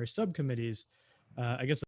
our subcommittees, I guess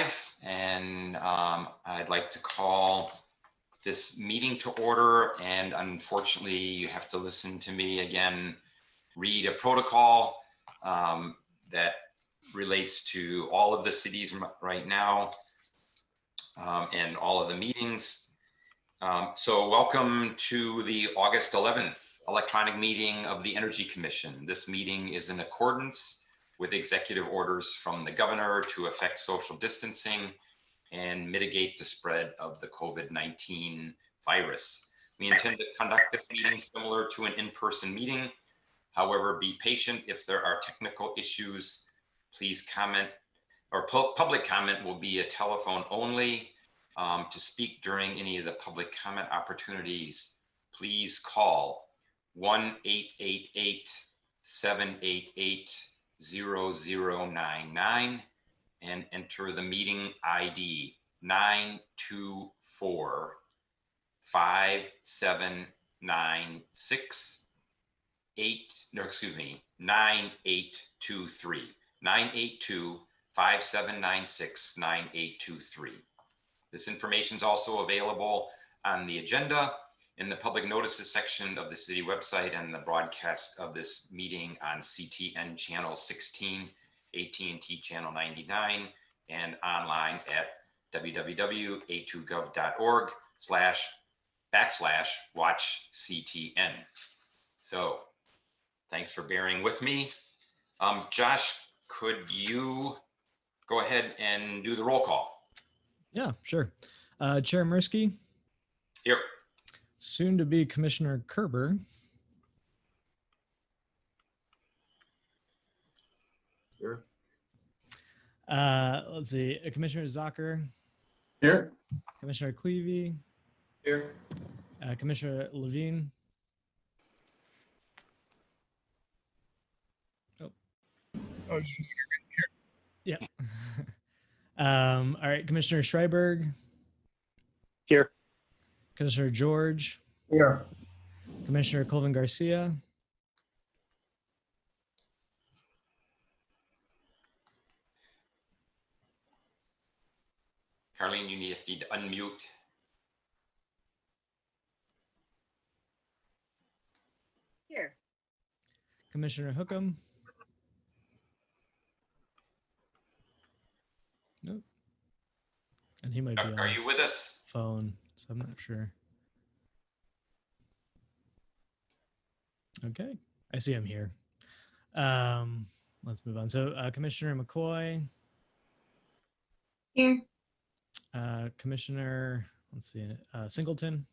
live, and I'd like to call this meeting to order. And unfortunately, you have to listen to me again read a protocol that relates to all of the cities right now and all of the meetings. So welcome to the August 11th electronic meeting of the Energy Commission. This meeting is in accordance with executive orders from the governor to effect social distancing and mitigate the spread of the COVID-19 virus. We intend to conduct this meeting similar to an in-person meeting. However, be patient if there are technical issues. Please comment, or public comment will be a telephone only. To speak during any of the public comment opportunities, please call 1-888-788-0099 and enter the meeting ID 9823. This information is also available on the agenda in the public notices section of the city website and the broadcast of this meeting on CTN channel 16, AT&T channel 99, and online at www.a2gov.org/watchctn. So thanks for bearing with me. Josh, could you go ahead and do the roll call? Yeah, sure. Chair Mirsky. Here. Soon to be Commissioner Kerber. Here. Let's see, Commissioner Zucker. Here. Commissioner Cleavey. Here. Commissioner Levine. Oh. Yeah. All right, Commissioner Schreiberg. Here. Commissioner George. Here. Commissioner Colvin Garcia. Carlene, you need to unmute. Here. Commissioner Hookham. Nope. And he might be on Are you with us? phone, so I'm not sure. Okay, I see him here. Let's move on. So Commissioner McCoy. Here. Commissioner, let's see, Singleton.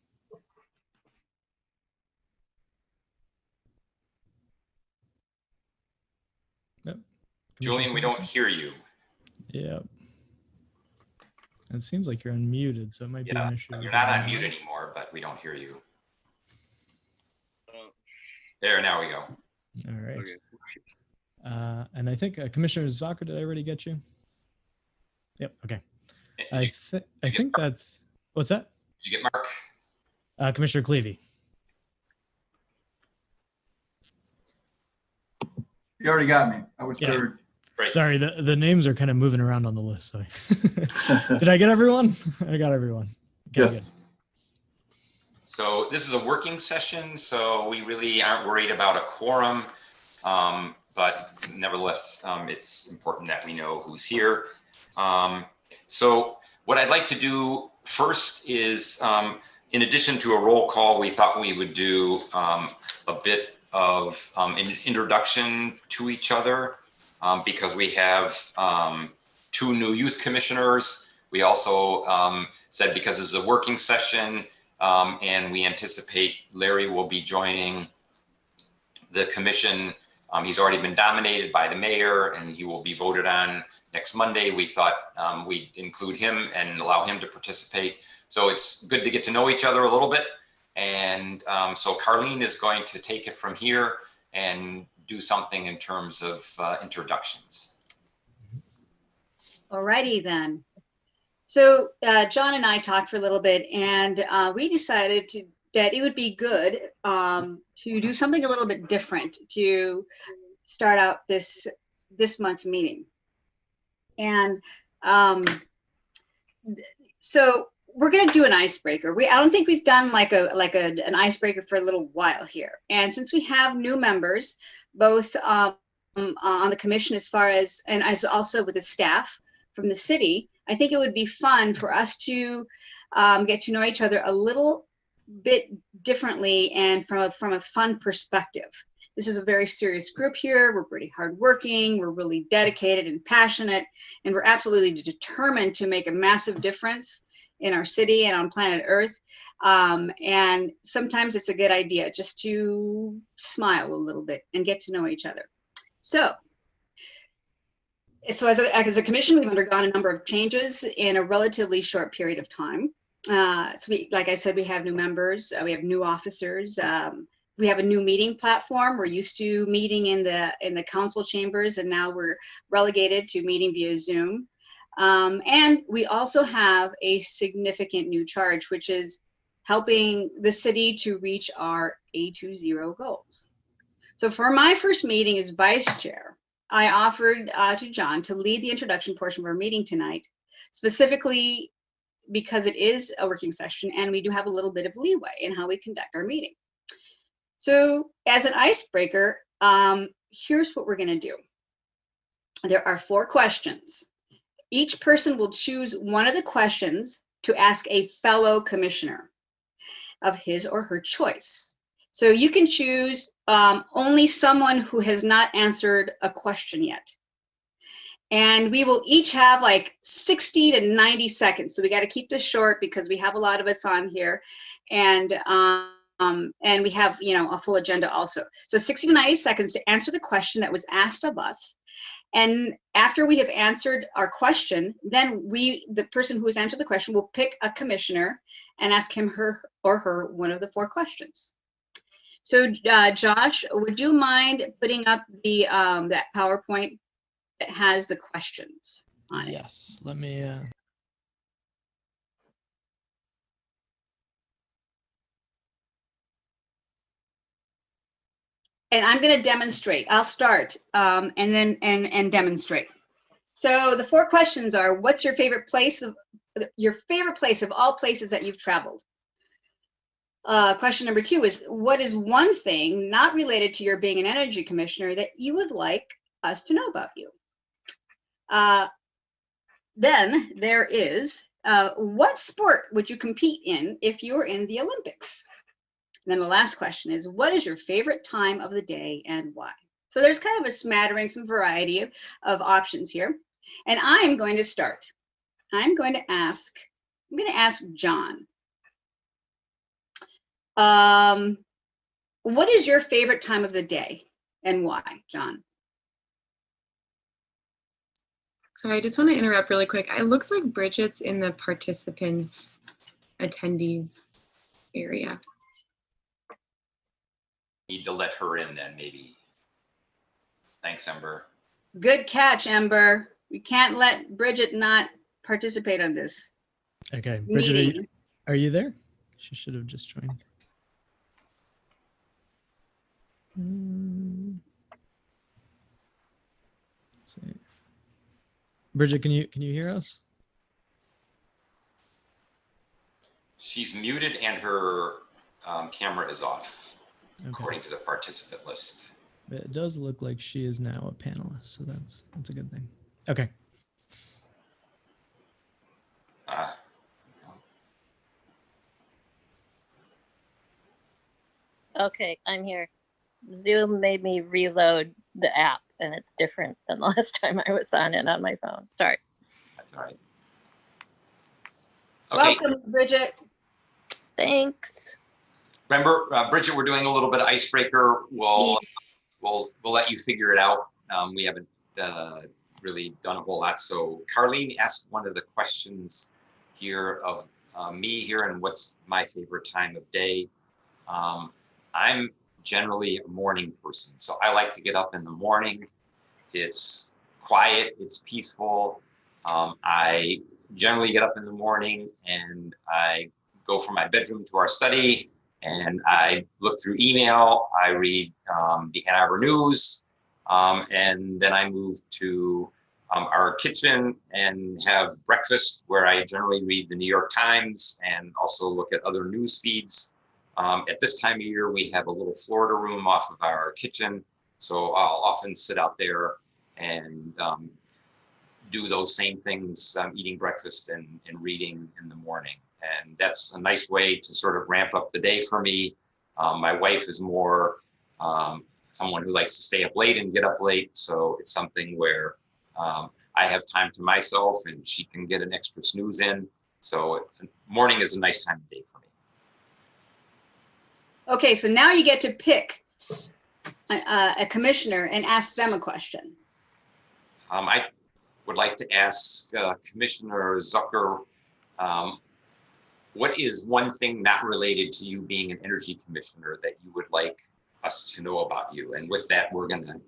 Nope. Julian, we don't hear you. Yep. It seems like you're unmuted, so it might be an issue. You're not on mute anymore, but we don't hear you. There, now we go. All right. Okay. And I think Commissioner Zucker, did I already get you? Yep. Okay. I think that's, what's that? Did you get Mark? Commissioner Cleavey. You already got me. I was third. Great. Sorry, the names are kind of moving around on the list. Sorry. Did I get everyone? I got everyone. Okay, Yes. good. So this is a working session, so we really aren't worried about a quorum, but nevertheless, it's important that we know who's here. So what I'd like to do first is, in addition to a roll call, we thought we would do a bit of an introduction to each other, because we have 2 new youth commissioners. We also said, because this is a working session, and we anticipate Larry will be joining the commission. He's already been nominated by the mayor and he will be voted on next Monday. We thought we'd include him and allow him to participate. So it's good to get to know each other a little bit. And so Carlene is going to take it from here and do something in terms of introductions. Alrighty then. So John and I talked for a little bit, and we decided that it would be good to do something a little bit different to start out this month's meeting. And so we're going to do an icebreaker. I don't think we've done an icebreaker for a little while here. And since we have new members, both on the commission and as also with the staff from the city, I think it would be fun for us to get to know each other a little bit differently and from a fun perspective. This is a very serious group here. We're pretty hardworking. We're really dedicated and passionate, and we're absolutely determined to make a massive difference in our city and on planet Earth. And sometimes it's a good idea just to smile a little bit and get to know each other. So as a commission, we've undergone a number of changes in a relatively short period of time. Like I said, we have new members, we have new officers, we have a new meeting platform. We're used to meeting in the council chambers, and now we're relegated to meeting via Zoom. And we also have a significant new charge, which is helping the city to reach our A20 goals. So for my first meeting as vice chair, I offered to John to lead the introduction portion of our meeting tonight, specifically because it is a working session and we do have a little bit of leeway in how we conduct our meeting. So as an icebreaker, here's what we're going to do. There are 4 questions. Each person will choose one of the questions to ask a fellow commissioner of his or her choice. So you can choose only someone who has not answered a question yet. And we will each have like 60 to 90 seconds. So we got to keep this short because we have a lot of us on here. And we have, a full agenda also. So 60 to 90 seconds to answer the question that was asked of us. And after we have answered our question, then the person who has answered the question will pick a commissioner and ask him, or her, one of the 4 questions. So Josh, would you mind putting up that PowerPoint that has the questions on it? Yes, let me. And I'm going to demonstrate. I'll start and then demonstrate. So the 4 questions are: what's your favorite place of all places that you've traveled? Question number 2 is: what is one thing not related to your being an energy commissioner that you would like us to know about you? Then there is: what sport would you compete in if you were in the Olympics? And then the last question is: what is your favorite time of the day and why? So there's kind of a smattering, some variety of options here. And I'm going to start. I'm going to ask John. What is your favorite time of the day and why, John? So I just want to interrupt really quick. It looks like Bridget's in the participants, attendees area. Need to let her in then, maybe. Thanks, Ember. Good catch, Ember. We can't let Bridget not participate on this. Okay, Bridget, are you there? She should have just joined. Let's see. Bridget, can you hear us? She's muted and her camera is off, Okay. according to the participant list. It does look like she is now a panelist, so that's a good thing. Okay. Okay, I'm here. Zoom made me reload the app, and it's different than the last time I was on it on my phone. Sorry. That's all right. Okay. Welcome, Bridget. Thanks. Remember, Bridget, we're doing a little bit of icebreaker. We'll let you figure it out. We haven't really done a whole lot. So Carlene asked one of the questions here of me here and what's my favorite time of day. I'm generally a morning person, so I like to get up in the morning. It's quiet, it's peaceful. I generally get up in the morning and I go from my bedroom to our study and I look through email, I read the Arbor news, and then I move to our kitchen and have breakfast, where I generally read the New York Times and also look at other news feeds. At this time of year, we have a little Florida room off of our kitchen, so I'll often sit out there and do those same things, eating breakfast and reading in the morning. And that's a nice way to sort of ramp up the day for me. My wife is more someone who likes to stay up late and get up late, so it's something where I have time to myself and she can get an extra snooze in. So morning is a nice time of day for me. Okay, so now you get to pick a commissioner and ask them a question. I would like to ask Commissioner Zucker, what is one thing not related to you being an energy commissioner that you would like us to know about you? And with that, we're going to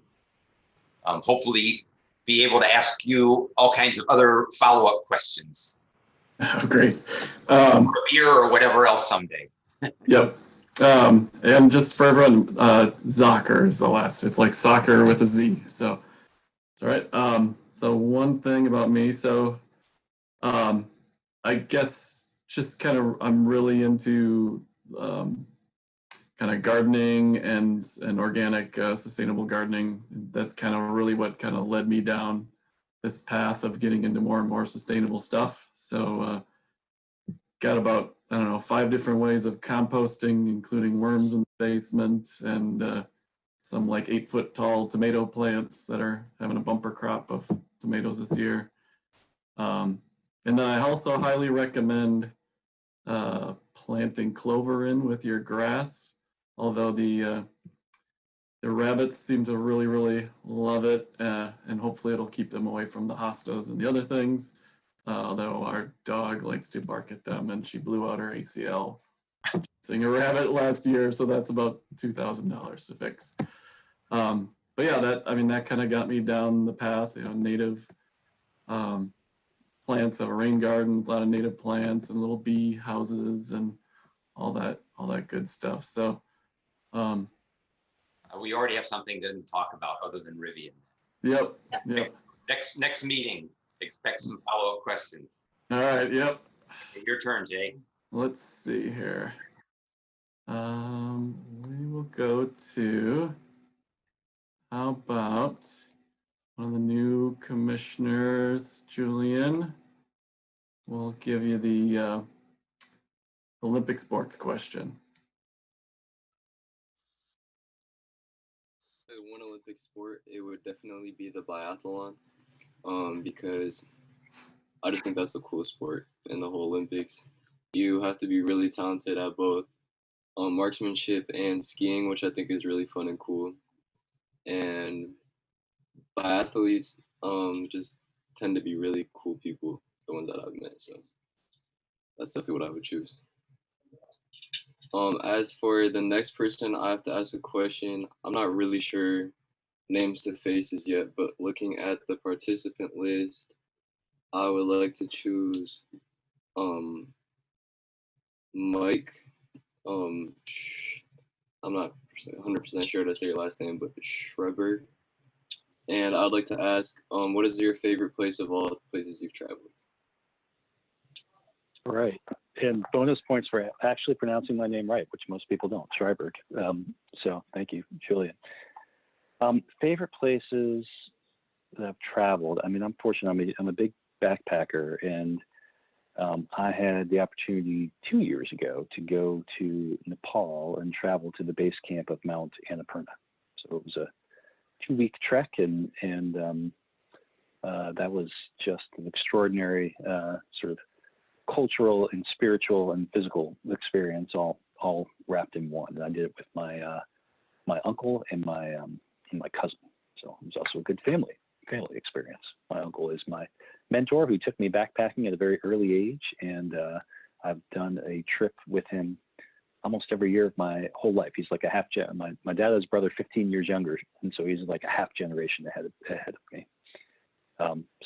hopefully be able to ask you all kinds of other follow-up questions. Oh, great. Or a beer or whatever else someday. Yep. And just for everyone, Zucker is the last. It's like soccer with a Z. So it's all right. So one thing about me. So I guess just kind of I'm really into kind of gardening and organic sustainable gardening. That's kind of really what kind of led me down this path of getting into more and more sustainable stuff. So got about, I don't know, 5 different ways of composting, including worms in the basement and some like 8-foot tall tomato plants that are having a bumper crop of tomatoes this year. And then I also highly recommend planting clover in with your grass. Although the rabbits seem to really, really love it, and hopefully it'll keep them away from the hostas and the other things. Although our dog likes to bark at them, and she blew out her ACL chasing a rabbit last year, so that's about $2,000 to fix. But yeah, that kind of got me down the path. Native plants, have a rain garden, a lot of native plants, and little bee houses, and all that good stuff. So. We already have something to talk about other than Rivian. Yep. Next meeting, expect some follow-up questions. All right. Yep. Your turn, Jay. Let's see here. We will go to, how about one of the new commissioners, Julian? We'll give you the Olympic sports question. One Olympic sport, it would definitely be the biathlon, because I just think that's the coolest sport in the whole Olympics. You have to be really talented at both marksmanship and skiing, which I think is really fun and cool. And biathletes just tend to be really cool people, the ones that I've met. So that's definitely what I would choose. As for the next person, I have to ask a question. I'm not really sure names to faces yet, but looking at the participant list, I would like to choose Mike. I'm not 100% sure to say your last name, but Schreiber. And I'd like to ask, what is your favorite place of all the places you've traveled? Right. And bonus points for actually pronouncing my name right, which most people don't, Schreiber. So thank you, Julian. Favorite places that I've traveled. I mean, I'm fortunate. I'm a big backpacker, and I had the opportunity 2 years ago to go to Nepal and travel to the base camp of Mount Annapurna. So it was a 2-week trek, and that was just an extraordinary sort of cultural and spiritual and physical experience all wrapped in one. And I did it with my uncle and my cousin. So it was also a good family experience. My uncle is my mentor who took me backpacking at a very early age, and I've done a trip with him almost every year of my whole life. He's like a half my dad has a brother 15 years younger, and so he's like a half generation ahead of me.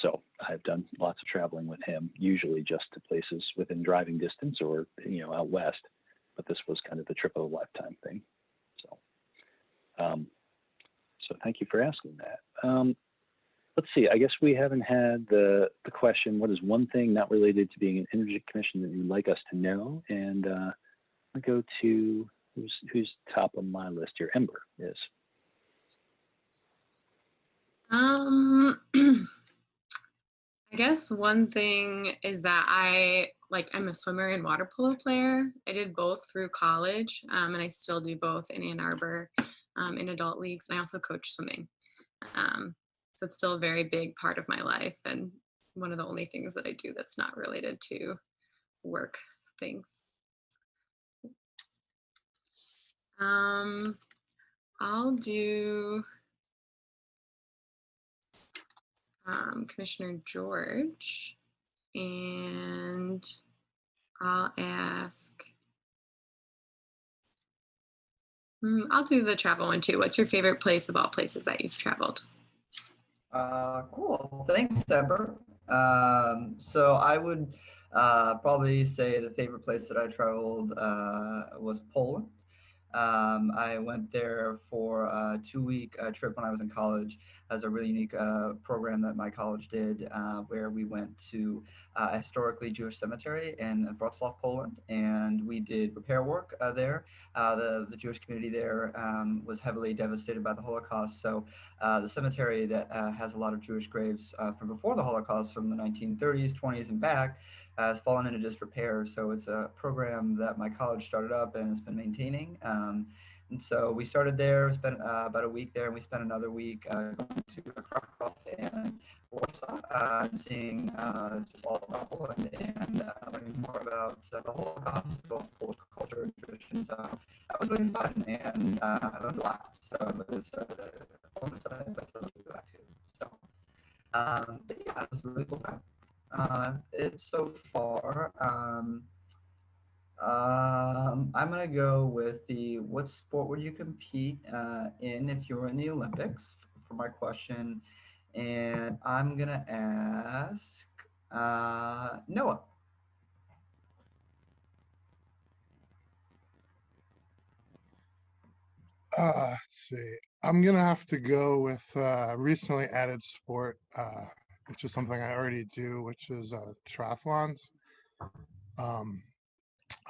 So I've done lots of traveling with him, usually just to places within driving distance or, out west, but this was kind of the trip of a lifetime thing. So thank you for asking that. let's see. I guess we haven't had the question. What is one thing not related to being an energy commission that you'd like us to know? And I'll go to who's top of my list here. Ember is. I guess one thing is that I'm a swimmer and water polo player. I did both through college, and I still do both in Ann Arbor in adult leagues, and I also coach swimming. So it's still a very big part of my life, and one of the only things that I do that's not related to work things. I'll do Commissioner George, and I'll ask, I'll do the travel one too. What's your favorite place of all places that you've traveled? Cool. Thanks, Ember. So I would probably say the favorite place that I traveled was Poland. I went there for a 2-week trip when I was in college as a really unique program that my college did, where we went to a historically Jewish cemetery in Wrocław, Poland, and we did repair work there. The Jewish community there was heavily devastated by the Holocaust, so the cemetery that has a lot of Jewish graves from before the Holocaust, from the 1930s, 20s, and back, has fallen into disrepair. So it's a program that my college started up and has been maintaining. And so we started there, spent about a week there, and we spent another week going to Krakow and Warsaw, and seeing just all about Poland and learning more about the Holocaust, both Polish culture and traditions. That was really fun, and I learned a lot. So it was Poland that I decided to go back to. So, but yeah, it was a really cool time. It's so far. I'm gonna go with what sport would you compete in if you were in the Olympics for my question, and I'm gonna ask Noah. Let's see. I'm gonna have to go with recently added sport, which is something I already do, which is triathlons.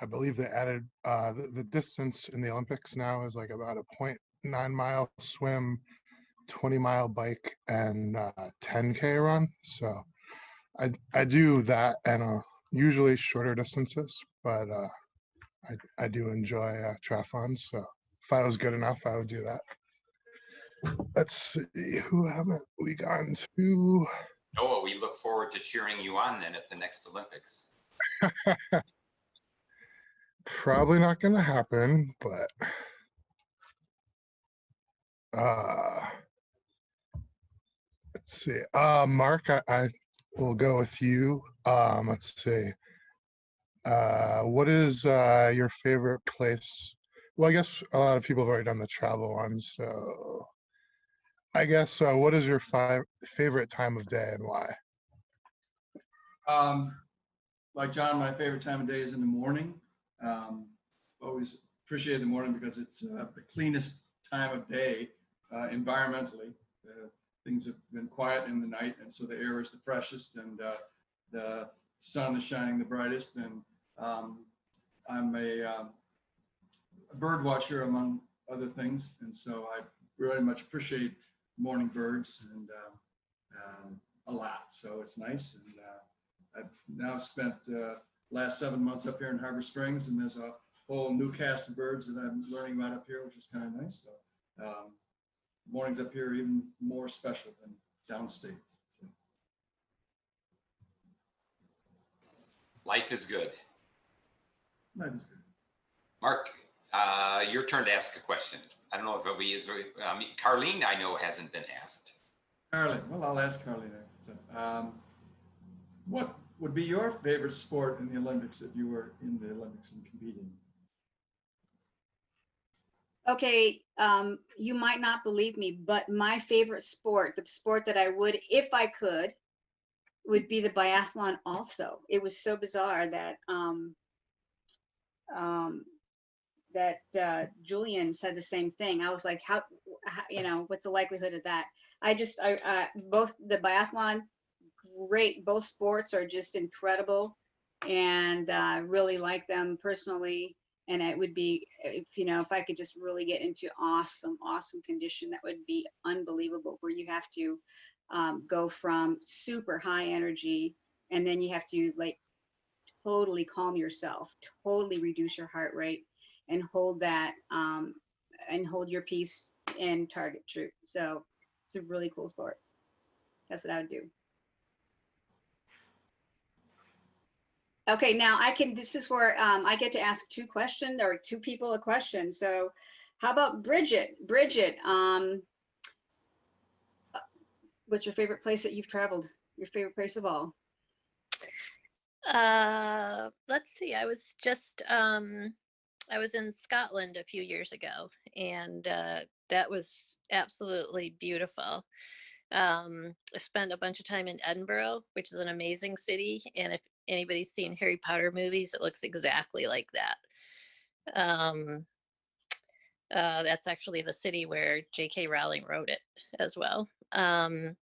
I believe they added the distance in the Olympics now is like about a 0.9 mile swim, 20-mile bike, and 10K run. So I do that and usually shorter distances, but I do enjoy triathlons. So if I was good enough, I would do that. Let's see, who haven't we gotten to? Noah, we look forward to cheering you on then at the next Olympics. Probably not going to happen, but let's see. Mark, I will go with you. Let's see. What is your favorite place? Well, I guess a lot of people have already done the travel one, so I guess what is your favorite time of day and why? Like John, my favorite time of day is in the morning. Always appreciate the morning because it's the cleanest time of day environmentally. Things have been quiet in the night, and so the air is the freshest, and the sun is shining the brightest. And I'm a bird watcher, among other things, and so I really much appreciate morning birds and a lot. So it's nice, and I've now spent last 7 months up here in Harbor Springs, and there's a whole new cast of birds that I'm learning about up here, which is kind of nice. So mornings up here are even more special than downstate. So. Life is good. Life is good. Mark, your turn to ask a question. I don't know if everybody is. Carlene, I know, hasn't been asked. Carlene, well, I'll ask Carlene. What would be your favorite sport in the Olympics if you were in the Olympics and competing? Okay, you might not believe me, but my favorite sport, the sport that I would, if I could, would be the biathlon also. It was so bizarre that Julian said the same thing. I was like, how, what's the likelihood of that? both the biathlon, great. Both sports are just incredible, and really like them personally. And it would be, if I could just really get into awesome condition, that would be unbelievable. Where you have to go from super high energy, and then you have to like totally calm yourself, totally reduce your heart rate, and hold that, and hold your peace and target true. So it's a really cool sport. That's what I would do. Okay, now this is where I get to ask two people a question. So how about Bridget? Bridget, what's your favorite place that you've traveled? Your favorite place of all? Let's see. I was in Scotland a few years ago, and that was absolutely beautiful. I spent a bunch of time in Edinburgh, which is an amazing city, and if anybody's seen Harry Potter movies, it looks exactly like that. That's actually the city where J.K. Rowling wrote it as well. And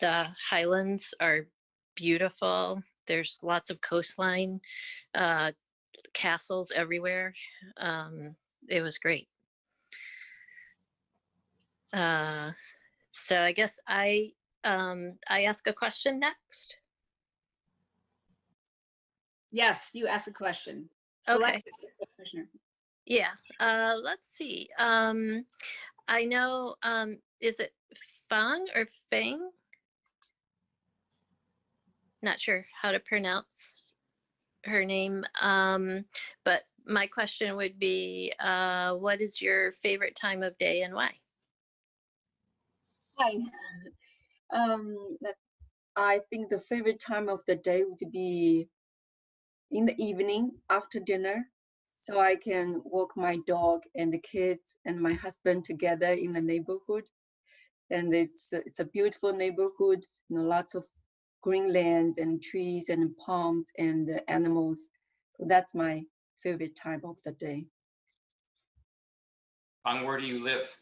the Highlands are beautiful. There's lots of coastline, castles everywhere. It was great. So I guess I ask a question next. Yes, you ask a question. Okay. Commissioner. Yeah. Let's see. I know. Is it Fang or Fang? Not sure how to pronounce her name. But my question would be, what is your favorite time of day and why? Hi. I think the favorite time of the day would be in the evening after dinner, so I can walk my dog and the kids and my husband together in the neighborhood. And it's a beautiful neighborhood, lots of green lands and trees and palms and animals. So that's my favorite time of the day. Where do you live?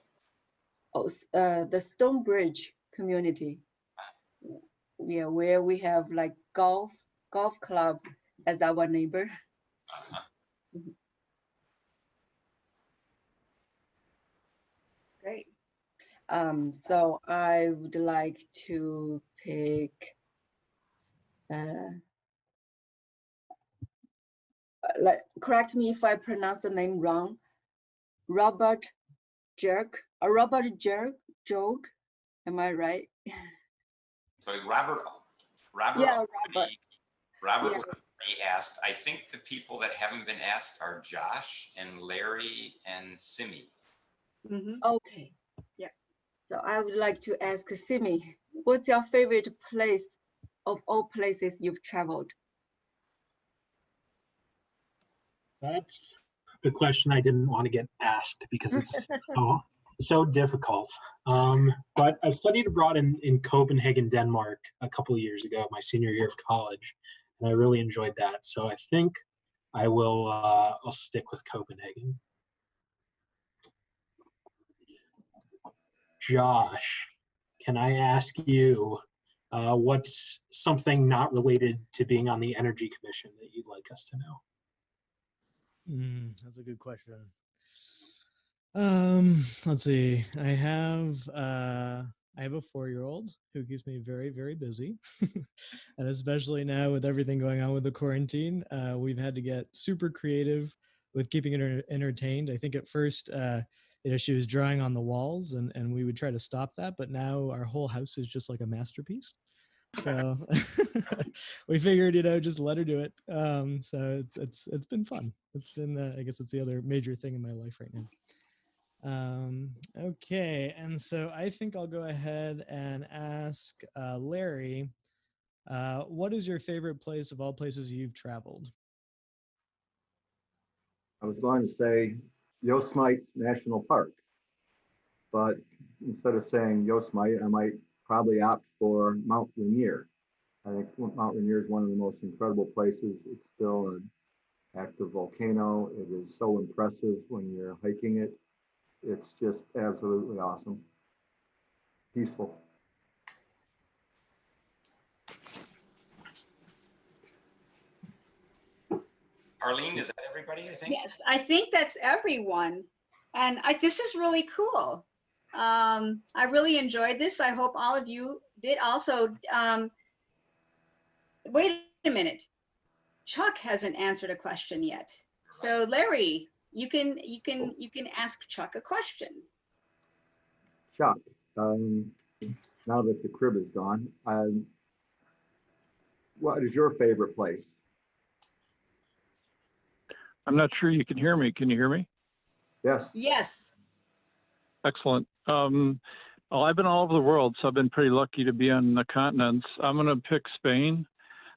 Oh, the Stonebridge community. Yeah, where we have like golf club as our neighbor. Great. So I would like to pick correct me if I pronounce the name wrong. Robert Joke. Am I right? So Robert. Yeah, Robert Yeah. already asked. I think the people that haven't been asked are Josh and Larry and Simi. Okay. Yeah. So I would like to ask Simi, what's your favorite place of all places you've traveled? That's a question I didn't want to get asked because it's so difficult. But I studied abroad in Copenhagen, Denmark, a couple of years ago, my senior year of college, and I really enjoyed that. So I think I will. I'll stick with Copenhagen. Josh, can I ask you what's something not related to being on the Energy Commission that you'd like us to know? That's a good question. Let's see. I have a 4-year-old who keeps me very, very busy. And especially now with everything going on with the quarantine, we've had to get super creative with keeping her entertained. I think at first, she was drawing on the walls and we would try to stop that, but now our whole house is just like a masterpiece. So we figured, just let her do it. So it's been fun. It's been, I guess it's the other major thing in my life right now. Okay, and so I think I'll go ahead and ask Larry, what is your favorite place of all places you've traveled? I was going to say Yosemite National Park, but instead of saying Yosemite, I might probably opt for Mount Rainier. I think Mount Rainier is one of the most incredible places. It's still an active volcano. It is so impressive when you're hiking it. It's just absolutely awesome. peaceful. Arlene, is that everybody, I think? Yes, I think that's everyone. And this is really cool. I really enjoyed this. I hope all of you did also. Wait a minute. Chuck hasn't answered a question yet. So Larry, you can ask Chuck a question. Chuck, now that the crib is gone, what is your favorite place? I'm not sure you can hear me. Can you hear me? Yes. Yes. Excellent. Well, I've been all over the world, so I've been pretty lucky to be on the continents. I'm going to pick Spain.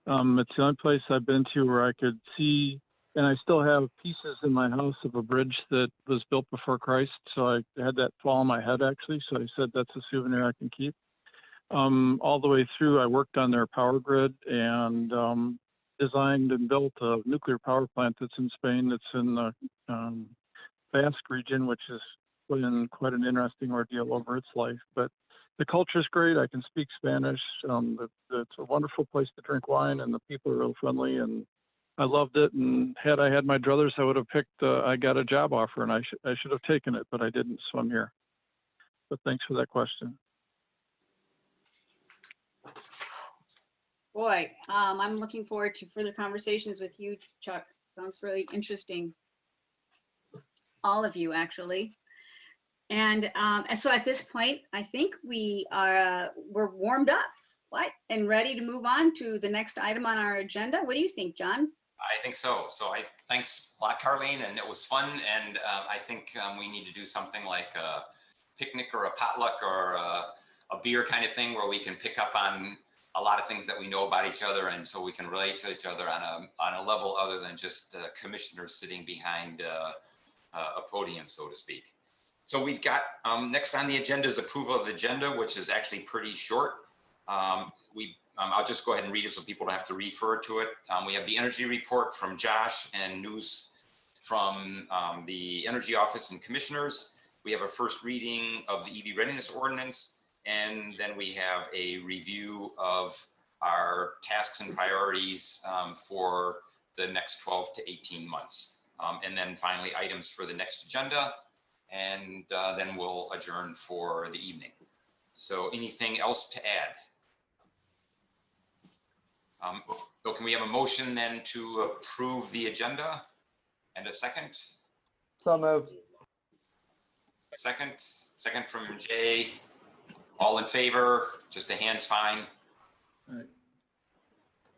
It's the only place I've been to where I could see, and I still have pieces in my house of a bridge that was built before Christ. So I had that fall on my head, actually. So I said that's a souvenir I can keep. All the way through, I worked on their power grid and designed and built a nuclear power plant that's in Spain. That's in the Basque region, which has been quite an interesting ordeal over its life. But the culture is great. I can speak Spanish. It's a wonderful place to drink wine, and the people are real friendly. And I loved it. And had I had my druthers, I would have picked. I got a job offer, and I should have taken it, but I didn't. So I'm here. But thanks for that question. Boy, I'm looking forward to further conversations with you, Chuck. Sounds really interesting. All of you, actually. And so at this point, I think we're warmed up, and ready to move on to the next item on our agenda. What do you think, John? I think so. So thanks a lot, Carlene, and it was fun. And I think we need to do something like a picnic or a potluck or a beer kind of thing where we can pick up on a lot of things that we know about each other, and so we can relate to each other on a level other than just commissioners sitting behind a podium, so to speak. So we've got next on the agenda is approval of the agenda, which is actually pretty short. I'll just go ahead and read it so people don't have to refer to it. We have the energy report from Josh and news from the Energy Office and Commissioners. We have a first reading of the EV readiness ordinance, and then we have a review of our tasks and priorities for the next 12 to 18 months. And then finally, items for the next agenda, and then we'll adjourn for the evening. So anything else to add? So can we have a motion then to approve the agenda and a second? So moved. Second from Jay. All in favor? Just a hand's fine. All right.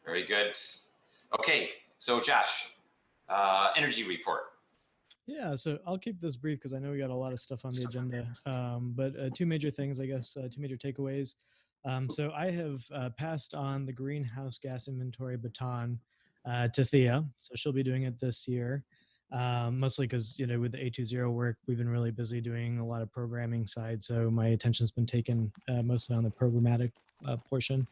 Very good. Okay, so Josh, energy report. Yeah, so I'll keep this brief because I know we got a lot of stuff on the agenda. But two major things, I guess, two major takeaways. So I have passed on the greenhouse gas inventory baton to Thea. So she'll be doing it this year, mostly because, with the A20 work, we've been really busy doing a lot of programming side. So my attention's been taken mostly on the programmatic portion.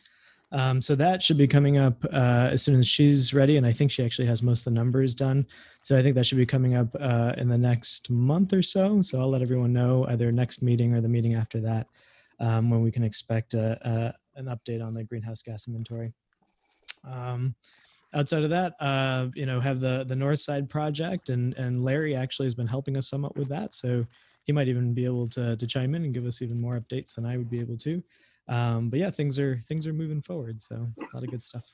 So that should be coming up as soon as she's ready. And I think she actually has most of the numbers done. So I think that should be coming up in the next month or so. So I'll let everyone know either next meeting or the meeting after that when we can expect an update on the greenhouse gas inventory. Outside of that, have the North Side project, and Larry actually has been helping us somewhat with that. So he might even be able to chime in and give us even more updates than I would be able to. But yeah, things are moving forward. So it's a lot of good stuff.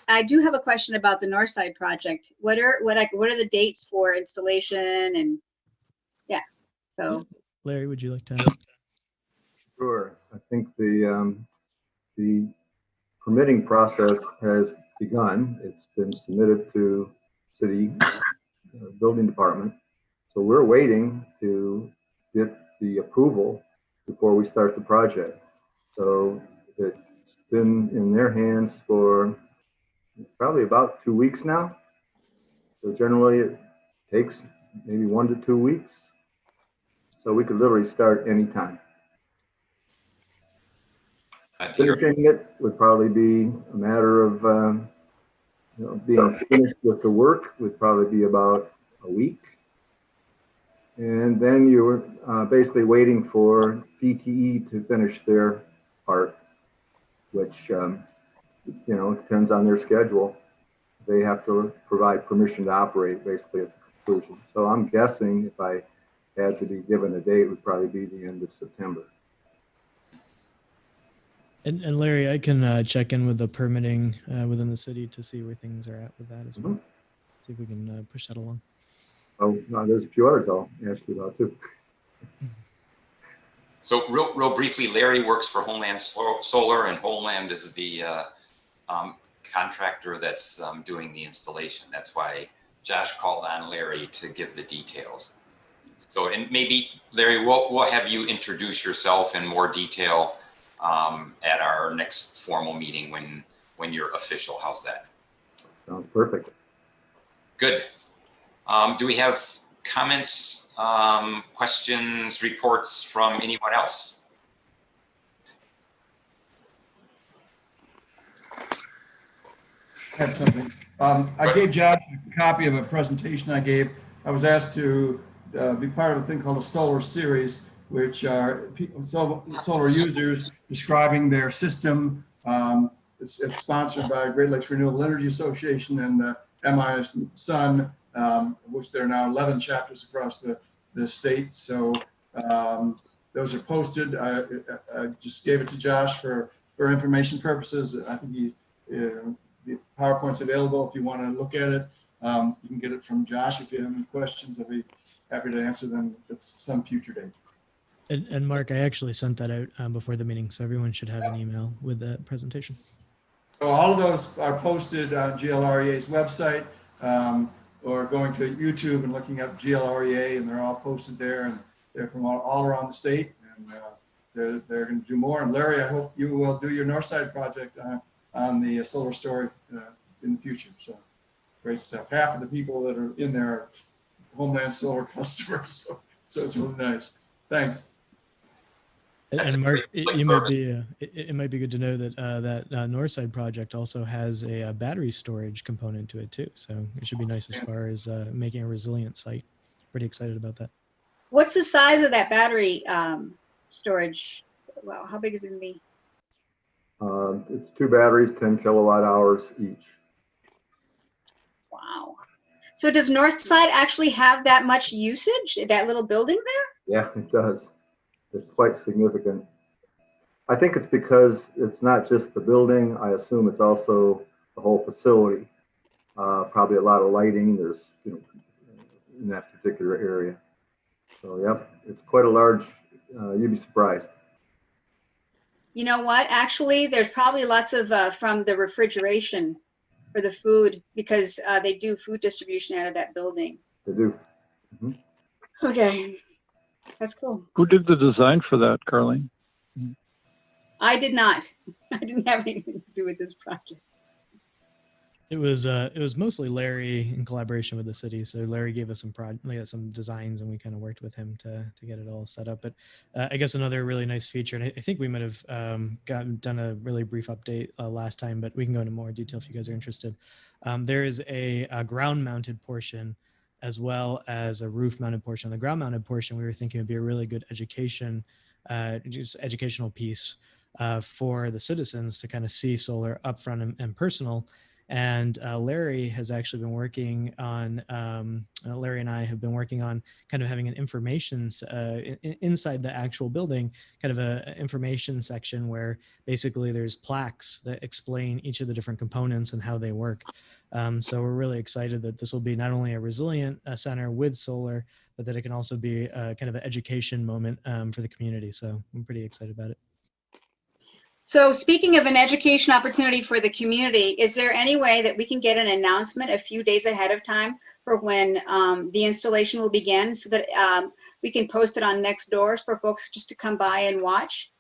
I do have a question about the Northside project. What are the dates for installation? And yeah, so Larry, would you like to? Sure. I think the permitting process has begun. It's been submitted to city building department. So we're waiting to get the approval before we start the project. So it's been in their hands for probably about 2 weeks now. So generally it takes maybe 1 to 2 weeks. So we could literally start anytime. Finishing it would probably be a matter of being finished with the work would probably be about a week. And then you were basically waiting for DTE to finish their part, which, depends on their schedule. They have to provide permission to operate basically at the conclusion. So I'm guessing if I had to be given a date, it would probably be the end of September. And Larry, I can check in with the permitting within the city to see where things are at with that as well. See if we can push that along. Oh, no, there's a few others I'll ask you about too. So real briefly, Larry works for Homeland Solar, and Homeland is the contractor that's doing the installation. That's why Josh called on Larry to give the details. So, and maybe Larry, we'll have you introduce yourself in more detail at our next formal meeting when you're official. How's that? Sounds perfect. Good. Do we have comments, questions, reports from anyone else? I have something. I gave Josh a copy of a presentation I gave. I was asked to be part of a thing called a solar series, which are solar users describing their system. It's sponsored by Great Lakes Renewable Energy Association and the MIS Sun, which there are now 11 chapters across the state. So those are posted. I just gave it to Josh for information purposes. I think the PowerPoint's available if you want to look at it. You can get it from Josh. If you have any questions, I'll be happy to answer them at some future date. And Mark, I actually sent that out before the meeting, so everyone should have an email with that presentation. So all of those are posted on GLREA's website, or going to YouTube and looking up GLREA, and they're all posted there, and they're from all around the state, and they're going to do more. And Larry, I hope you will do your Northside project on the solar story in the future. So great stuff. Half of the people that are in there are Homeland Solar customers, so it's really nice. Thanks. And Mark, it might be good to know that that Northside project also has a battery storage component to it too. So it should be nice as far as making a resilient site. Pretty excited about that. What's the size of that battery storage? Well, how big is it going to be? It's 2 batteries, 10 kilowatt hours each. Wow. So does Northside actually have that much usage, that little building there? Yeah, it does. It's quite significant. I think it's because it's not just the building. I assume it's also the whole facility. Probably a lot of lighting. There's, in that particular area. So, yep, it's quite a large. You'd be surprised. You know what? Actually, there's probably lots of from the refrigeration for the food, because they do food distribution out of that building. They do. Mm-hmm. Okay. That's cool. Who did the design for that, Carlene? I did not. I didn't have anything to do with this project. It was mostly Larry in collaboration with the city. So Larry gave us some designs, and we kind of worked with him to get it all set up. But I guess another really nice feature, and I think we might have done a really brief update last time, but we can go into more detail if you guys are interested. There is a ground-mounted portion as well as a roof-mounted portion. The ground-mounted portion we were thinking would be a really good educational piece for the citizens to kind of see solar upfront and personal. And Larry has actually been working on, Larry and I have been working on kind of having an information inside the actual building, kind of an information section where basically there's plaques that explain each of the different components and how they work. So we're really excited that this will be not only a resilient center with solar, but that it can also be kind of an education moment for the community. So I'm pretty excited about it. So speaking of an education opportunity for the community, is there any way that we can get an announcement a few days ahead of time for when the installation will begin, so that we can post it on Next Doors for folks just to come by and watch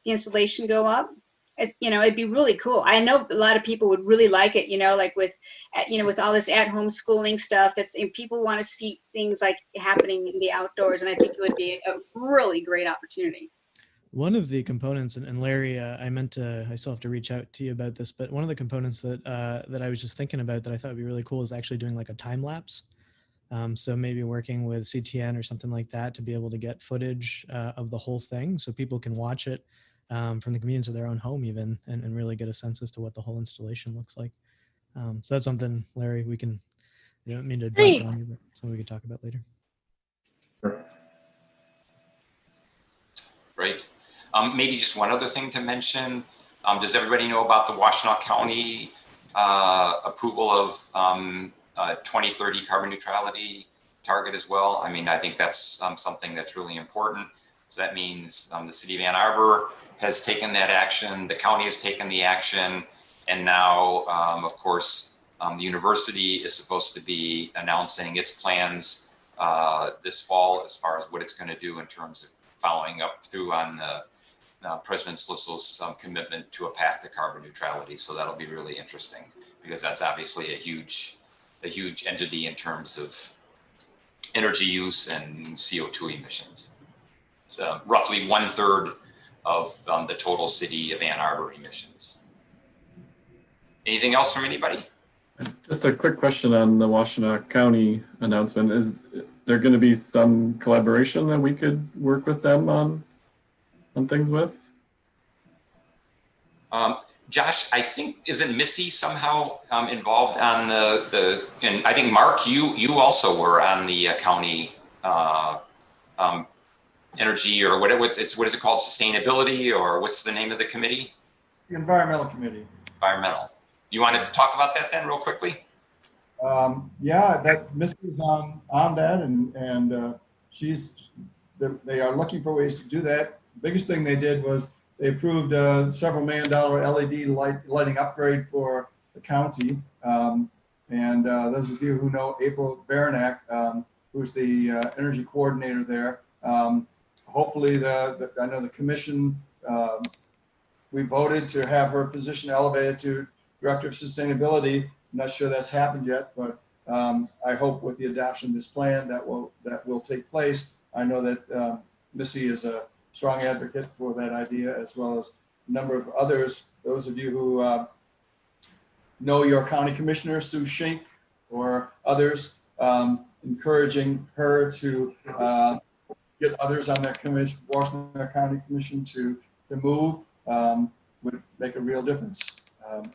the installation go up? It'd be really cool. I know a lot of people would really like it, like with all this at-home schooling stuff, people want to see things like happening in the outdoors, and I think it would be a really great opportunity. One of the components, and Larry, I still have to reach out to you about this, but one of the components that I was just thinking about that I thought would be really cool is actually doing like a time lapse So maybe working with CTN or something like that to be able to get footage of the whole thing so people can watch it from the convenience of their own home even, and really get a sense as to what the whole installation looks like. So that's something, Larry, we can, I don't mean to dump on you, but something we can talk about later. Great. Maybe just one other thing to mention. Does everybody know about the Washtenaw County approval of 2030 carbon neutrality target as well? I mean, I think that's something that's really important. So that means the city of Ann Arbor has taken that action, the county has taken the action, and now, of course, the university is supposed to be announcing its plans this fall as far as what it's going to do in terms of following up through on President Slissel's commitment to a path to carbon neutrality. So that'll be really interesting because that's obviously a huge entity in terms of energy use and CO2 emissions. So roughly 1/3 of the total city of Ann Arbor emissions. Anything else from anybody? Just a quick question on the Washtenaw County announcement. Is there going to be some collaboration that we could work with them on things with? Josh, I think, isn't Missy somehow involved on and I think Mark, you also were on the county energy, or what is it called? Sustainability, or what's the name of the committee? The Environmental Committee. Environmental. You want to talk about that then real quickly? Yeah, that Missy is on that, and they are looking for ways to do that. The biggest thing they did was they approved a several $1 million LED lighting upgrade for the county. And those of you who know April Baranak, who's the energy coordinator there, hopefully I know the commission, we voted to have her position elevated to Director of Sustainability. I'm not sure that's happened yet, but I hope with the adoption of this plan that will take place. I know that Missy is a strong advocate for that idea, as well as a number of others. Those of you who know your county commissioner, Sue Shink, or others, encouraging her to get others on that commission, Washington County Commission to move would make a real difference.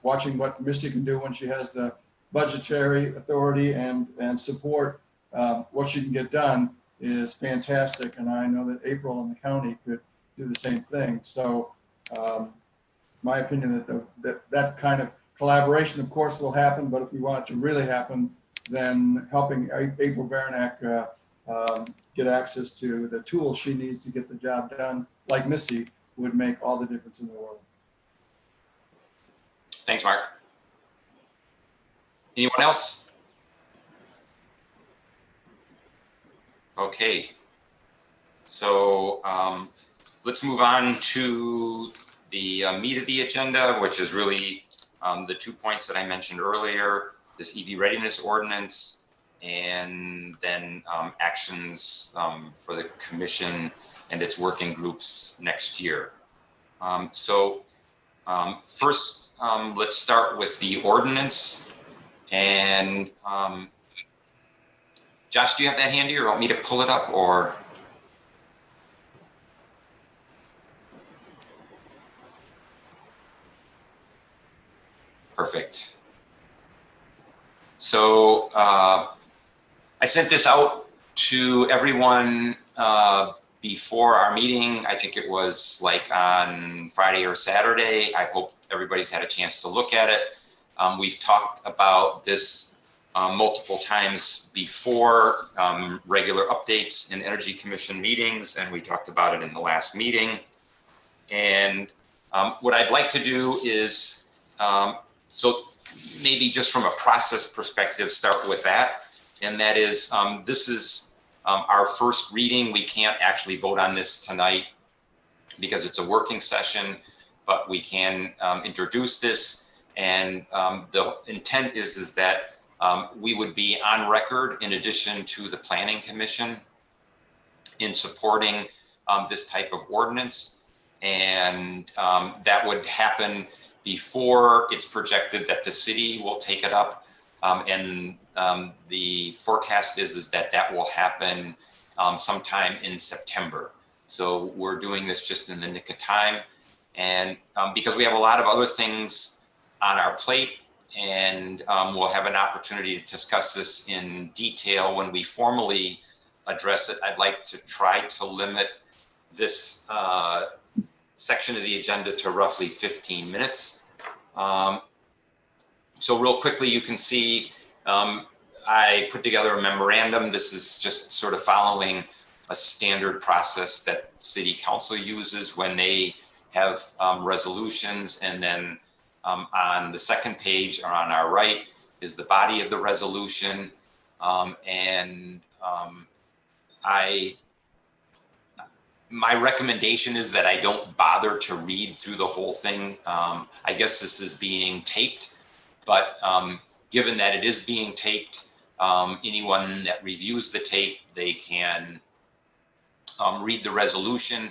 Watching what Missy can do when she has the budgetary authority and support, what she can get done is fantastic. And I know that April and the county could do the same thing. So it's my opinion that kind of collaboration, of course, will happen. But if we want it to really happen, then helping April Baranak get access to the tools she needs to get the job done, like Missy, would make all the difference in the world. Thanks, Mark. Anyone else? Okay. So let's move on to the meat of the agenda, which is really the 2 points that I mentioned earlier, this EV readiness ordinance, and then actions for the commission and its working groups next year. First, let's start with the ordinance. And Josh, do you have that handy, or want me to pull it up, or? Perfect. So I sent this out to everyone before our meeting. I think it was like on Friday or Saturday. I hope everybody's had a chance to look at it. We've talked about this multiple times before, regular updates in Energy Commission meetings, and we talked about it in the last meeting. And what I'd like to do is, so maybe just from a process perspective, start with that. And that is, this is our first reading. We can't actually vote on this tonight because it's a working session, but we can introduce this. And the intent is that we would be on record in addition to the Planning Commission in supporting this type of ordinance. And that would happen before it's projected that the city will take it up and the forecast is that that will happen sometime in September. So we're doing this just in the nick of time. And because we have a lot of other things on our plate, and we'll have an opportunity to discuss this in detail when we formally address it, I'd like to try to limit this section of the agenda to roughly 15 minutes. So real quickly, you can see I put together a memorandum. This is just sort of following a standard process that City Council uses when they have resolutions. And then on the second page, or on our right, is the body of the resolution. My recommendation is that I don't bother to read through the whole thing. I guess this is being taped, but given that it is being taped, anyone that reviews the tape, they can read the resolution.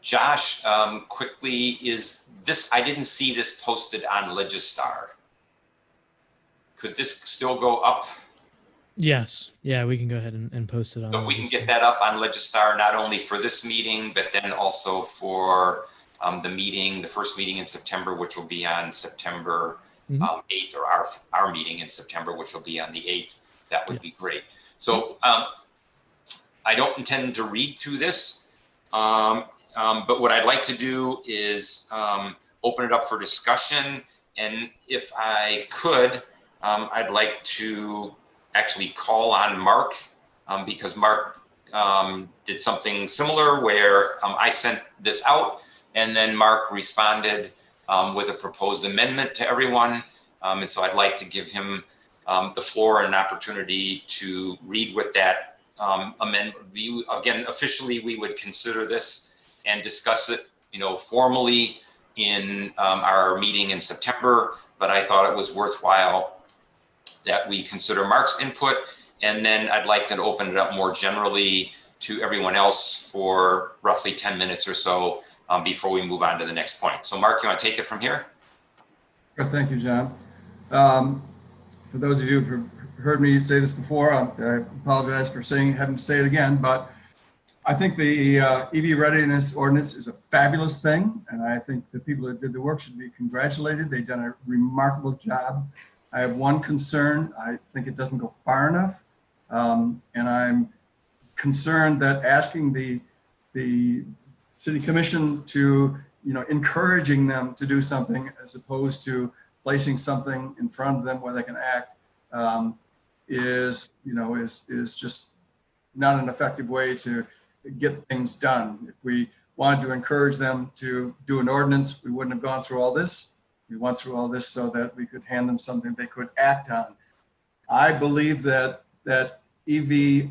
Josh, quickly, is this, I didn't see this posted on Legistar. Could this still go up? Yes. Yeah, we can go ahead and post it on. So if we can get that up on Legistar, not only for this meeting, but then also for the first meeting in September, which will be on September 8th, or our meeting in September, which will be on the 8th, that would be great. So I don't intend to read through this, but what I'd like to do is open it up for discussion. And if I could, I'd like to actually call on Mark, because Mark did something similar where I sent this out, and then Mark responded with a proposed amendment to everyone. And so I'd like to give him the floor and an opportunity to read what that amendment. Again, officially, we would consider this and discuss it, formally in our meeting in September. But I thought it was worthwhile that we consider Mark's input, and then I'd like to open it up more generally to everyone else for roughly 10 minutes or so before we move on to the next point. So Mark, you want to take it from here? Good, thank you, John. For those of you who've heard me say this before, I apologize for having to say it again, but I think the EV readiness ordinance is a fabulous thing, and I think the people that did the work should be congratulated. They've done a remarkable job. I have one concern. I think it doesn't go far enough. And I'm concerned that asking the city commission to, encouraging them to do something as opposed to placing something in front of them where they can act is just not an effective way to get things done. If we wanted to encourage them to do an ordinance, we wouldn't have gone through all this. We went through all this so that we could hand them something they could act on. I believe that EV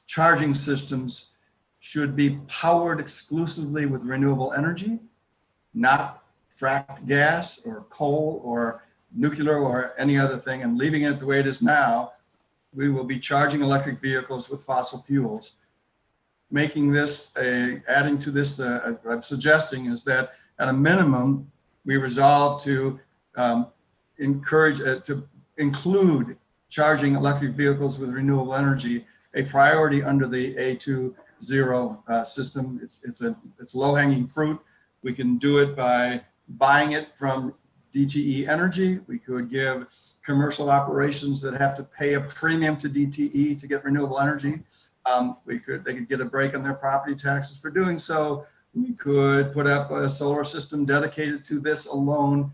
charging systems should be powered exclusively with renewable energy, not fracked gas or coal or nuclear or any other thing. And leaving it the way it is now, we will be charging electric vehicles with fossil fuels. Making this adding to this, I'm suggesting is that at a minimum, we resolve to encourage to include charging electric vehicles with renewable energy a priority under the A20 system. It's low-hanging fruit. We can do it by buying it from DTE Energy. We could give commercial operations that have to pay a premium to DTE to get renewable energy. They could get a break on their property taxes for doing so. We could put up a solar system dedicated to this alone.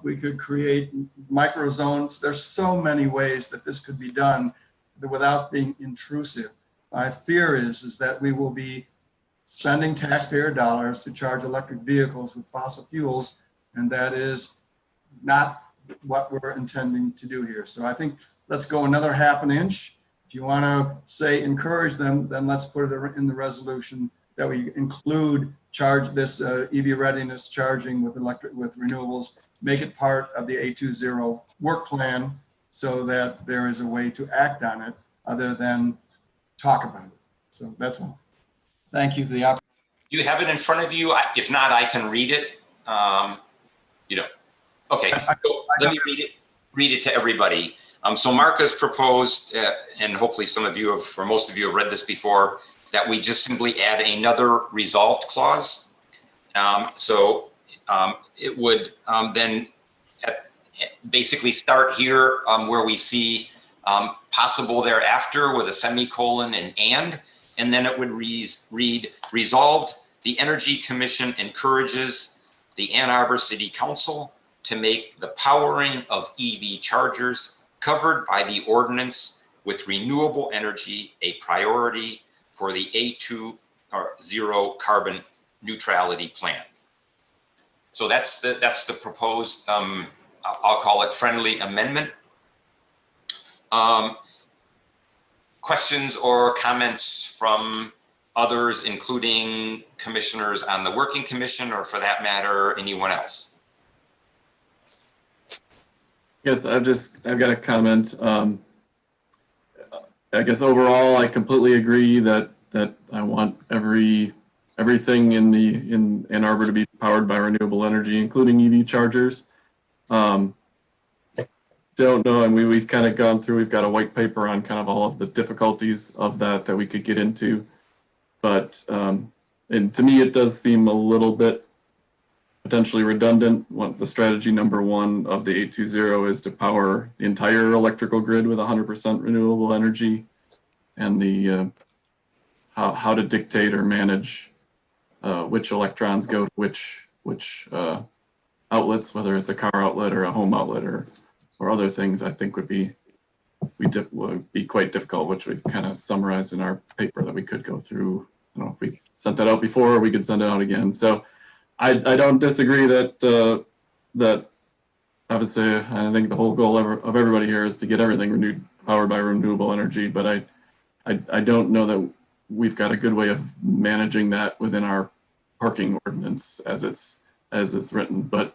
We could create micro zones. There's so many ways that this could be done without being intrusive. My fear is that we will be spending taxpayer dollars to charge electric vehicles with fossil fuels, and that is not what we're intending to do here. So I think let's go another half an inch. If you want to say encourage them, then let's put it in the resolution that we include this EV readiness charging with renewables, make it part of the A20 work plan so that there is a way to act on it other than talk about it. So that's all. Thank you for the opportunity. Do you have it in front of you? If not, I can read it. You don't. Okay, so let me read it. read it to everybody. So Mark has proposed, and hopefully some of you have, or most of you have read this before, that we just simply add another resolved clause. It would then basically start here where we see possible thereafter with a semicolon and then it would read resolved. The Energy Commission encourages the Ann Arbor City Council to make the powering of EV chargers covered by the ordinance with renewable energy a priority for the A20 carbon neutrality plan. So that's the proposed, I'll call it friendly amendment. Questions or comments from others, including commissioners on the Working Commission, or for that matter, anyone else? Yes, I've got a comment. I guess overall, I completely agree that I want everything in Ann Arbor to be powered by renewable energy, including EV chargers. Don't know, and we've kind of gone through. We've got a white paper on kind of all of the difficulties of that we could get into, but and to me, it does seem a little bit potentially redundant. The strategy number one of the 820 is to power the entire electrical grid with 100% renewable energy, and the how to dictate or manage which electrons go to which outlets, whether it's a car outlet or a home outlet or other things, I think would be quite difficult, which we've kind of summarized in our paper that we could go through. I don't know if we sent that out before, we could send it out again. So I don't disagree that obviously I think the whole goal of everybody here is to get everything powered by renewable energy, but I don't know that we've got a good way of managing that within our parking ordinance as it's written. But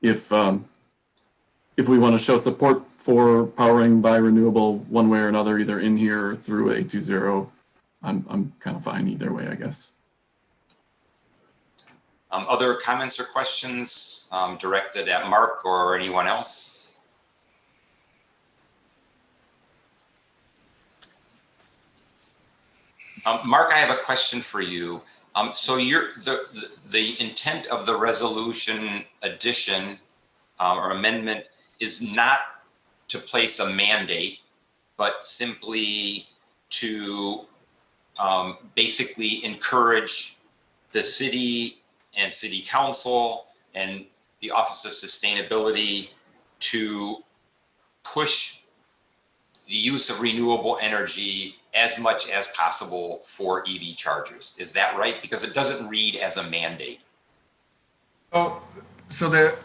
if we want to show support for powering by renewable one way or another, either in here or through 820, I'm kind of fine either way, I guess. Other comments or questions directed at Mark or anyone else? Mark, I have a question for you. So the intent of the resolution addition or amendment is not to place a mandate, but simply to basically encourage the city and city council and the Office of Sustainability to push the use of renewable energy as much as possible for EV chargers. Is that right? Because it doesn't read as a mandate. So the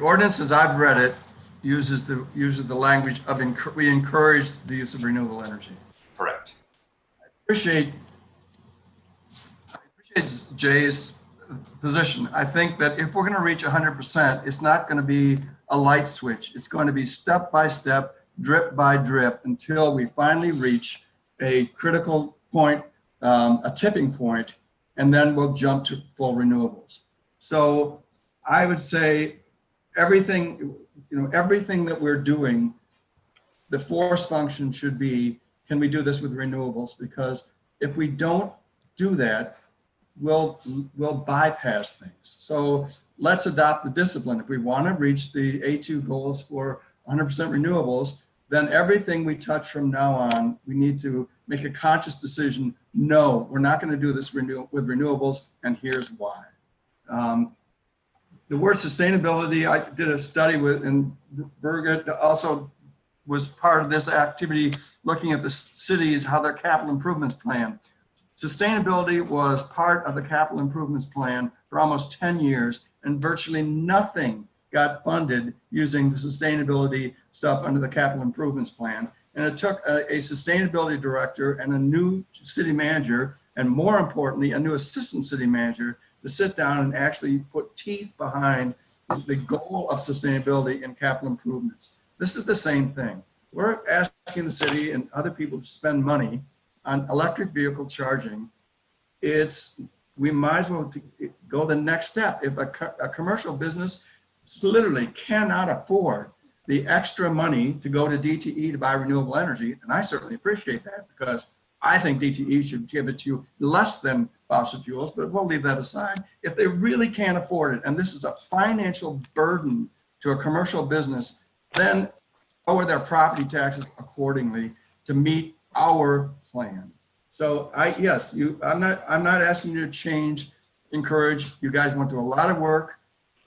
ordinance, as I've read it, uses the language of we encourage the use of renewable energy. Correct. I appreciate Jay's position. I think that if we're going to reach 100%, it's not going to be a light switch. It's going to be step by step, drip by drip, until we finally reach a critical point, a tipping point, and then we'll jump to full renewables. So I would say everything that we're doing, the force function should be, can we do this with renewables? Because if we don't do that, we'll bypass things. So let's adopt the discipline. If we want to reach the A2 goals for 100% renewables, then everything we touch from now on, we need to make a conscious decision. No, we're not going to do this with renewables, and here's why. The word sustainability, I did a study with, and Birgit also was part of this activity, looking at the cities, how their capital improvements plan. Sustainability was part of the capital improvements plan for almost 10 years, and virtually nothing got funded using the sustainability stuff under the capital improvements plan. And it took a sustainability director and a new city manager, and more importantly, a new assistant city manager, to sit down and actually put teeth behind the goal of sustainability in capital improvements. This is the same thing. We're asking the city and other people to spend money on electric vehicle charging. We might as well go the next step. If a commercial business literally cannot afford the extra money to go to DTE to buy renewable energy, and I certainly appreciate that because I think DTE should give it to you less than fossil fuels, but we'll leave that aside. If they really can't afford it, and this is a financial burden to a commercial business, then lower their property taxes accordingly to meet our plan. So I'm not asking you to change, encourage. You guys went through a lot of work.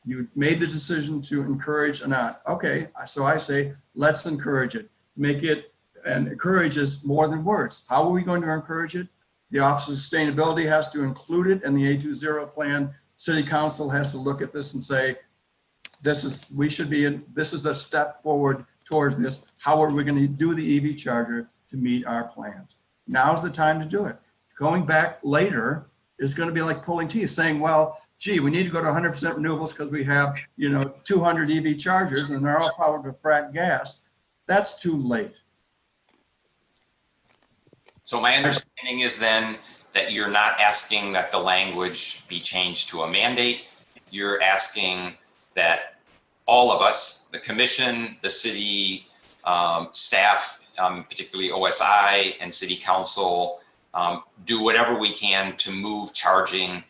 You made the decision to encourage or not. Okay, so I say, let's encourage it. Make it, and encourage is more than words. How are we going to encourage it? The Office of Sustainability has to include it in the A20 plan. City Council has to look at this and say, this is a step forward towards this. How are we going to do the EV charger to meet our plans? Now's the time to do it. Going back later is going to be like pulling teeth, saying, well, gee, we need to go to 100% renewables because we have, 200 EV chargers and they're all powered with fracked gas. That's too late. So my understanding is then that you're not asking that the language be changed to a mandate. You're asking that all of us, the commission, the city staff, particularly OSI and city council, do whatever we can to move charging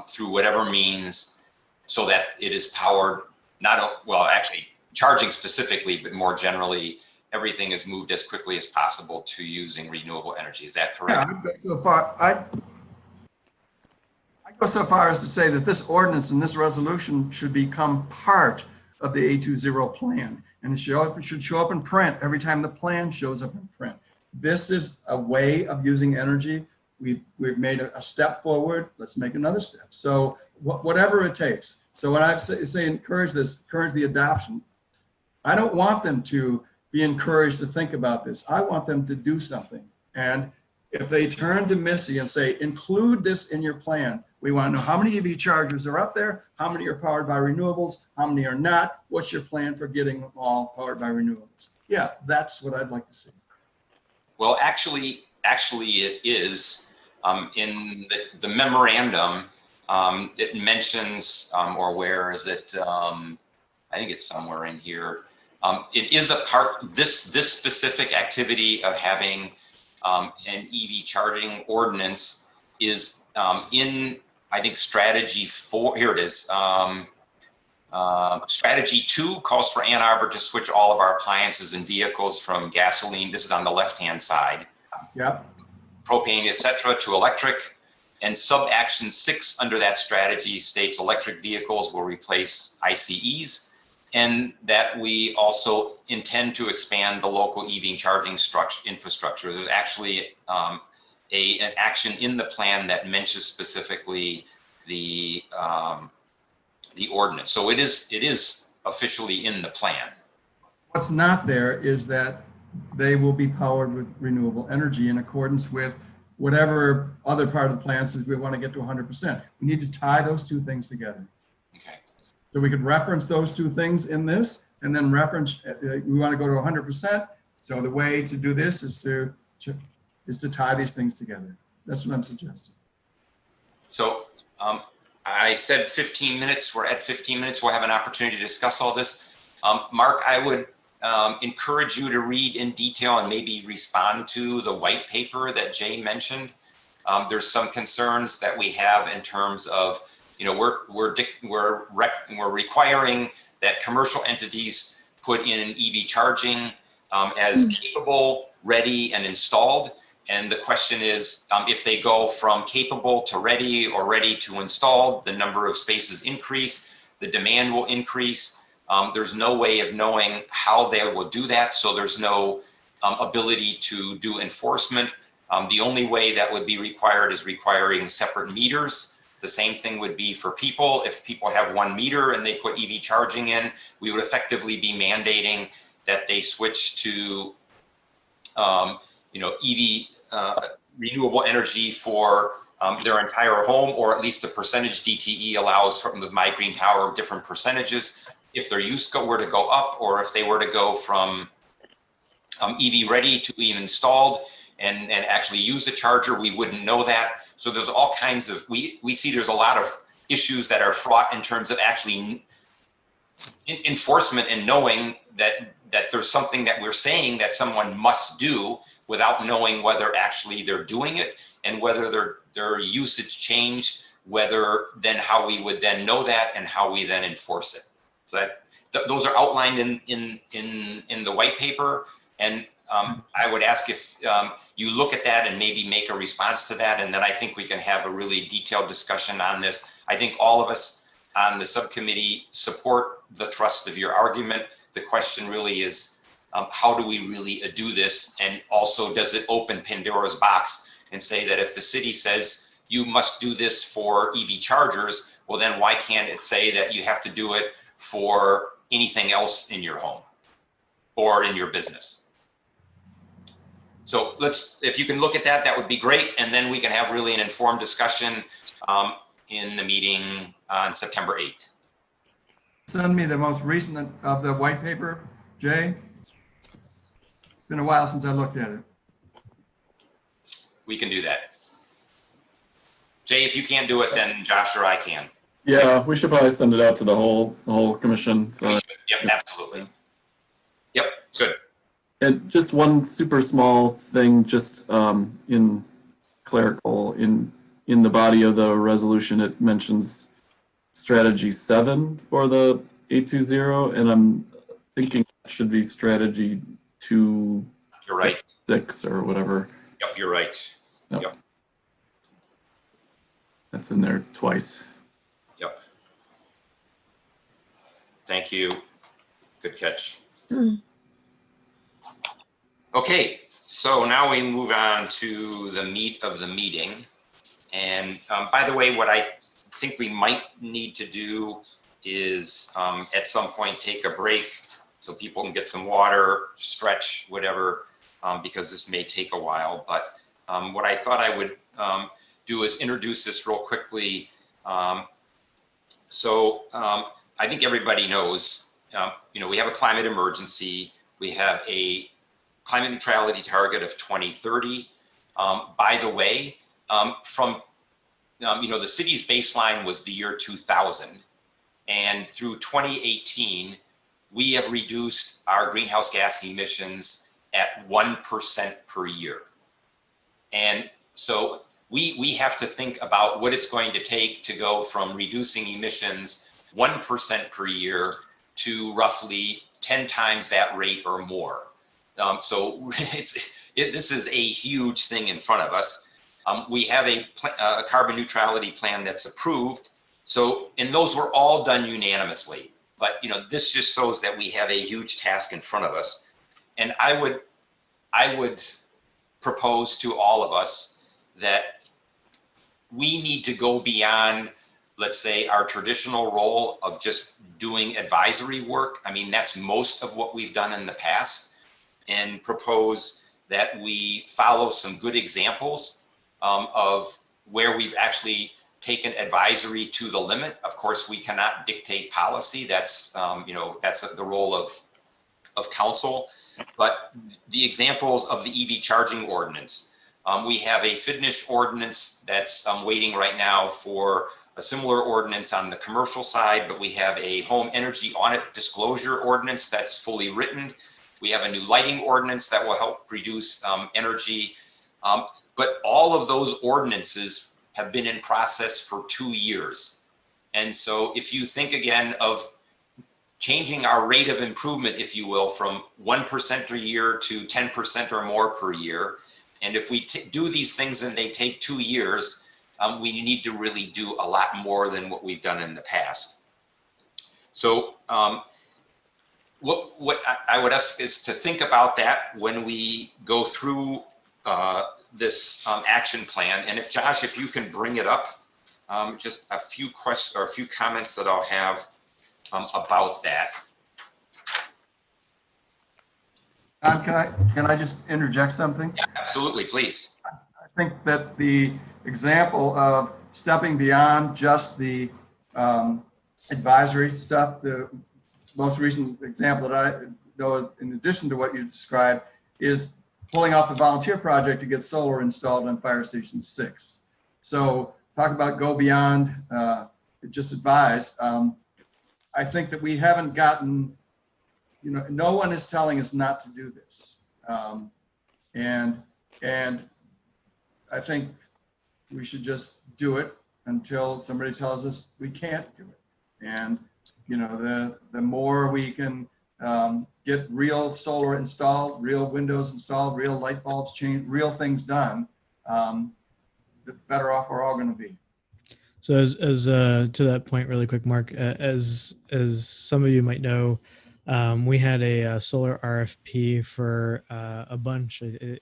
through whatever means so that it is powered, actually charging specifically, but more generally, everything is moved as quickly as possible to using renewable energy. Is that correct? Yeah, I go so far as to say that this ordinance and this resolution should become part of the A20 plan, and it should show up in print every time the plan shows up in print. This is a way of using energy. We've made a step forward. Let's make another step. So whatever it takes. So when I say encourage the adoption, I don't want them to be encouraged to think about this. I want them to do something. And if they turn to Missy and say, include this in your plan, we want to know how many EV chargers are up there, how many are powered by renewables, how many are not, what's your plan for getting them all powered by renewables? Yeah, that's what I'd like to see. Well, actually it is in the memorandum. It mentions, or where is it? I think it's somewhere in here. It is a part, this specific activity of having an EV charging ordinance is in, I think, strategy 4, here it is. Strategy 2 calls for Ann Arbor to switch all of our appliances and vehicles from gasoline, this is on the left-hand side, yep, propane, etc., to electric. And sub-action 6 under that strategy states electric vehicles will replace ICEs, and that we also intend to expand the local EV charging infrastructure. There's actually an action in the plan that mentions specifically the ordinance. So it is officially in the plan. What's not there is that they will be powered with renewable energy in accordance with whatever other part of the plan says we want to get to 100%. We need to tie those two things together. Okay. So we could reference those two things in this, and then reference, we want to go to 100%. So the way to do this is to tie these things together. That's what I'm suggesting. So I said 15 minutes, we're at 15 minutes. We'll have an opportunity to discuss all this. Mark, I would encourage you to read in detail and maybe respond to the white paper that Jay mentioned. There's some concerns that we have in terms of, we're requiring that commercial entities put in EV charging as capable, ready, and installed. And the question is, if they go from capable to ready or ready to installed, the number of spaces increase, the demand will increase. There's no way of knowing how they will do that, so there's no ability to do enforcement. The only way that would be required is requiring separate meters. The same thing would be for people. If people have 1 meter and they put EV charging in, we would effectively be mandating that they switch to EV renewable energy for their entire home, or at least the percentage DTE allows from the My Green Tower, different percentages. If their use were to go up, or if they were to go from EV ready to EV installed and actually use a charger, we wouldn't know that. So there's all kinds of, we see there's a lot of issues that are fraught in terms of actually enforcement and knowing that there's something that we're saying that someone must do without knowing whether actually they're doing it and whether their usage changed, whether then how we would then know that and how we then enforce it. So that those are outlined in the white paper. And I would ask if you look at that and maybe make a response to that. And then I think we can have a really detailed discussion on this. I think all of us on the subcommittee support the thrust of your argument. The question really is, how do we really do this? And also, does it open Pandora's box and say that if the city says you must do this for EV chargers, well, then why can't it say that you have to do it for anything else in your home or in your business? So if you can look at that, that would be great. And then we can have really an informed discussion in the meeting on September 8th. Send me the most recent of the white paper, Jay. It's been a while since I looked at it. We can do that. Jay, if you can't do it, then Josh or I can. Yeah, we should probably send it out to the whole commission. So. Yep, absolutely. Yep, good. And just one super small thing, just in clerical, in the body of the resolution, it mentions strategy 7 for the 820, and I'm thinking it should be strategy 2. You're right. 6 or whatever. Yep, you're right. Yep. That's in there twice. Yep. Thank you. Good catch. Okay, so now we move on to the meat of the meeting. And by the way, what I think we might need to do is at some point take a break so people can get some water, stretch, whatever, because this may take a while. But what I thought I would do is introduce this real quickly. I think everybody knows, we have a climate emergency. We have a climate neutrality target of 2030. By the way, the city's baseline was the year 2000. And through 2018, we have reduced our greenhouse gas emissions at 1% per year. And so we have to think about what it's going to take to go from reducing emissions 1% per year to roughly 10 times that rate or more. So this is a huge thing in front of us. We have a carbon neutrality plan that's approved. So, and those were all done unanimously. But this just shows that we have a huge task in front of us. And I would propose to all of us that we need to go beyond, let's say, our traditional role of just doing advisory work. I mean, that's most of what we've done in the past, and propose that we follow some good examples of where we've actually taken advisory to the limit. Of course, we cannot dictate policy. That's that's the role of council. But the examples of the EV charging ordinance, we have a finished ordinance that's waiting right now for a similar ordinance on the commercial side, but we have a home energy audit disclosure ordinance that's fully written. We have a new lighting ordinance that will help reduce energy. But all of those ordinances have been in process for 2 years. And so if you think again of changing our rate of improvement, if you will, from 1% a year to 10% or more per year, and if we do these things and they take 2 years, we need to really do a lot more than what we've done in the past. So what I would ask is to think about that when we go through this action plan. And if Josh, if you can bring it up, just a few questions or a few comments that I'll have about that. Can I just interject something? Yeah, absolutely, please. I think that the example of stepping beyond just the advisory stuff, the most recent example that I know, in addition to what you described, is pulling off the volunteer project to get solar installed on Fire Station 6. So talk about go beyond just advise. I think that we haven't gotten, no one is telling us not to do this. And I think we should just do it until somebody tells us we can't do it. And, the more we can get real solar installed, real windows installed, real light bulbs changed, real things done, the better off we're all going to be. So as to that point, really quick, Mark, as some of you might know, we had a solar RFP for a bunch, a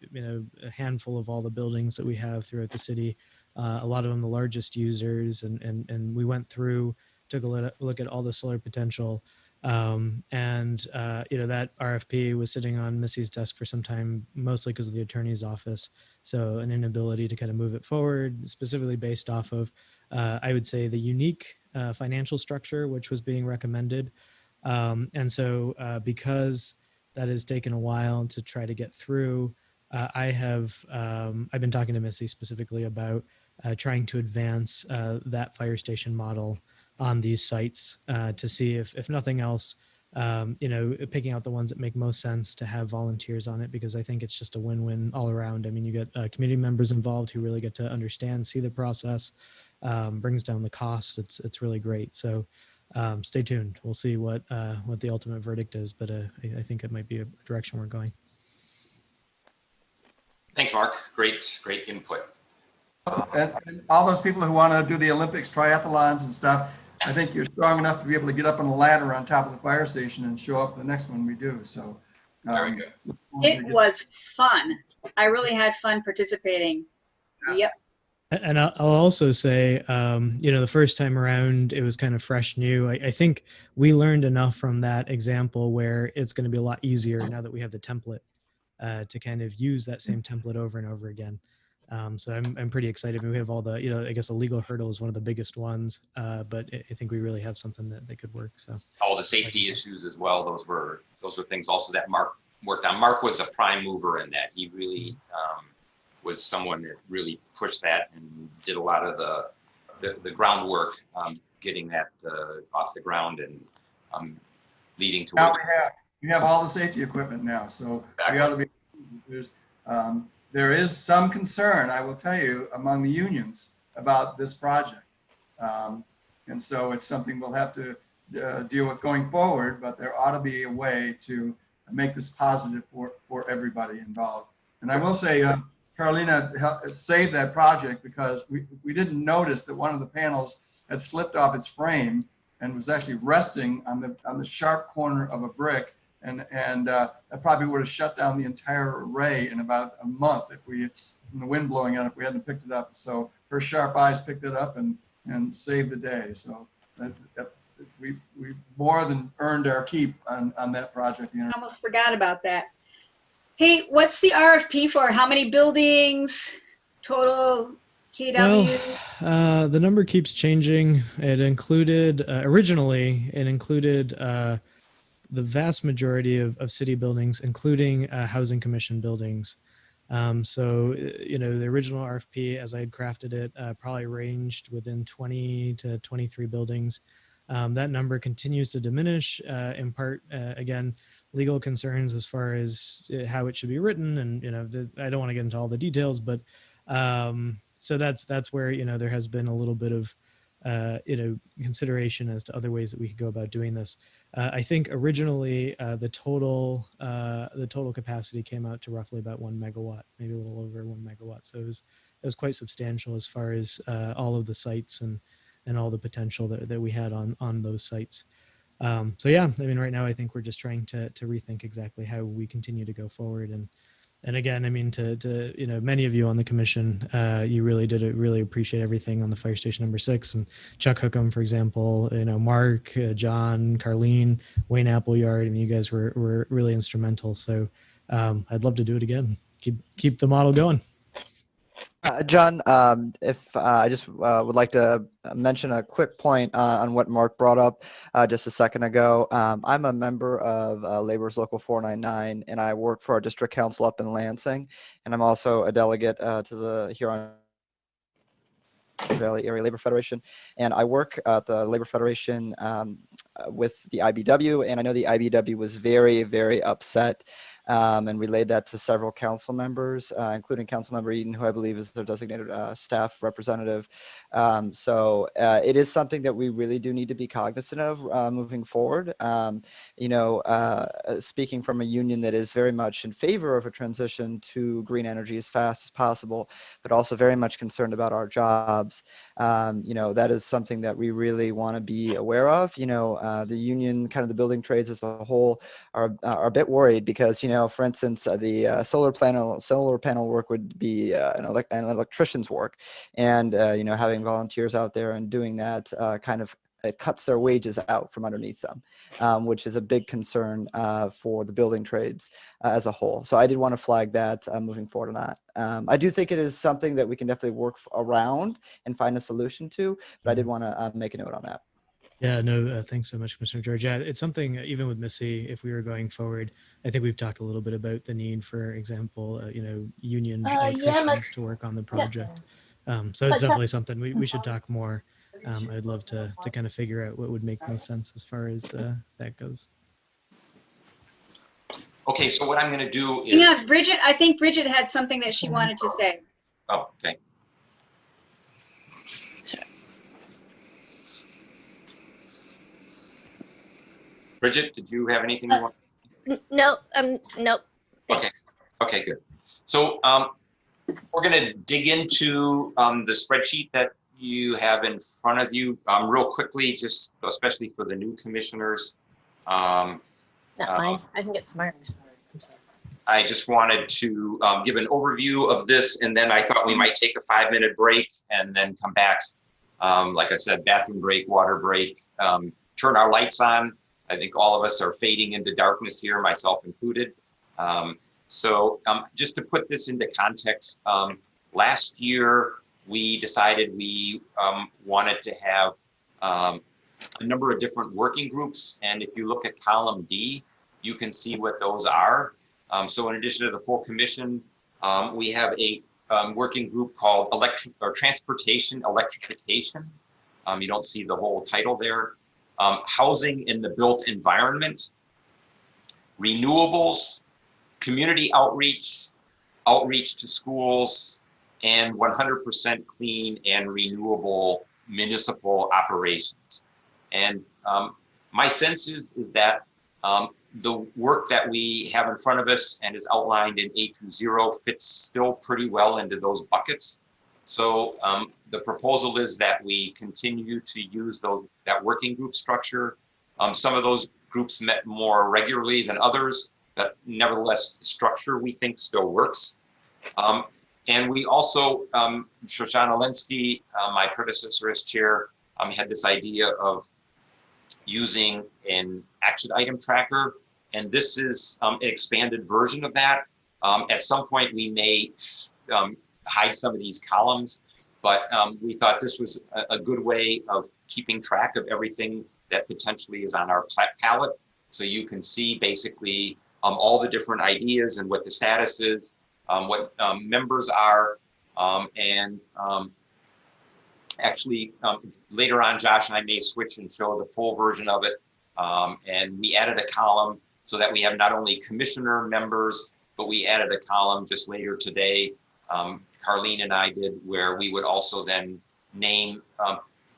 handful of all the buildings that we have throughout the city. A lot of them the largest users, and we went through, took a look at all the solar potential, and that RFP was sitting on Missy's desk for some time, mostly because of the attorney's office. So an inability to kind of move it forward, specifically based off of, I would say, the unique financial structure which was being recommended. And so because that has taken a while to try to get through, I've been talking to Missy specifically about trying to advance that fire station model on these sites to see if nothing else, picking out the ones that make most sense to have volunteers on it, because I think it's just a win-win all around. I mean, you get community members involved who really get to understand, see the process, brings down the cost. It's really great. So stay tuned. We'll see what the ultimate verdict is, but I think it might be a direction we're going. Thanks, Mark. Great input. And all those people who want to do the Olympics, triathlons and stuff, I think you're strong enough to be able to get up on a ladder on top of the fire station and show up the next one we do. So very good. It was fun. I really had fun participating. Yes. Yep. And I'll also say, the first time around, it was kind of fresh, new. I think we learned enough from that example where it's going to be a lot easier now that we have the template to kind of use that same template over and over again. So I'm pretty excited. We have all the, I guess the legal hurdle is one of the biggest ones, but I think we really have something that could work. So all the safety issues as well. Those were things also that Mark worked on. Mark was a prime mover in that. He really was someone that really pushed that and did a lot of the groundwork, getting that off the ground and leading to. Now we have all the safety equipment now, so we ought to be. There is some concern, I will tell you, among the unions about this project. And so it's something we'll have to deal with going forward, but there ought to be a way to make this positive for everybody involved. And I will say, Carolina saved that project because we didn't notice that one of the panels had slipped off its frame and was actually resting on the sharp corner of a brick. And that probably would have shut down the entire array in about a month if the wind blowing out, if we hadn't picked it up. So her sharp eyes picked it up and saved the day. So we more than earned our keep on that project. I almost forgot about that. Hey, what's the RFP for? How many buildings, total KW? Well, the number keeps changing. It included, originally, the vast majority of city buildings, including housing commission buildings. So, the original RFP, as I had crafted it, probably ranged within 20 to 23 buildings. That number continues to diminish, in part, again, legal concerns as far as how it should be written. And, I don't want to get into all the details, but so that's where, there has been a little bit of, consideration as to other ways that we could go about doing this. I think originally the total capacity came out to roughly about 1 megawatt, maybe a little over 1 megawatt. So it was quite substantial as far as all of the sites and all the potential that we had on those sites. So yeah, I mean, right now I think we're just trying to rethink exactly how we continue to go forward. And again, I mean, to many of you on the commission, you really really appreciate everything on the fire station number 6, and Chuck Hookham, for example, Mark, John, Carlene, Wayne Appleyard, and you guys were really instrumental. So I'd love to do it again. Keep the model going. John, if I just would like to mention a quick point on what Mark brought up just a second ago. I'm a member of Labor's Local 499, and I work for our district council up in Lansing, and I'm also a delegate to the Huron Valley Area Labor Federation, and I work at the Labor Federation with the IBW, and I know the IBW was very, very upset and relayed that to several council members, including Councilmember Eden, who I believe is their designated staff representative. So it is something that we really do need to be cognizant of moving forward. Speaking from a union that is very much in favor of a transition to green energy as fast as possible, but also very much concerned about our jobs, that is something that we really want to be aware of. The union, kind of the building trades as a whole, are a bit worried because, for instance, the solar panel work would be an electrician's work, and having volunteers out there and doing that it cuts their wages out from underneath them, which is a big concern for the building trades as a whole. So I did want to flag that moving forward on that. I do think it is something that we can definitely work around and find a solution to, but I did want to make a note on that. Yeah, no, thanks so much, Commissioner George. Yeah, it's something, even with Missy, if we were going forward, I think we've talked a little bit about the need, for example, union electricians to work on the project. So it's definitely something we should talk more. I'd love to kind of figure out what would make most sense as far as that goes. Okay, so what I'm going to do is... Yeah, Bridget, I think Bridget had something that she wanted to say. Oh, okay. Bridget, did you have anything you want? No, nope. Thanks. Okay, good. So we're going to dig into the spreadsheet that you have in front of you real quickly, just especially for the new commissioners. Not mine. I think it's mine. I just wanted to give an overview of this, and then I thought we might take a 5-minute break and then come back. Like I said, bathroom break, water break, turn our lights on. I think all of us are fading into darkness here, myself included. So just to put this into context, last year we decided we wanted to have a number of different working groups. And if you look at column D, you can see what those are. So in addition to the full commission, we have a working group called Transportation Electrification. You don't see the whole title there. Housing in the built environment, renewables, community outreach, outreach to schools, and 100% clean and renewable municipal operations. And my sense is that the work that we have in front of us and is outlined in 820 fits still pretty well into those buckets. So the proposal is that we continue to use that working group structure. Some of those groups met more regularly than others, but nevertheless, the structure we think still works. And we also, Shoshana Lenski, my predecessor as chair, had this idea of using an action item tracker. And this is an expanded version of that. At some point, we may hide some of these columns, but we thought this was a good way of keeping track of everything that potentially is on our palette. So you can see basically all the different ideas and what the status is, what members are, and actually later on, Josh and I may switch and show the full version of it. And we added a column so that we have not only commissioner members, but we added a column just later today, Carlene and I did, where we would also then name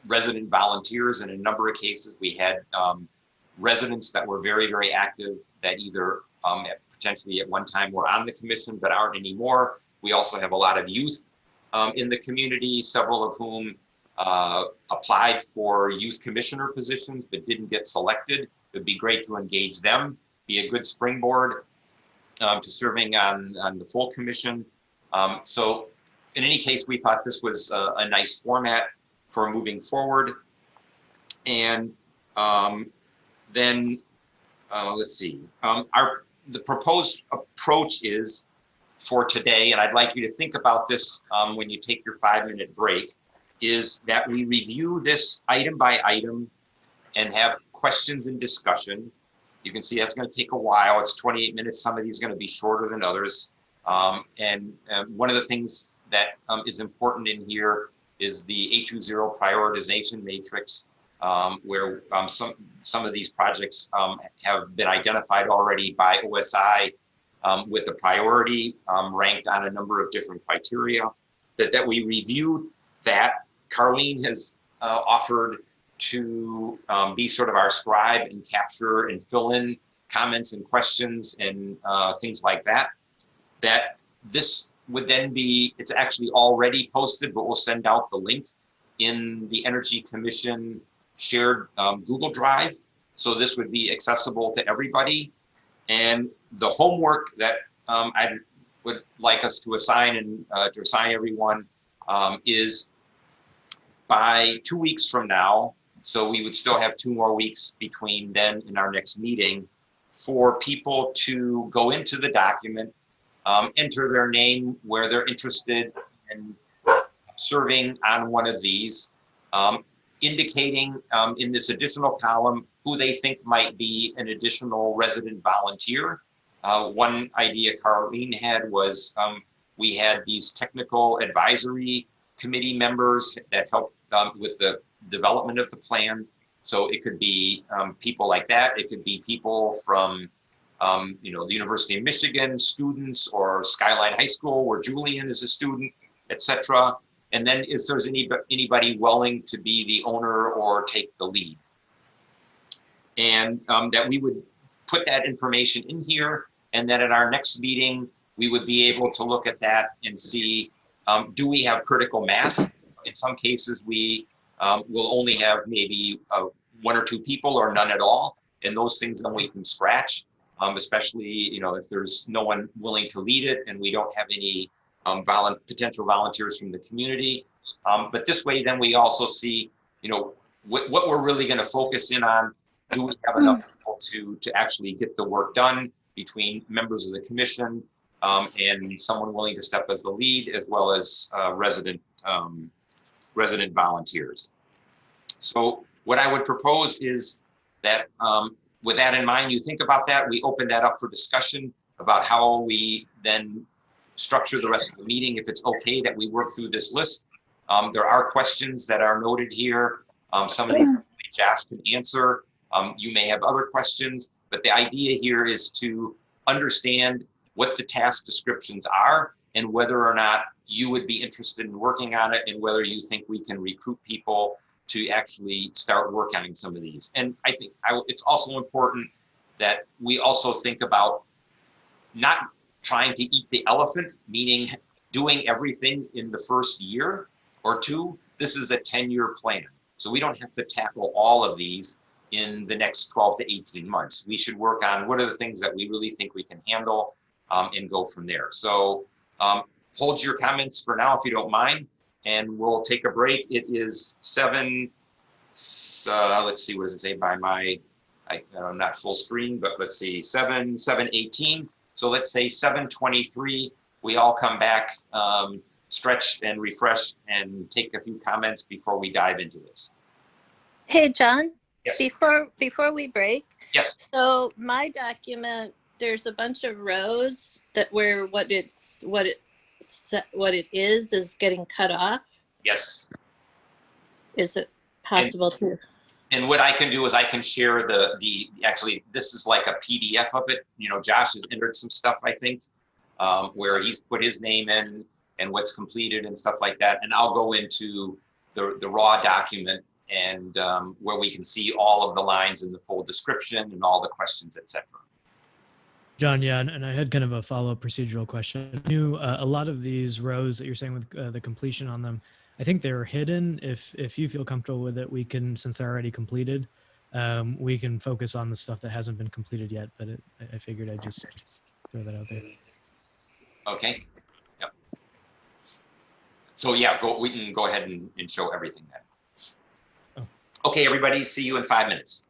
resident volunteers. In a number of cases, we had residents that were very, very active that either potentially at one time were on the commission but aren't anymore. We also have a lot of youth in the community, several of whom applied for youth commissioner positions but didn't get selected. It'd be great to engage them, be a good springboard to serving on the full commission. So in any case, we thought this was a nice format for moving forward. And then let's see, the proposed approach is for today, and I'd like you to think about this when you take your 5-minute break, is that we review this item by item and have questions and discussion. You can see that's going to take a while. It's 28 minutes. Some of these are going to be shorter than others. And one of the things that is important in here is the 820 prioritization matrix, where some of these projects have been identified already by OSI with a priority ranked on a number of different criteria. That we reviewed that. Carlene has offered to be sort of our scribe and capture and fill in comments and questions and things like that. That this would then be, it's actually already posted, but we'll send out the link in the Energy Commission shared Google Drive. So this would be accessible to everybody. And the homework that I would like us to assign and to assign everyone is by 2 weeks from now, so we would still have 2 more weeks between then and our next meeting, for people to go into the document, enter their name where they're interested in serving on one of these, indicating in this additional column who they think might be an additional resident volunteer. One idea Carlene had was we had these technical advisory committee members that help with the development of the plan. So it could be people like that. It could be people from the University of Michigan, students, or Skyline High School where Julian is a student, etc. And then if there's anybody willing to be the owner or take the lead. And that we would put that information in here, and then at our next meeting, we would be able to look at that and see, do we have critical mass? In some cases, we will only have maybe 1 or 2 people or none at all. And those things then we can scratch, especially if there's no one willing to lead it and we don't have any potential volunteers from the community. But this way, then we also see, what we're really going to focus in on. Do we have enough people to actually get the work done between members of the commission and someone willing to step as the lead, as well as resident volunteers? So what I would propose is that with that in mind, you think about that, we open that up for discussion about how we then structure the rest of the meeting. If it's okay that we work through this list, there are questions that are noted here. Some of these Josh can answer. You may have other questions, but the idea here is to understand what the task descriptions are and whether or not you would be interested in working on it, and whether you think we can recruit people to actually start working on some of these. And I think it's also important that we also think about not trying to eat the elephant, meaning doing everything in the first year or 2. This is a 10-year plan. So we don't have to tackle all of these in the next 12 to 18 months. We should work on what are the things that we really think we can handle and go from there. So hold your comments for now if you don't mind, and we'll take a break. It is 7, let's see, what does it say by my, I'm not full screen, but let's see, 7:18. So let's say 7:23, we all come back stretched and refreshed and take a few comments before we dive into this. Hey, John. Yes. Before we break. Yes. So my document, there's a bunch of rows that where what it is getting cut off. Yes. Is it possible to? And what I can do is I can share actually, this is like a PDF of it. Josh has entered some stuff, I think, where he's put his name in and what's completed and stuff like that. And I'll go into the raw document and where we can see all of the lines in the full description and all the questions, etc. John, yeah, and I had kind of a follow-up procedural question. A lot of these rows that you're saying with the completion on them, I think they're hidden. If you feel comfortable with it, we can, since they're already completed, we can focus on the stuff that hasn't been completed yet. But I figured I'd just throw that out there. Okay. Yep. So yeah, we can go ahead and show everything then. Oh. Okay, everybody, see you in 5 minutes.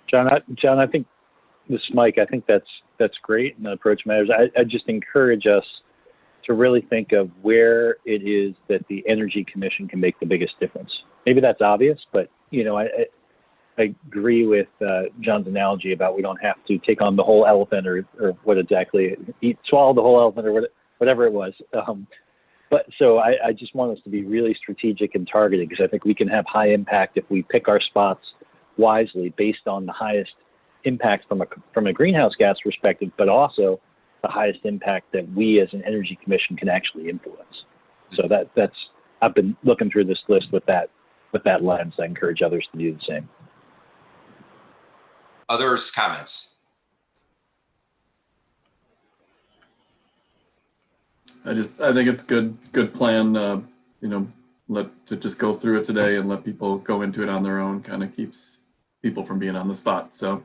John, I think this is Mike. I think that's great, and the approach matters. I just encourage us to really think of where it is that the Energy Commission can make the biggest difference. Maybe that's obvious, but I agree with John's analogy about we don't have to take on the whole elephant or what exactly, swallow the whole elephant or whatever it was. But so I just want us to be really strategic and targeted, because I think we can have high impact if we pick our spots wisely based on the highest impact from a greenhouse gas perspective, but also the highest impact that we as an Energy Commission can actually influence. So that's I've been looking through this list with that lens. I encourage others to do the same. Others, comments? I think it's good plan. To just go through it today and let people go into it on their own kind of keeps people from being on the spot. So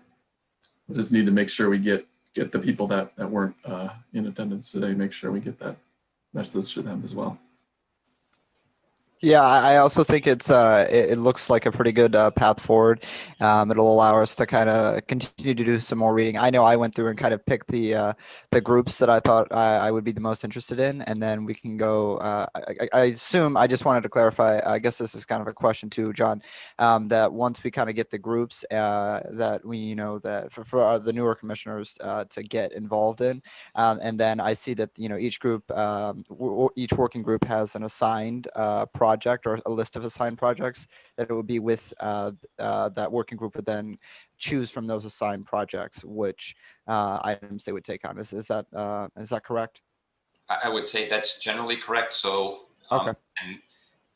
we just need to make sure we get the people that weren't in attendance today, make sure we get that message to them as well. Yeah, I also think it looks like a pretty good path forward. It'll allow us to kind of continue to do some more reading. I know I went through and kind of picked the groups that I thought I would be the most interested in, and then we can go. I assume, I just wanted to clarify. I guess this is kind of a question too, John. That once we kind of get the groups that we that for the newer commissioners to get involved in, and then I see that each group, each working group has an assigned project or a list of assigned projects, that it would be with that working group would then choose from those assigned projects which items they would take on. Is that correct? I would say that's generally correct. So, okay. And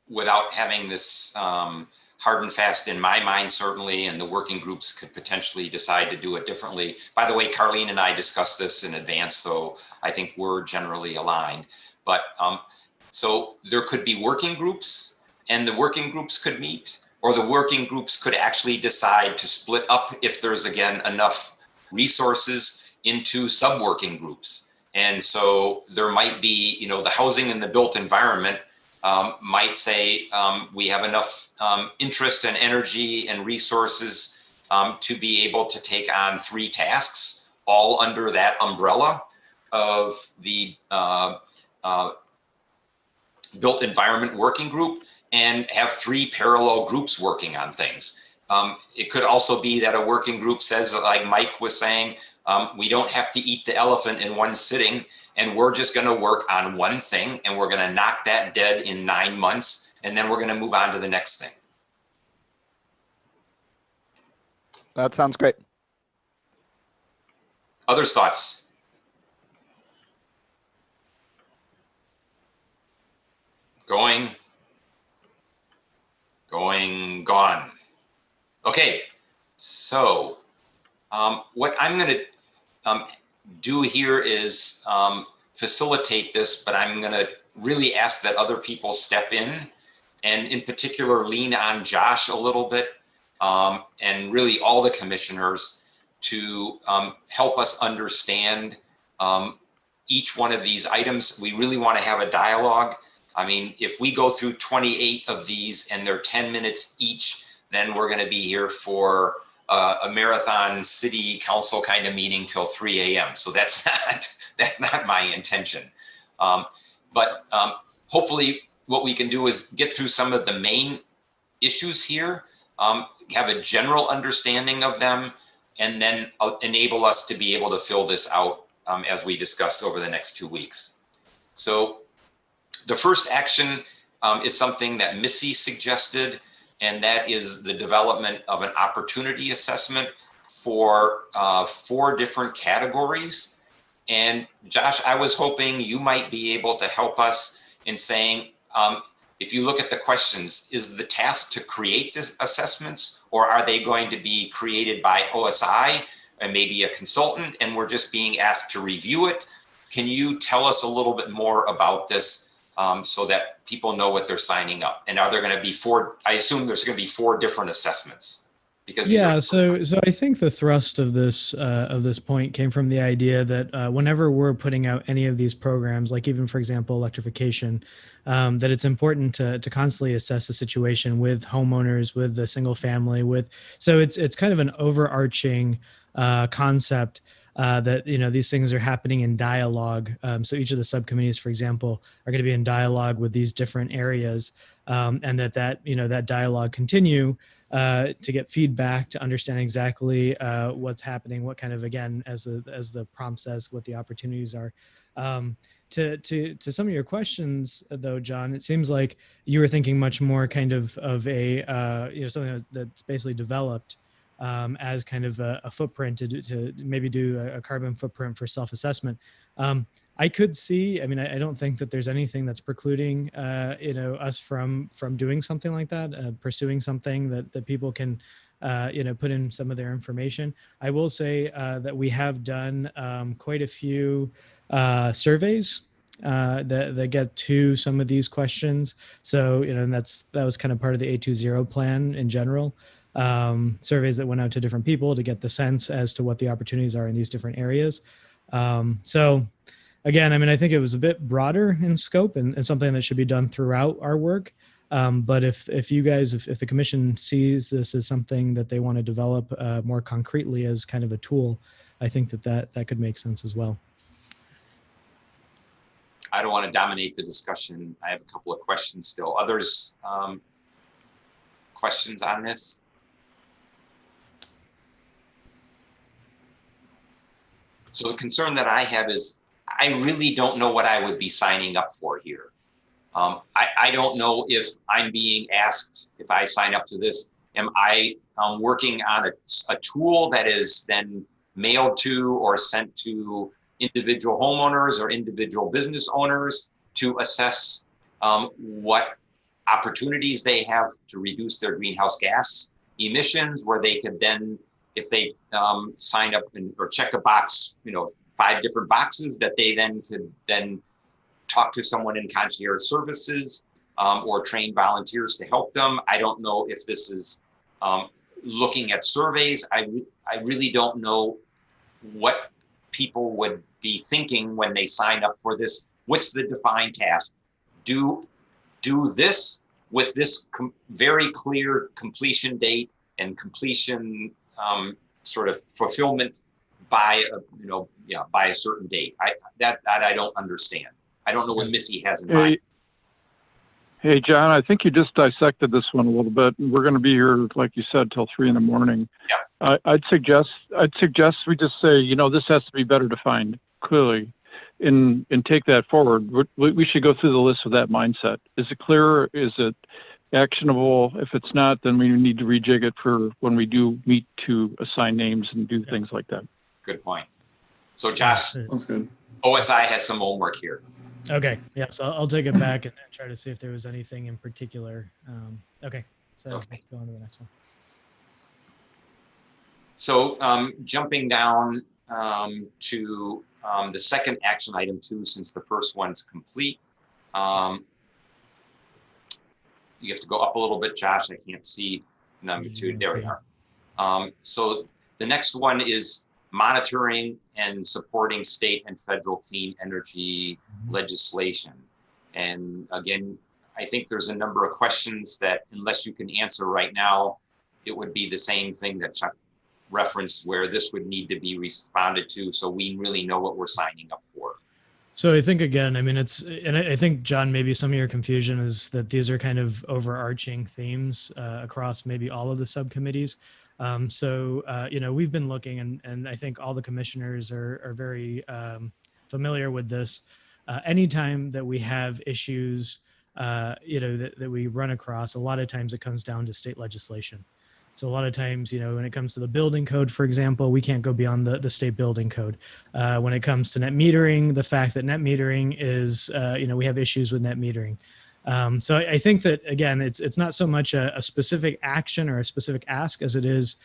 without having this hard and fast in my mind, certainly, and the working groups could potentially decide to do it differently. By the way, Carlene and I discussed this in advance, so I think we're generally aligned. But so there could be working groups, and the working groups could meet, or the working groups could actually decide to split up if there's, again, enough resources into sub-working groups. And so there might be, the housing and the built environment might say we have enough interest and energy and resources to be able to take on 3 tasks, all under that umbrella of the built environment working group, and have 3 parallel groups working on things. It could also be that a working group says, like Mike was saying, we don't have to eat the elephant in one sitting, and we're just going to work on one thing, and we're going to knock that dead in 9 months, and then we're going to move on to the next thing. That sounds great. Others' thoughts? Gone. Okay, so what I'm going to do here is facilitate this, but I'm going to really ask that other people step in, and in particular lean on Josh a little bit, and really all the commissioners to help us understand each one of these items. We really want to have a dialogue. I mean, if we go through 28 of these and they're 10 minutes each, then we're going to be here for a marathon city council kind of meeting till 3 a.m. So that's not my intention. But hopefully what we can do is get through some of the main issues here, have a general understanding of them, and then enable us to be able to fill this out as we discussed over the next 2 weeks. So the first action is something that Missy suggested, and that is the development of an opportunity assessment for 4 different categories. And Josh, I was hoping you might be able to help us in saying, if you look at the questions, is the task to create these assessments, or are they going to be created by OSI and maybe a consultant, and we're just being asked to review it? Can you tell us a little bit more about this? So that people know what they're signing up? And are there going to be 4? I assume there's going to be 4 different assessments. Because these are Yeah, so I think the thrust of this point came from the idea that whenever we're putting out any of these programs, like even for example electrification, that it's important to constantly assess the situation with homeowners, with the single family, so it's kind of an overarching concept that these things are happening in dialogue. So each of the subcommittees, for example, are going to be in dialogue with these different areas, and that dialogue continue to get feedback, to understand exactly what's happening, what kind of, again, as the prompt says, what the opportunities are. To some of your questions, though, John, it seems like you were thinking much more kind of a something that's basically developed as kind of a footprint to maybe do a carbon footprint for self-assessment. I could see, I don't think that there's anything that's precluding, us from doing something like that, pursuing something that people can, put in some of their information. I will say that we have done quite a few surveys that get to some of these questions. So, and that was kind of part of the 820 plan in general. Surveys that went out to different people to get the sense as to what the opportunities are in these different areas. So again, I think it was a bit broader in scope and something that should be done throughout our work. But if you guys, if the commission sees this as something that they want to develop more concretely as kind of a tool, I think that could make sense as well. I don't want to dominate the discussion. I have a couple of questions still. Others, questions on this? So the concern that I have is I really don't know what I would be signing up for here. I don't know if I'm being asked, if I sign up to this, am I working on a tool that is then mailed to or sent to individual homeowners or individual business owners to assess what opportunities they have to reduce their greenhouse gas emissions, where they could then, if they sign up or check a box, 5 different boxes, that they then could then talk to someone in concierge services or train volunteers to help them. I don't know if this is looking at surveys. I really don't know what people would be thinking when they sign up for this. What's the defined task? Do this with this very clear completion date and completion sort of fulfillment by a certain date. That I don't understand. I don't know what Missy has in mind. Hey, John, I think you just dissected this one a little bit. We're going to be here, like you said, till 3 a.m. Yeah. I'd suggest we just say, this has to be better defined clearly, and take that forward. We should go through the list with that mindset. Is it clear? Is it actionable? If it's not, then we need to rejig it for when we do meet to assign names and do things like that. Good point. So Josh, That's good. OSI has some homework here. Okay. Yeah. So I'll take it back and try to see if there was anything in particular. Okay. So let's go on to the next one. So jumping down to the second action item 2, since the first one's complete. You have to go up a little bit, Josh. I can't see number 2. There we are. So the next one is monitoring and supporting state and federal clean energy legislation. And again, I think there's a number of questions that, unless you can answer right now, it would be the same thing that Chuck referenced, where this would need to be responded to, so we really know what we're signing up for. So I think, again, and I think, John, maybe some of your confusion is that these are kind of overarching themes across maybe all of the subcommittees. We've been looking, and I think all the commissioners are very familiar with this. Anytime that we have issues, that we run across, a lot of times it comes down to state legislation. So a lot of times, when it comes to the building code, for example, we can't go beyond the state building code. When it comes to net metering, the fact that net metering is, we have issues with net metering. So I think that, again, it's not so much a specific action or a specific ask as it is,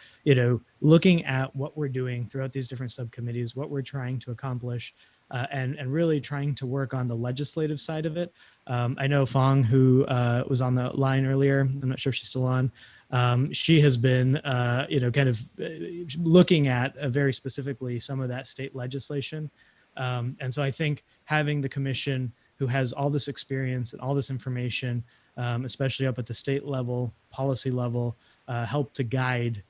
looking at what we're doing throughout these different subcommittees, what we're trying to accomplish, and really trying to work on the legislative side of it. I know Fong, who was on the line earlier, I'm not sure if she's still on. She has been, kind of looking at very specifically some of that state legislation. And so I think having the commission who has all this experience and all this information, especially up at the state level, policy level, help to guide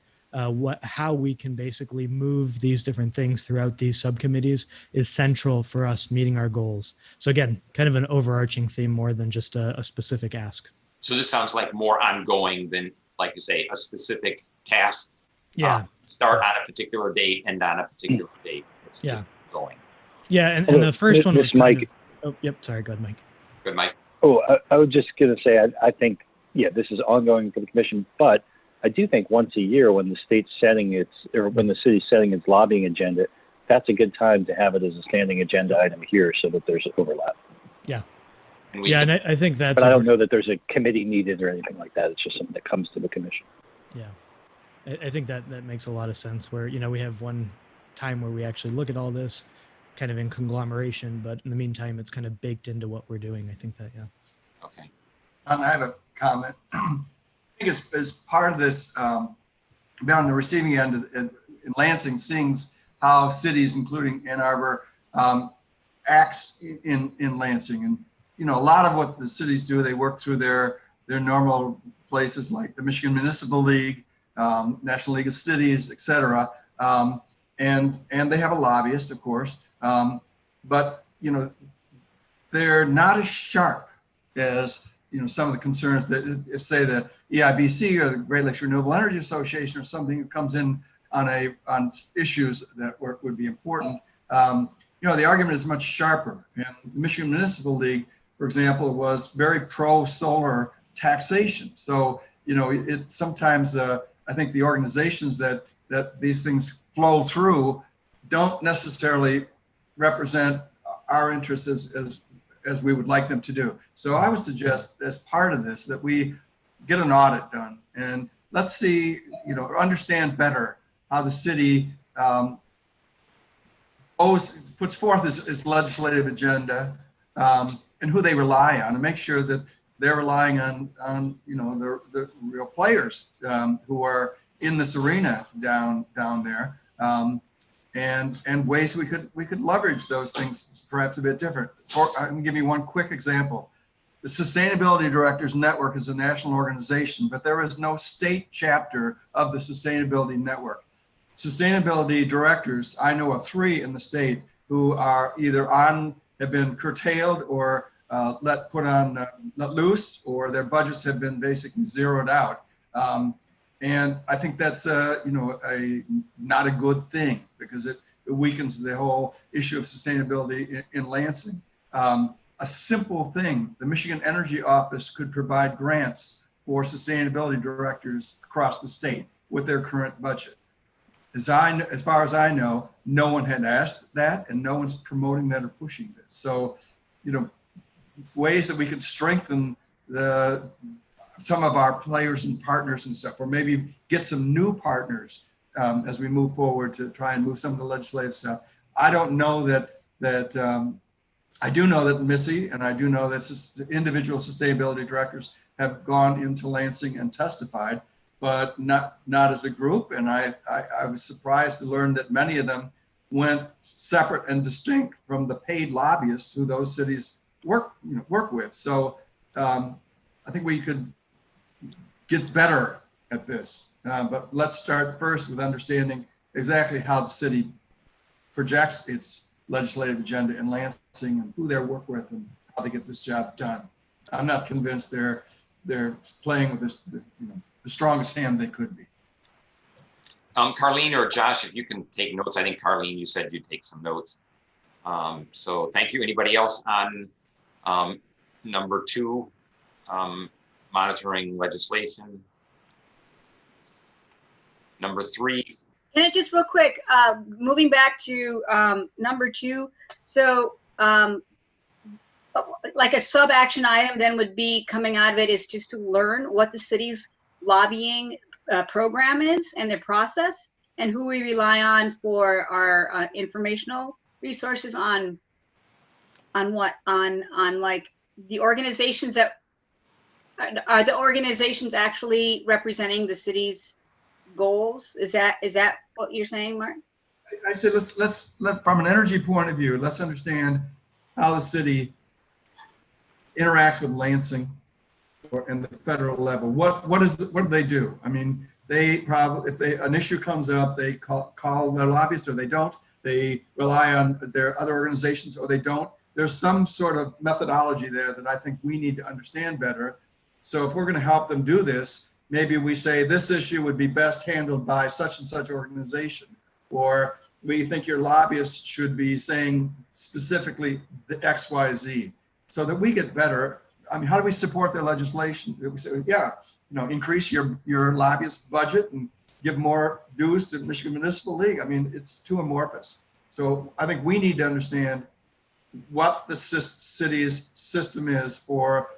how we can basically move these different things throughout these subcommittees is central for us meeting our goals. So again, kind of an overarching theme more than just a specific ask. So this sounds like more ongoing than, like you say, a specific task. Yeah. Start on a particular date and on a particular date. It's just going. Yeah, and the first one was Mike. Oh, yep. Sorry, go ahead, Mike. Good, Mike. Oh, I was just going to say, I think, this is ongoing for the commission, but I do think once a year when the state's setting when the city's setting its lobbying agenda, that's a good time to have it as a standing agenda item here so that there's overlap. Yeah. And I think that's. But I don't know that there's a committee needed or anything like that. It's just something that comes to the commission. Yeah. I think that makes a lot of sense where, we have one time where we actually look at all this kind of in conglomeration, but in the meantime, it's kind of baked into what we're doing. I think that, yeah. Okay. I have a comment. I think as part of this, been on the receiving end in Lansing, seeing how cities, including Ann Arbor, acts in Lansing. And, a lot of what the cities do, they work through their normal places like the Michigan Municipal League, National League of Cities, et cetera. And they have a lobbyist, of course. But, they're not as sharp as, some of the concerns that, say, the EIBC or the Great Lakes Renewable Energy Association or something that comes in on issues that would be important. The argument is much sharper. And the Michigan Municipal League, for example, was very pro-solar taxation. So, it sometimes, I think the organizations that these things flow through don't necessarily represent our interests as we would like them to do. So I would suggest as part of this that we get an audit done and let's see, understand better how the city puts forth its legislative agenda and who they rely on, and make sure that they're relying on the real players who are in this arena down there. And ways we could leverage those things perhaps a bit different. I'm gonna give you one quick example. The Sustainability Directors Network is a national organization, but there is no state chapter of the Sustainability Network. Sustainability directors, I know of 3 in the state who are either have been curtailed or let loose, or their budgets have been basically zeroed out. And I think that's not a good thing because it weakens the whole issue of sustainability in Lansing. A simple thing, the Michigan Energy Office could provide grants for sustainability directors across the state with their current budget. As far as I know, no one had asked that and no one's promoting that or pushing this. So, ways that we could strengthen some of our players and partners and stuff, or maybe get some new partners as we move forward to try and move some of the legislative stuff. I don't know that I do know that Missy and I do know that individual sustainability directors have gone into Lansing and testified, but not as a group. And I was surprised to learn that many of them went separate and distinct from the paid lobbyists who those cities work with. So I think we could get better at this. But let's start first with understanding exactly how the city projects its legislative agenda in Lansing and who they work with and how they get this job done. I'm not convinced they're playing with this, the strongest hand they could be. Carlene or Josh, if you can take notes. I think Carlene, you said you'd take some notes. So thank you. Anybody else on number 2, monitoring legislation? Number 3. And it's just real quick, moving back to number 2. So like a sub action item then would be coming out of it is just to learn what the city's lobbying program is and their process, and who we rely on for our informational resources on what, on like the organizations that are the organizations actually representing the city's goals? Is that what you're saying, Mark? I said, let's from an energy point of view, let's understand how the city interacts with Lansing and the federal level. What do they do? I mean, they probably, if an issue comes up, they call their lobbyists, or they don't. They rely on their other organizations, or they don't. There's some sort of methodology there that I think we need to understand better. So if we're going to help them do this, maybe we say this issue would be best handled by such and such organization, or we think your lobbyist should be saying specifically the X, Y, Z, so that we get better. I mean, how do we support their legislation? We say, yeah, increase your lobbyist budget and give more dues to Michigan Municipal League. I mean, it's too amorphous. So I think we need to understand what the city's system is for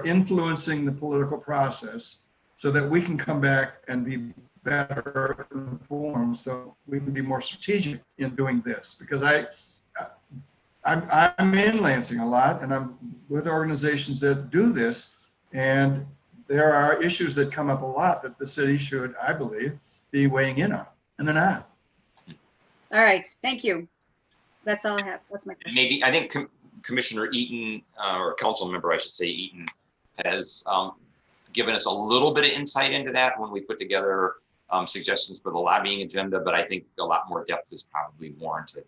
influencing the political process, so that we can come back and be better informed, so we can be more strategic in doing this. Because I'm in Lansing a lot, and I'm with organizations that do this, and there are issues that come up a lot that the city should, I believe, be weighing in on, and they're not. All right, thank you. That's all I have. That's my question. Maybe, I think Commissioner Eaton, or council member, I should say, Eaton, has given us a little bit of insight into that when we put together suggestions for the lobbying agenda, but I think a lot more depth is probably warranted.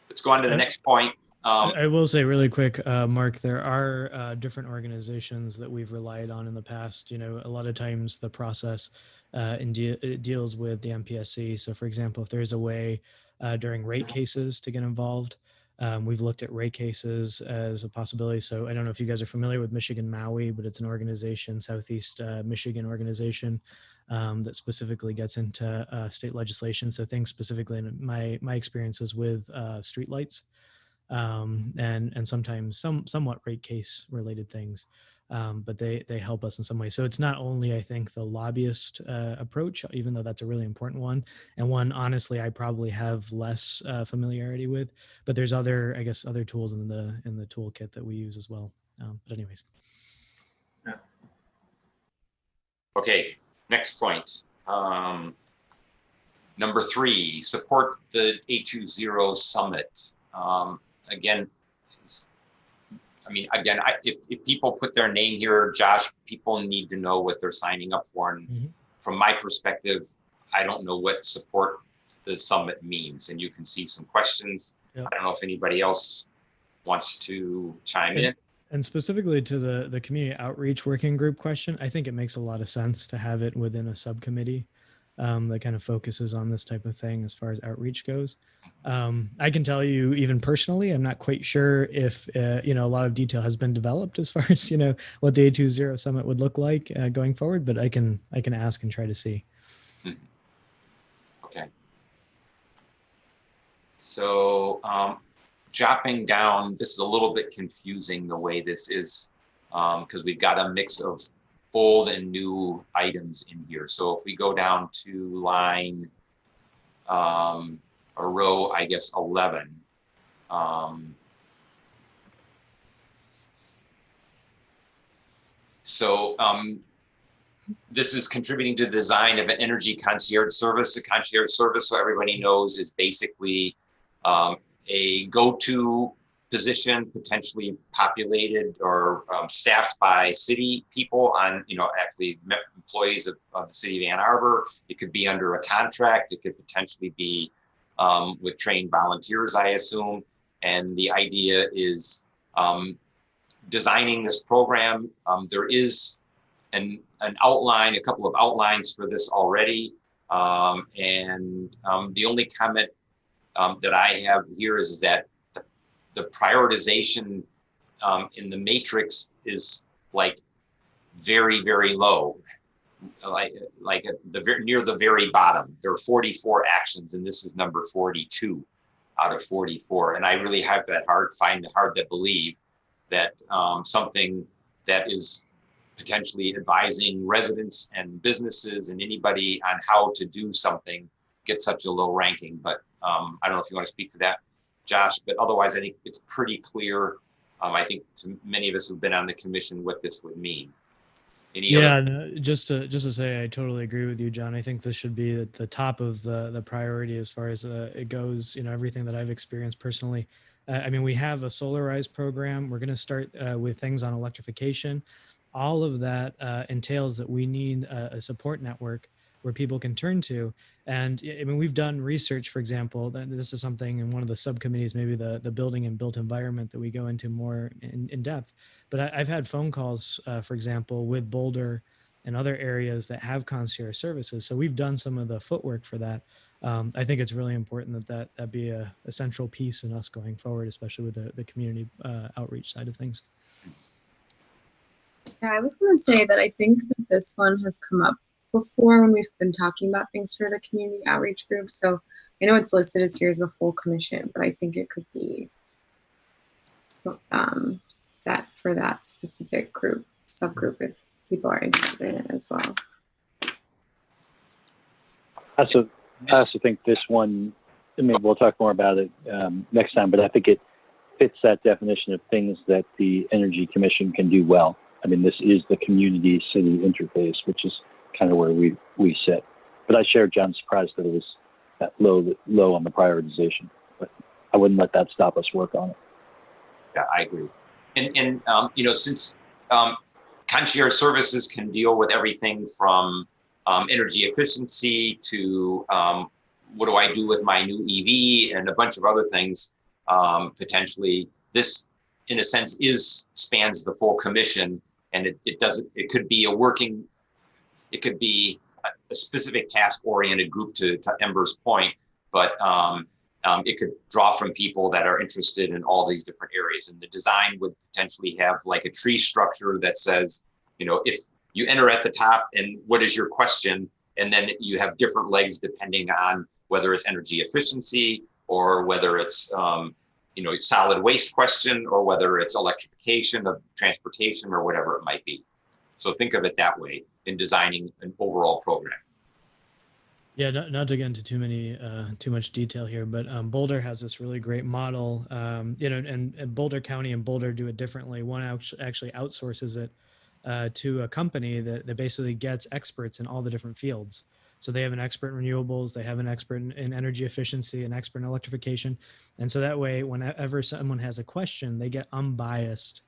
Let's go on to the next point. I will say really quick, Mark, there are different organizations that we've relied on in the past. A lot of times the process it deals with the MPSC. So for example, if there's a way during rate cases to get involved, we've looked at rate cases as a possibility. So I don't know if you guys are familiar with Michigan Maui, but it's an organization, Southeast Michigan organization, that specifically gets into state legislation. So things specifically in my experiences with streetlights, and sometimes somewhat rate case related things, but they help us in some way. So it's not only, I think, the lobbyist approach, even though that's a really important one, and one honestly I probably have less familiarity with, but there's other tools in the toolkit that we use as well. But anyways. Yeah. Okay, next point. Number 3, support the 820 summit. Again, if people put their name here, Josh, people need to know what they're signing up for. And from my perspective, I don't know what support the summit means. And you can see some questions. Yep. I don't know if anybody else wants to chime in. And specifically to the community outreach working group question, I think it makes a lot of sense to have it within a subcommittee that kind of focuses on this type of thing as far as outreach goes. I can tell you, even personally, I'm not quite sure if a lot of detail has been developed as far as what the 820 summit would look like going forward, but I can ask and try to see. Okay. So dropping down, this is a little bit confusing the way this is, because we've got a mix of old and new items in here. So if we go down to line a row, I guess 11. This is contributing to the design of an energy concierge service. A concierge service, so everybody knows, is basically a go-to position, potentially populated or staffed by city people on, actually employees of the city of Ann Arbor. It could be under a contract. It could potentially be with trained volunteers, I assume. And the idea is designing this program. There is an outline, a couple of outlines for this already. And the only comment that I have here is that the prioritization in the matrix is like very, very low, like at near the very bottom. There are 44 actions, and this is number 42 out of 44. And I really find it hard to believe that something that is potentially advising residents and businesses and anybody on how to do something gets such a low ranking. But I don't know if you want to speak to that, Josh, but otherwise I think it's pretty clear. I think to many of us who've been on the commission what this would mean. No, just to say, I totally agree with you, John. I think this should be at the top of the priority as far as it goes. Everything that I've experienced personally. I mean, we have a Solarize program. We're going to start with things on electrification. All of that entails that we need a support network where people can turn to. And I mean, we've done research, for example, that this is something in one of the subcommittees, maybe the building and built environment, that we go into more in depth. But I've had phone calls, for example, with Boulder and other areas that have concierge services. So we've done some of the footwork for that. I think it's really important that be a central piece in us going forward, especially with the community outreach side of things. Yeah, I was going to say that I think that this one has come up before when we've been talking about things for the community outreach group. So I know it's listed as here as the full commission, but I think it could be set for that specific subgroup, if people are interested in it as well. I also think this one, I mean, we'll talk more about it next time, but I think it fits that definition of things that the Energy Commission can do well. I mean, this is the community city interface, which is kind of where we sit. But I share John's surprise that it was that low on the prioritization. But I wouldn't let that stop us work on it. Yeah, I agree. And since concierge services can deal with everything from energy efficiency to what do I do with my new EV and a bunch of other things, potentially this, in a sense, spans the full commission. And it could be a specific task-oriented group to Ember's point, but it could draw from people that are interested in all these different areas. And the design would potentially have like a tree structure that says, if you enter at the top and what is your question, and then you have different legs depending on whether it's energy efficiency or whether it's solid waste question, or whether it's electrification of transportation or whatever it might be. So think of it that way in designing an overall program. Yeah, not to get into too much detail here, but Boulder has this really great model, and Boulder County and Boulder do it differently. One actually outsources it to a company that basically gets experts in all the different fields. So they have an expert in renewables, they have an expert in energy efficiency, an expert in electrification. And so that way, whenever someone has a question, they get unbiased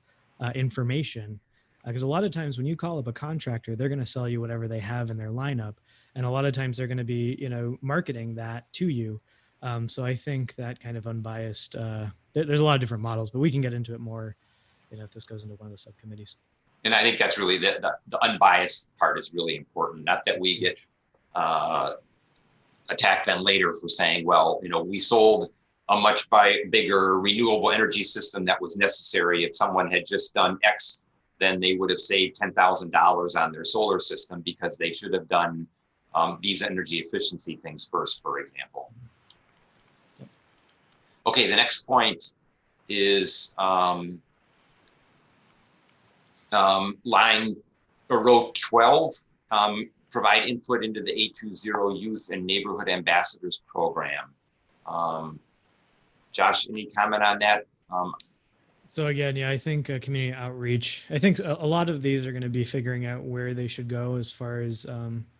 information. Because a lot of times when you call up a contractor, they're going to sell you whatever they have in their lineup. And a lot of times they're going to be, marketing that to you. So I think that kind of unbiased, there's a lot of different models, but we can get into it more, if this goes into one of the subcommittees. And I think that's really the unbiased part is really important. Not that we get attack them later for saying, well, we sold a much bigger renewable energy system that was necessary. If someone had just done X, then they would have saved $10,000 on their solar system because they should have done these energy efficiency things first, for example. Okay, the next point is row 12. Provide input into the 820 Youth and Neighborhood Ambassadors Program. Josh, any comment on that? So again, yeah, I think community outreach, I think a lot of these are going to be figuring out where they should go as far as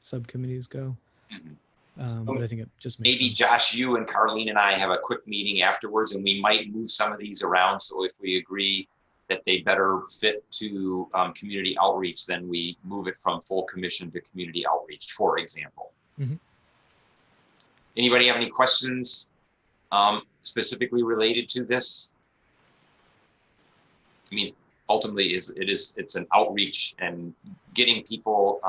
subcommittees go. Mm-hmm. But I think it just makes maybe sense. Josh, you and Carlene and I have a quick meeting afterwards, and we might move some of these around. So if we agree that they better fit to community outreach, then we move it from full commission to community outreach, for example. Mm-hmm. Anybody have any questions specifically related to this? I mean, ultimately, it's an outreach and getting people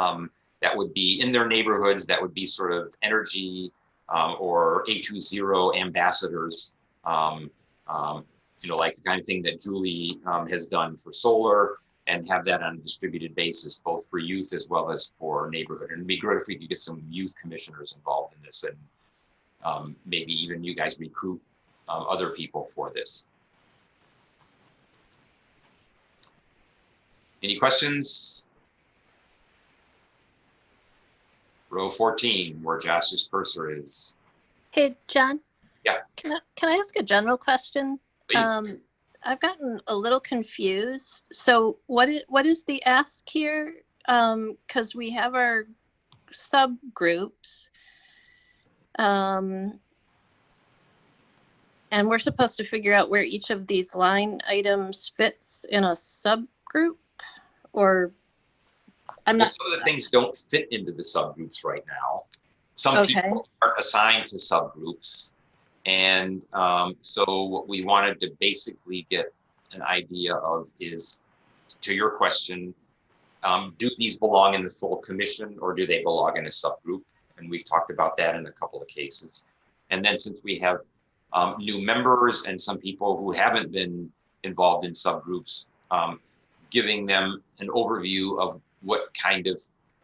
that would be in their neighborhoods, that would be sort of energy or 820 ambassadors, like the kind of thing that Julie has done for solar, and have that on a distributed basis, both for youth as well as for neighborhood. And it'd be great if we could get some youth commissioners involved in this, and maybe even you guys recruit other people for this. Any questions? Row 14, where Josh's cursor is. Hey, John. Yeah. Can I ask a general question? Please. I've gotten a little confused. So what is the ask here? Because we have our subgroups, and we're supposed to figure out where each of these line items fits in a subgroup, or I'm Well, not. some of the things don't fit into the subgroups right now. Some people aren't assigned to subgroups. And so what we wanted to basically get an idea of is, to your question, do these belong in the full commission or do they belong in a subgroup? And we've talked about that in a couple of cases. And then since we have new members and some people who haven't been involved in subgroups, giving them an overview of what kind of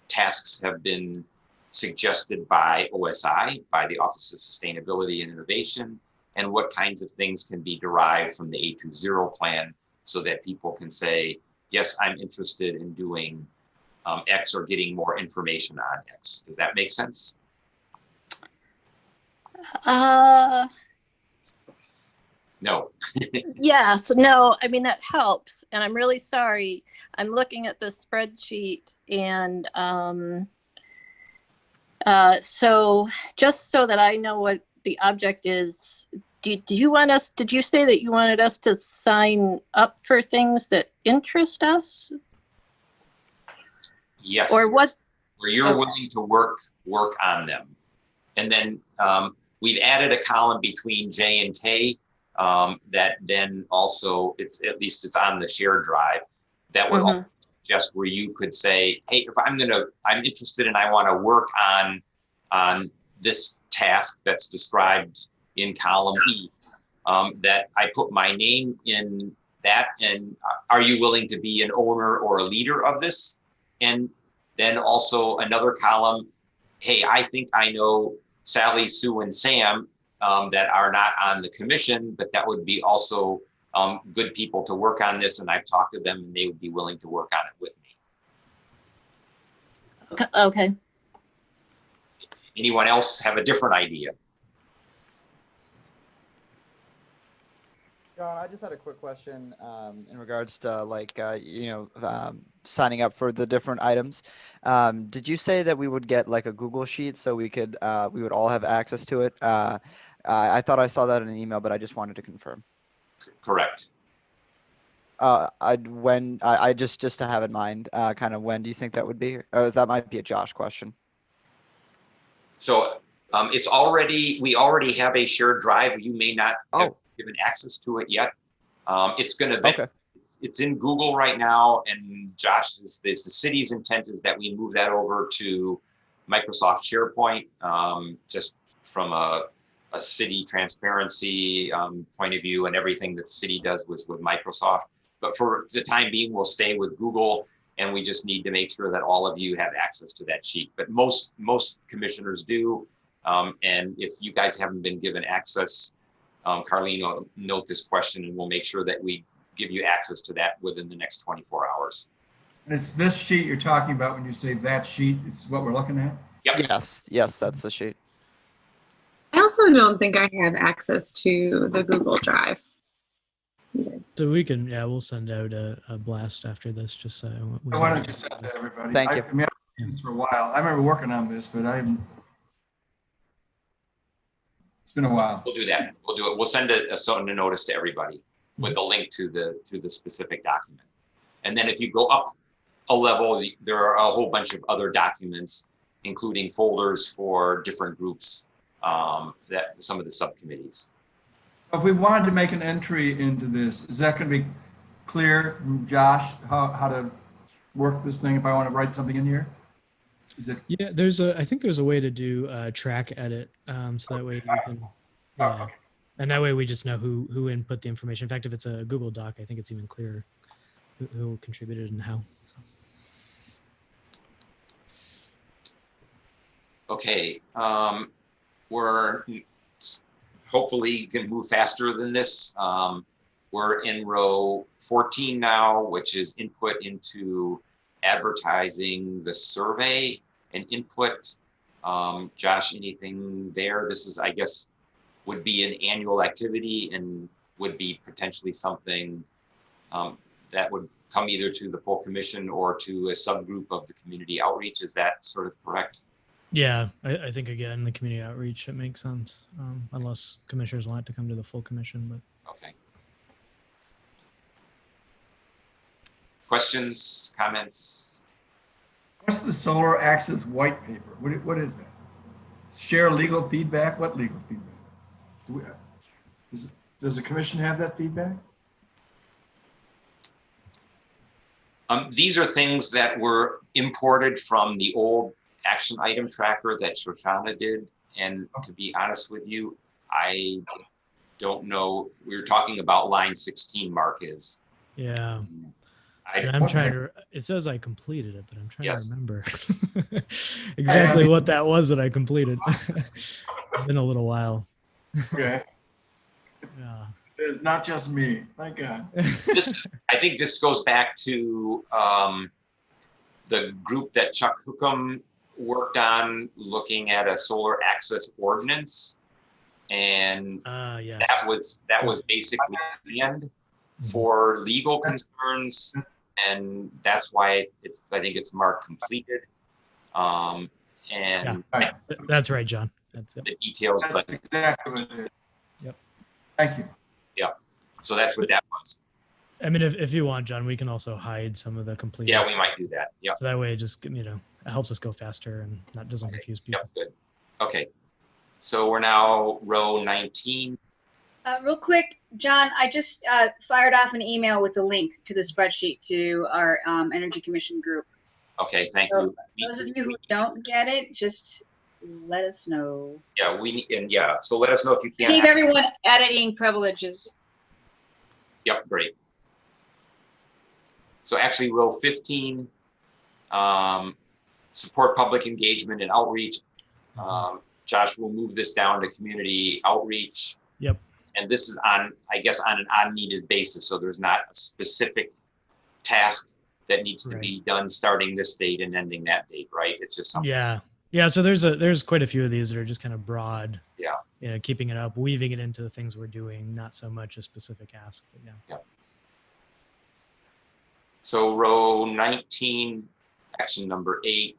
tasks have been suggested by OSI, by the Office of Sustainability and Innovation, and what kinds of things can be derived from the 820 plan so that people can say, yes, I'm interested in doing X or getting more information on X. Does that make sense? No. Yes, no, I mean, that helps. And I'm really sorry. I'm looking at the spreadsheet and so just so that I know what the object is, did you say that you wanted us to sign up for things that interest us? Yes. Or what? Where you're willing to work on them. And then we've added a column between J and K that then also, it's on the shared drive that would also suggest where you could say, hey, if I'm interested and I want to work on this task that's described in column E, that I put my name in that, and are you willing to be an owner or a leader of this? And then also another column, hey, I think I know Sally, Sue, and Sam that are not on the commission, but that would be also good people to work on this, and I've talked to them and they would be willing to work on it with me. Okay. Anyone else have a different idea? John, I just had a quick question in regards to signing up for the different items. Did you say that we would get like a Google sheet so we would all have access to it? I thought I saw that in an email, but I just wanted to confirm. Correct. Just to have in mind, kind of when do you think that would be? That might be a Josh question. So we already have a shared drive. You may not have given access to it yet. It's going to be, it's in Google right now, and Josh, the city's intent is that we move that over to Microsoft SharePoint, just from a city transparency point of view, and everything that the city does with Microsoft. But for the time being, we'll stay with Google, and we just need to make sure that all of you have access to that sheet. But most commissioners do, and if you guys haven't been given access, Carlene will note this question, and we'll make sure that we give you access to that within the next 24 hours. And it's this sheet you're talking about when you say that sheet, it's what we're looking at? Yep. Yes, that's the sheet. I also don't think I have access to the Google Drive. So we'll send out a blast after this, just so. Why don't you send it to everybody? Thank you. I mean, I've been doing this for a while. I remember working on this, but it's been a while. We'll do that. We'll do it. We'll send a notice to everybody with a link to the specific document. And then if you go up a level, there are a whole bunch of other documents, including folders for different groups, that some of the subcommittees. If we wanted to make an entry into this, is that going to be clear from Josh how to work this thing if I want to write something in here? Is it? Yeah, I think there's a way to do track edit, so that way you can. Okay. And that way we just know who input the information. In fact, if it's a Google Doc, I think it's even clearer who contributed and how. So. Okay, we're hopefully can move faster than this. we're in row 14 now, which is input into advertising the survey and input. Josh, anything there? This is, I guess, would be an annual activity and would be potentially something that would come either to the full commission or to a subgroup of the community outreach. Is that sort of correct? Yeah, I think again, the community outreach, it makes sense, unless commissioners want to come to the full commission, but. Okay. Questions, comments? What's the solar access white paper? What is that? Share legal feedback? What legal feedback? Does the commission have that feedback? These are things that were imported from the old action item tracker that Shoshana did. And to be honest with you, I don't know. We were talking about line 16, Mark is. Yeah. And I'm trying to, it says I completed it, but I'm trying to remember exactly what that was that I completed. It's been a little while. Okay. Yeah. It's not just me, thank God. I think this goes back to the group that Chuck Hookham worked on looking at a solar access ordinance. And yes. that was basically the end for legal concerns. And that's why I think it's marked completed. And yeah. That's right, John. That's it. The details. That's exactly what it is. Yep. Thank you. Yeah. So that's what that was. I mean, if you want, John, we can also hide some of the complete. Yeah, we might do that. Yeah. So that way, it just it helps us go faster and doesn't confuse people. Yep. Good. Okay. So we're now row 19. Real quick, John, I just fired off an email with the link to the spreadsheet to our Energy Commission group. Okay, thank So you. those of you who don't get it, just let us know. Yeah, so let us know if you can't. Leave everyone editing privileges. Yep, great. So actually row 15, support public engagement and outreach. Josh will move this down to community outreach. Yep. And this is on, I guess, on an on-needed basis. So there's not a specific task that needs to be done starting this date and ending that date, right? It's just something. Yeah. Yeah. So there's quite a few of these that are just kind of broad. Yeah. Keeping it up, weaving it into the things we're doing, not so much a specific ask. But yeah. So row 19, action number 8.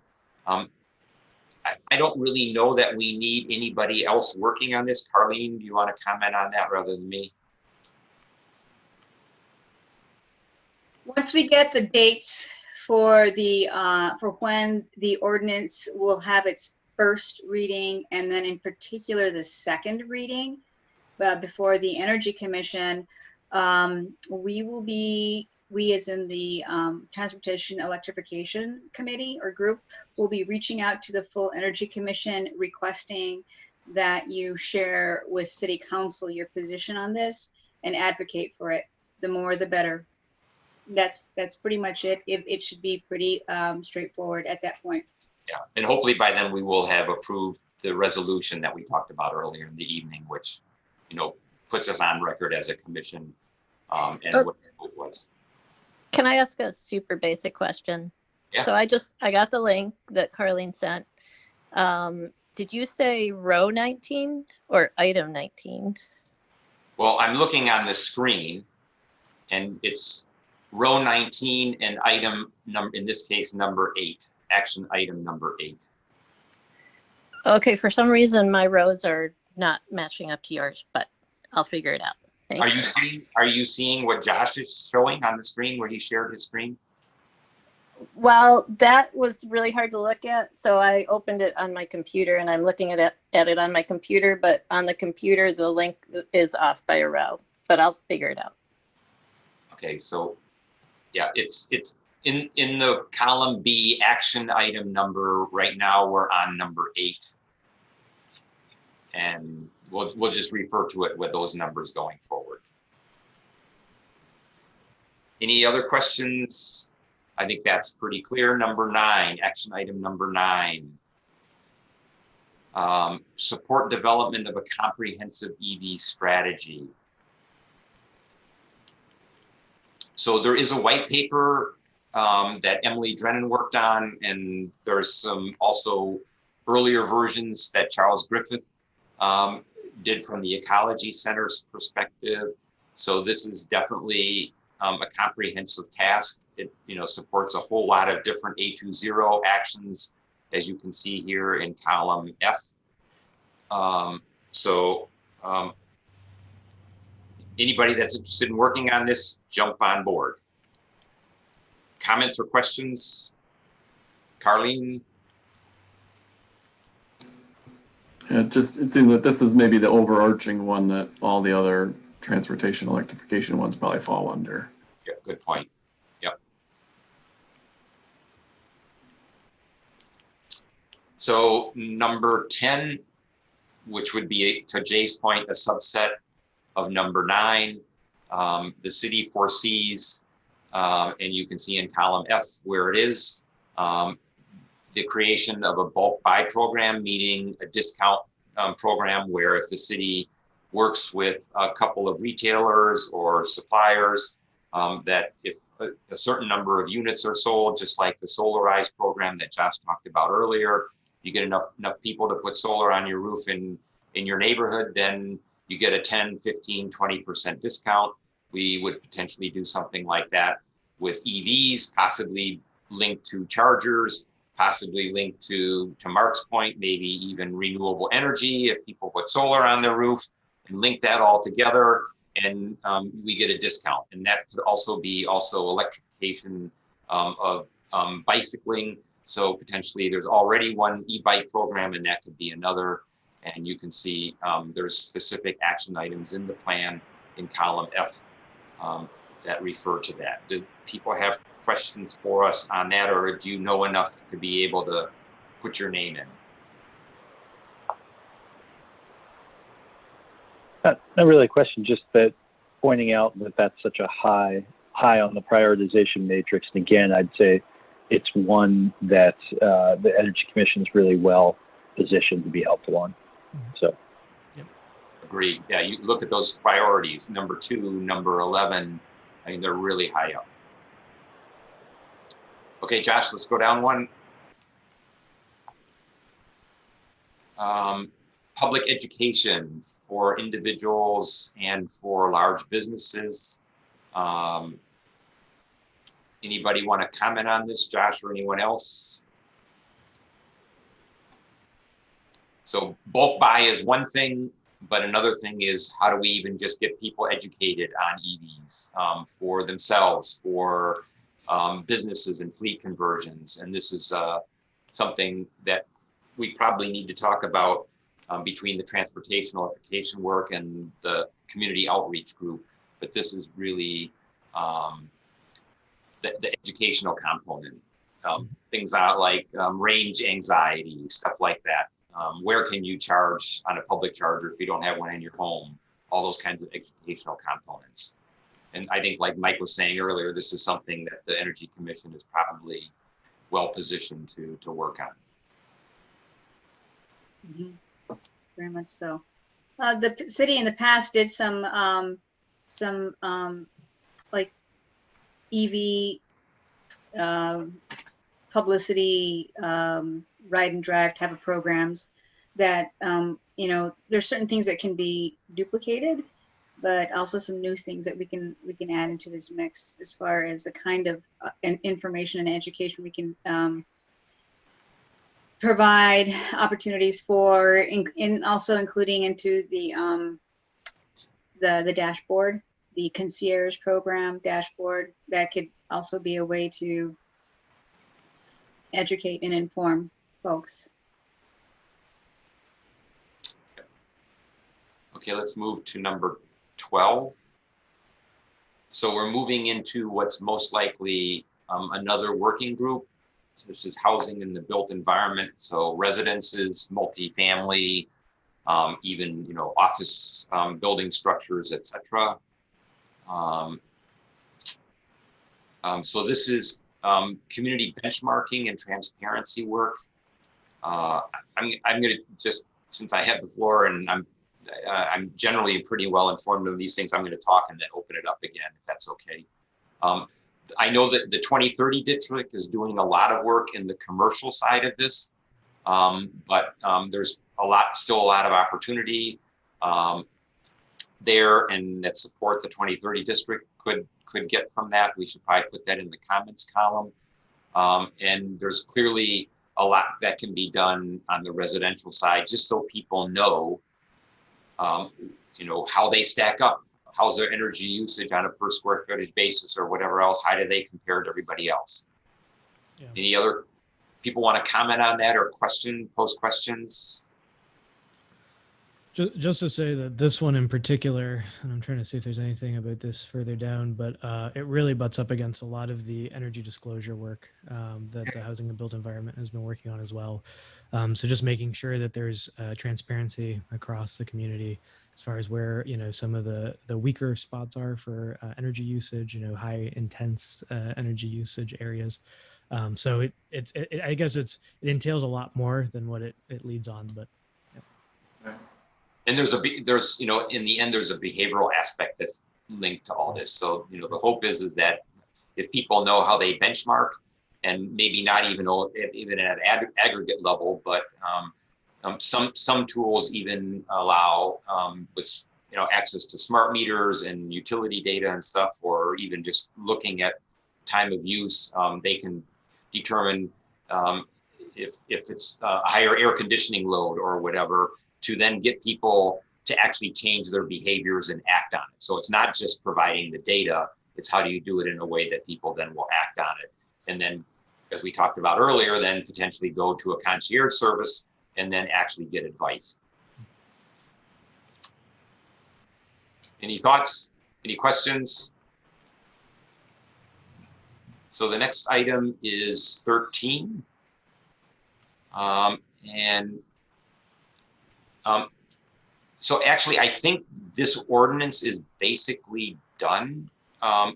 I don't really know that we need anybody else working on this. Carlene, do you want to comment on that rather than me? Once we get the dates for the for when the ordinance will have its first reading, and then in particular the second reading before the Energy Commission, we as in the Transportation Electrification Committee or group will be reaching out to the full Energy Commission requesting that you share with City Council your position on this and advocate for it. The more the better. That's pretty much it. It should be pretty straightforward at that point. Yeah, and hopefully by then we will have approved the resolution that we talked about earlier in the evening, which puts us on record as a commission and what the vote was. Can I ask a super basic question? Yeah. So I got the link that Carlene sent. Did you say row 19 or item 19? Well, I'm looking on the screen and it's row 19 and item number, in this case, number 8, action item number 8. Okay, for some reason my rows are not matching up to yours, but I'll figure it out. Thanks. Are you seeing what Josh is showing on the screen where he shared his screen? Well, that was really hard to look at, so I opened it on my computer and I'm looking at it on my computer, but on the computer the link is off by a row, but I'll figure it out. Okay, so yeah, it's in the column B action item number. Right now we're on number 8, and we'll just refer to it with those numbers going forward. Any other questions? I think that's pretty clear. Number 9, action item number 9. Support development of a comprehensive EV strategy. So there is a white paper that Emily Drennan worked on, and there's some also earlier versions that Charles Griffith did from the Ecology Center's perspective. So this is definitely a comprehensive task. It supports a whole lot of different A20 actions, as you can see here in column F. Anybody that's interested in working on this, jump on board. Comments or questions? Carlene? Yeah, it seems like this is maybe the overarching one that all the other transportation electrification ones probably fall under. Yeah, good point. Yep. So number 10, which would be, to Jay's point, a subset of number 9, the city foresees, and you can see in column F where it is, the creation of a bulk buy program, meaning a discount program where if the city works with a couple of retailers or suppliers, that if a certain number of units are sold, just like the Solarize program that Josh talked about earlier, you get enough people to put solar on your roof in your neighborhood, then you get a 10, 15, 20% discount. We would potentially do something like that with EVs, possibly linked to chargers, possibly linked to Mark's point, maybe even renewable energy if people put solar on their roof, and link that all together, and we get a discount. And that could also be electrification of bicycling. So potentially there's already one e-bike program, and that could be another. And you can see there's specific action items in the plan in column F that refer to that. Do people have questions for us on that, or do you know enough to be able to put your name in? Not really a question, just that pointing out that that's such a high on the prioritization matrix. And again, I'd say it's one that the Energy Commission is really well positioned to be helpful on. So. Agreed. Yeah, you look at those priorities, number 2, number 11, I mean, they're really high up. Okay, Josh, let's go down one. Public education for individuals and for large businesses. Anybody want to comment on this, Josh, or anyone else? So bulk buy is one thing, but another thing is how do we even just get people educated on EVs for themselves, for businesses and fleet conversions. And this is something that we probably need to talk about between the transportation electrification work and the community outreach group. But this is really the educational component. Things out like range anxiety, stuff like that. Where can you charge on a public charger if you don't have one in your home? All those kinds of educational components. And I think, like Mike was saying earlier, this is something that the Energy Commission is probably well positioned to work on. Mm-hmm. Very much so. The city in the past did some like EV publicity, ride and drive type of programs that, there's certain things that can be duplicated, but also some new things that we can add into this mix as far as the kind of information and education we can provide opportunities for, in also including into the dashboard, the concierge program dashboard. That could also be a way to educate and inform folks. Okay, let's move to number 12. So we're moving into what's most likely another working group. This is housing in the built environment. So residences, multifamily, even office building structures, etc. So this is community benchmarking and transparency work. I'm going to just, since I have the floor and I'm generally pretty well informed of these things, I'm going to talk and then open it up again, if that's okay. I know that the 2030 district is doing a lot of work in the commercial side of this, but there's still a lot of opportunity there, and that support the 2030 district could get from that. We should probably put that in the comments column. And there's clearly a lot that can be done on the residential side, just so people know, how they stack up. How's their energy usage on a per square footage basis or whatever else? How do they compare to everybody else? Yeah. Any other people want to comment on that or pose questions? Just to say that this one in particular, and I'm trying to see if there's anything about this further down, but it really butts up against a lot of the energy disclosure work that the Housing and Built Environment has been working on as well. So just making sure that there's transparency across the community as far as where some of the weaker spots are for energy usage, high intense energy usage areas. So I guess it entails a lot more than what it leads on, but. Yeah. And there's in the end, there's a behavioral aspect that's linked to all this. So, the hope is that if people know how they benchmark, and maybe not even at aggregate level, but some tools even allow with access to smart meters and utility data and stuff, or even just looking at time of use, they can determine if it's a higher air conditioning load or whatever, to then get people to actually change their behaviors and act on it. So it's not just providing the data, it's how do you do it in a way that people then will act on it. And then, as we talked about earlier, then potentially go to a concierge service and then actually get advice. Any thoughts? Any questions? So the next item is 13. So actually, I think this ordinance is basically done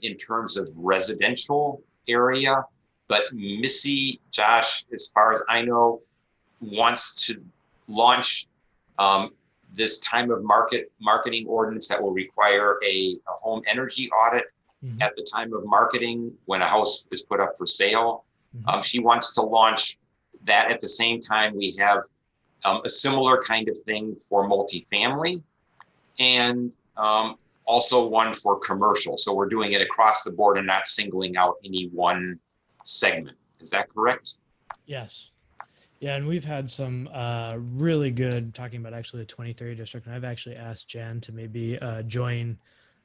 in terms of residential area, but Missy, Josh, as far as I know, wants to launch this time of marketing ordinance that will require a home energy audit at the time of marketing when a house is put up for sale. She wants to launch that at the same time we have a similar kind of thing for multifamily, and also one for commercial. So we're doing it across the board and not singling out any one segment. Is that correct? Yes. Yeah, and we've had some really good talking about actually the 2030 district, and I've actually asked Jan to maybe join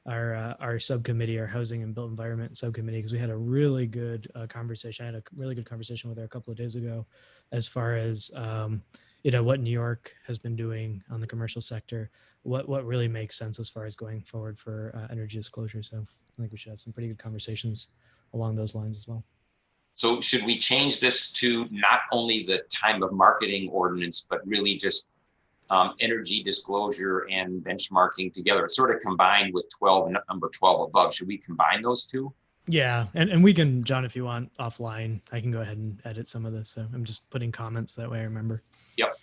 our subcommittee, our Housing and Built Environment subcommittee, because we had a really good conversation. I had a really good conversation with her a couple of days ago as far as what New York has been doing on the commercial sector, what really makes sense as far as going forward for energy disclosure. So I think we should have some pretty good conversations along those lines as well. So should we change this to not only the time of marketing ordinance, but really just energy disclosure and benchmarking together? It's sort of combined with number 12 above. Should we combine those two? Yeah, and we can, John, if you want offline, I can go ahead and edit some of this. So I'm just putting comments that way I remember. Yep.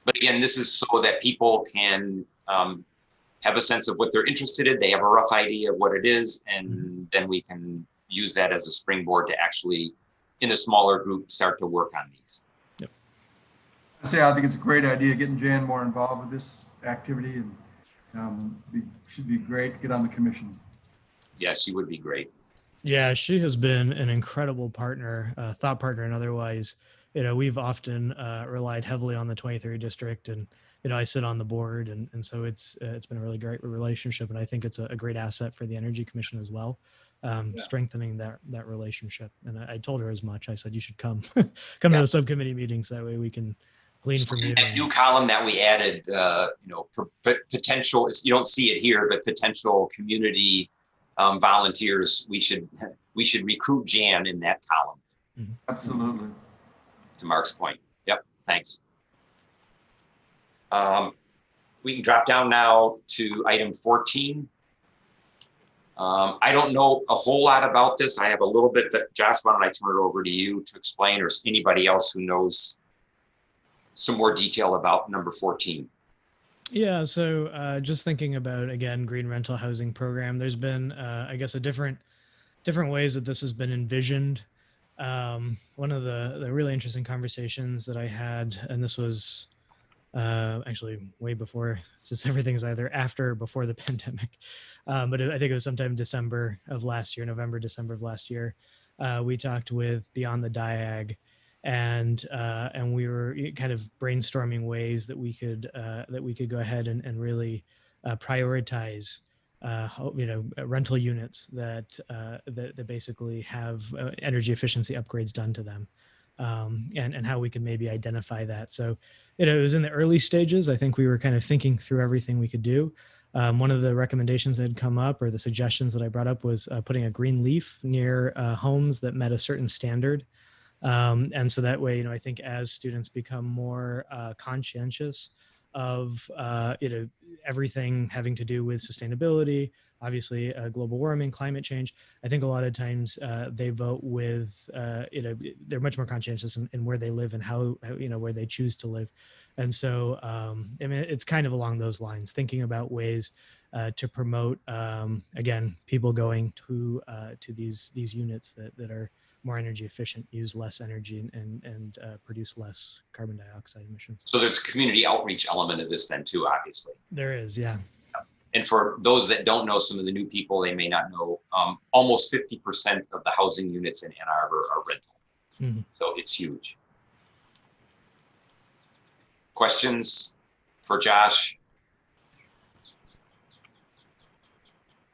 But again, this is so that people can have a sense of what they're interested in. They have a rough idea of what it is, and then we can use that as a springboard to actually, in a smaller group, start to work on these. Yep. I think it's a great idea getting Jan more involved with this activity, and should be great to get on the commission. Yeah, she would be great. Yeah, she has been an incredible partner, thought partner, and otherwise. We've often relied heavily on the 2030 district, and I sit on the board, and so it's been a really great relationship, and I think it's a great asset for the Energy Commission as well, strengthening that relationship. And I told her as much. I said you should come to the subcommittee meetings, that way we can glean from you. That new column that we added, potential. You don't see it here, but potential community volunteers. We should recruit Jan in that column. Mm-hmm. Absolutely. To Mark's point. Yep, thanks. We can drop down now to item 14. I don't know a whole lot about this. I have a little bit, but Josh, why don't I turn it over to you to explain, or anybody else who knows some more detail about number 14? Yeah, so just thinking about, again, green rental housing program, there's been, I guess, a different ways that this has been envisioned. One of the really interesting conversations that I had, and this was actually way before, since everything's either after or before the pandemic, but I think it was sometime December of last year, November, December of last year. We talked with Beyond the Diag, and we were kind of brainstorming ways that we could go ahead and really prioritize rental units that basically have energy efficiency upgrades done to them, and how we can maybe identify that. So it was in the early stages. I think we were kind of thinking through everything we could do. One of the recommendations that had come up, or the suggestions that I brought up, was putting a green leaf near homes that met a certain standard. And so that way, I think as students become more conscientious of everything having to do with sustainability, obviously global warming, climate change, I think a lot of times they vote with they're much more conscientious in where they live and how where they choose to live. And so I mean, it's kind of along those lines, thinking about ways to promote again, people going to these units that are more energy efficient, use less energy, and produce less carbon dioxide emissions. So there's a community outreach element of this then too, obviously. There is, yeah. And for those that don't know, some of the new people, they may not know, almost 50% of the housing units in Ann Arbor are rental. Mm-hmm. So it's huge. Questions for Josh?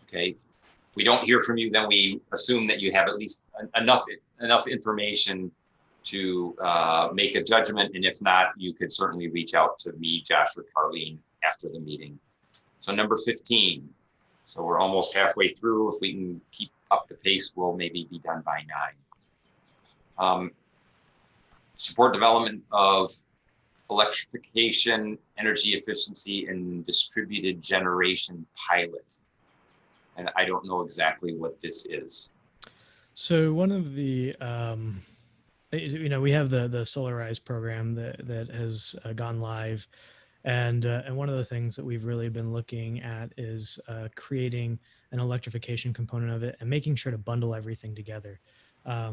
Okay. If we don't hear from you, then we assume that you have at least enough information to make a judgment. And if not, you could certainly reach out to me, Josh, or Carlene after the meeting. So number 15. So we're almost halfway through. If we can keep up the pace, we'll maybe be done by 9. Support development of electrification, energy efficiency, and distributed generation pilot. And I don't know exactly what this is. So one of the, we have the Solarize program that has gone live. And one of the things that we've really been looking at is creating an electrification component of it and making sure to bundle everything together.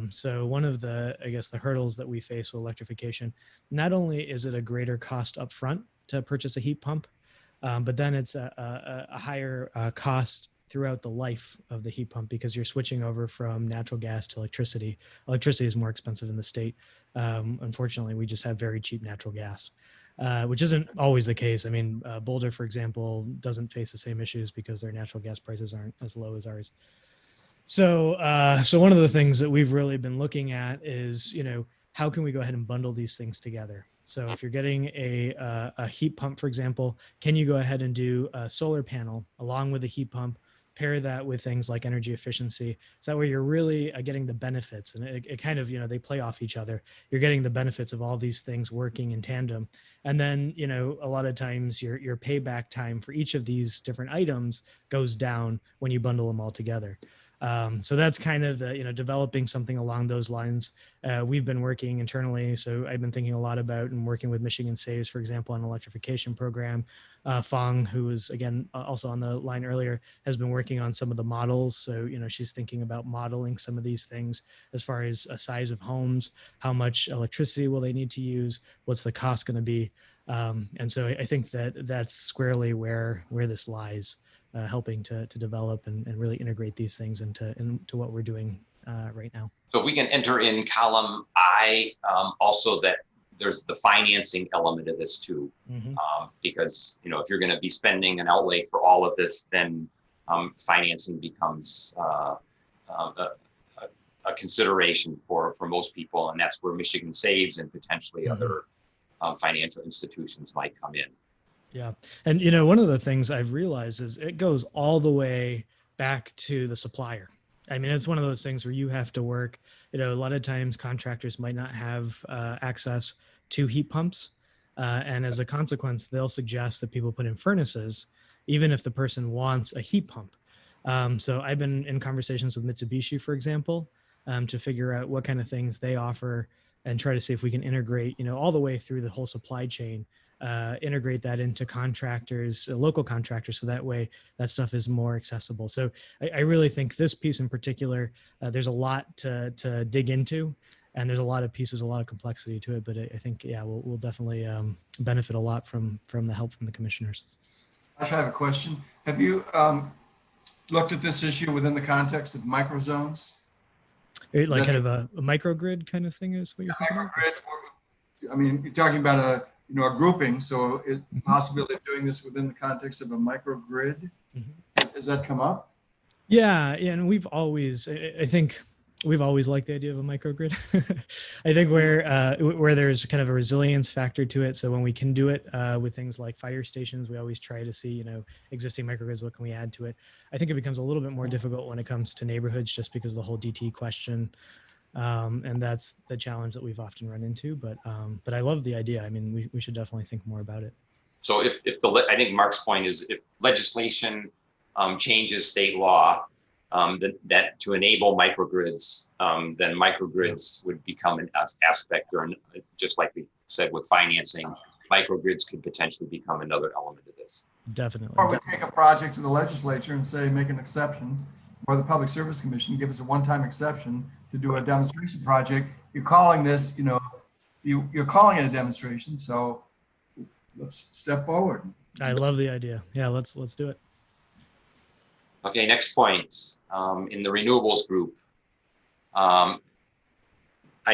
So one of the, I guess, the hurdles that we face with electrification, not only is it a greater cost upfront to purchase a heat pump, but then it's a higher cost throughout the life of the heat pump, because you're switching over from natural gas to electricity. Electricity is more expensive in the state. Unfortunately, we just have very cheap natural gas, which isn't always the case. I mean, Boulder, for example, doesn't face the same issues because their natural gas prices aren't as low as ours. So one of the things that we've really been looking at is, how can we go ahead and bundle these things together? So if you're getting a heat pump, for example, can you go ahead and do a solar panel along with a heat pump, pair that with things like energy efficiency? So that way you're really getting the benefits, and it kind of, they play off each other. You're getting the benefits of all these things working in tandem. And then, a lot of times your payback time for each of these different items goes down when you bundle them all together. So that's kind of the, developing something along those lines. We've been working internally. So I've been thinking a lot about and working with Michigan Saves, for example, on an electrification program. Fong, who was, again, also on the line earlier, has been working on some of the models. So, she's thinking about modeling some of these things as far as a size of homes, how much electricity will they need to use, what's the cost going to be. And so I think that that's squarely where this lies. Helping to develop and really integrate these things into what we're doing right now. So if we can enter in column I, also that there's the financing element of this too, because if you're going to be spending an outlay for all of this, then financing becomes a consideration for most people, and that's where Michigan Saves and potentially other financial institutions might come in. Yeah. And, one of the things I've realized is it goes all the way back to the supplier. I mean, it's one of those things where you have to work, a lot of times contractors might not have access to heat pumps. And as a consequence, they'll suggest that people put in furnaces, even if the person wants a heat pump. So I've been in conversations with Mitsubishi, for example, to figure out what kind of things they offer and try to see if we can integrate, all the way through the whole supply chain integrate that into contractors, local contractors, so that way that stuff is more accessible. So I really think this piece in particular, there's a lot to dig into, and there's a lot of pieces, a lot of complexity to it. But I think, yeah, we'll definitely benefit a lot from the help from the commissioners. Josh, I have a question. Have you looked at this issue within the context of microzones? Like kind of a microgrid kind of thing is what you're thinking of? Microgrid, I mean, you're talking about a grouping, so possibility of doing this within the context of a microgrid. Has that come up? Yeah, and we've always, I think we've always liked the idea of a microgrid. I think where there's kind of a resilience factor to it. So when we can do it with things like fire stations, we always try to see, existing microgrids, what can we add to it? I think it becomes a little bit more difficult when it comes to neighborhoods, just because of the whole DT question. And that's the challenge that we've often run into. But I love the idea. I mean, we should definitely think more about it. So I think Mark's point is, if legislation changes state law, that to enable microgrids, then microgrids would become an aspect, or just like we said with financing, microgrids could potentially become another element of this. Definitely. Or we take a project to the legislature and say, make an exception, or the Public Service Commission give us a one-time exception to do a demonstration project. You're calling this, you're calling it a demonstration, so let's step forward. I love the idea. Yeah, let's do it. Okay, next point, in the renewables group. I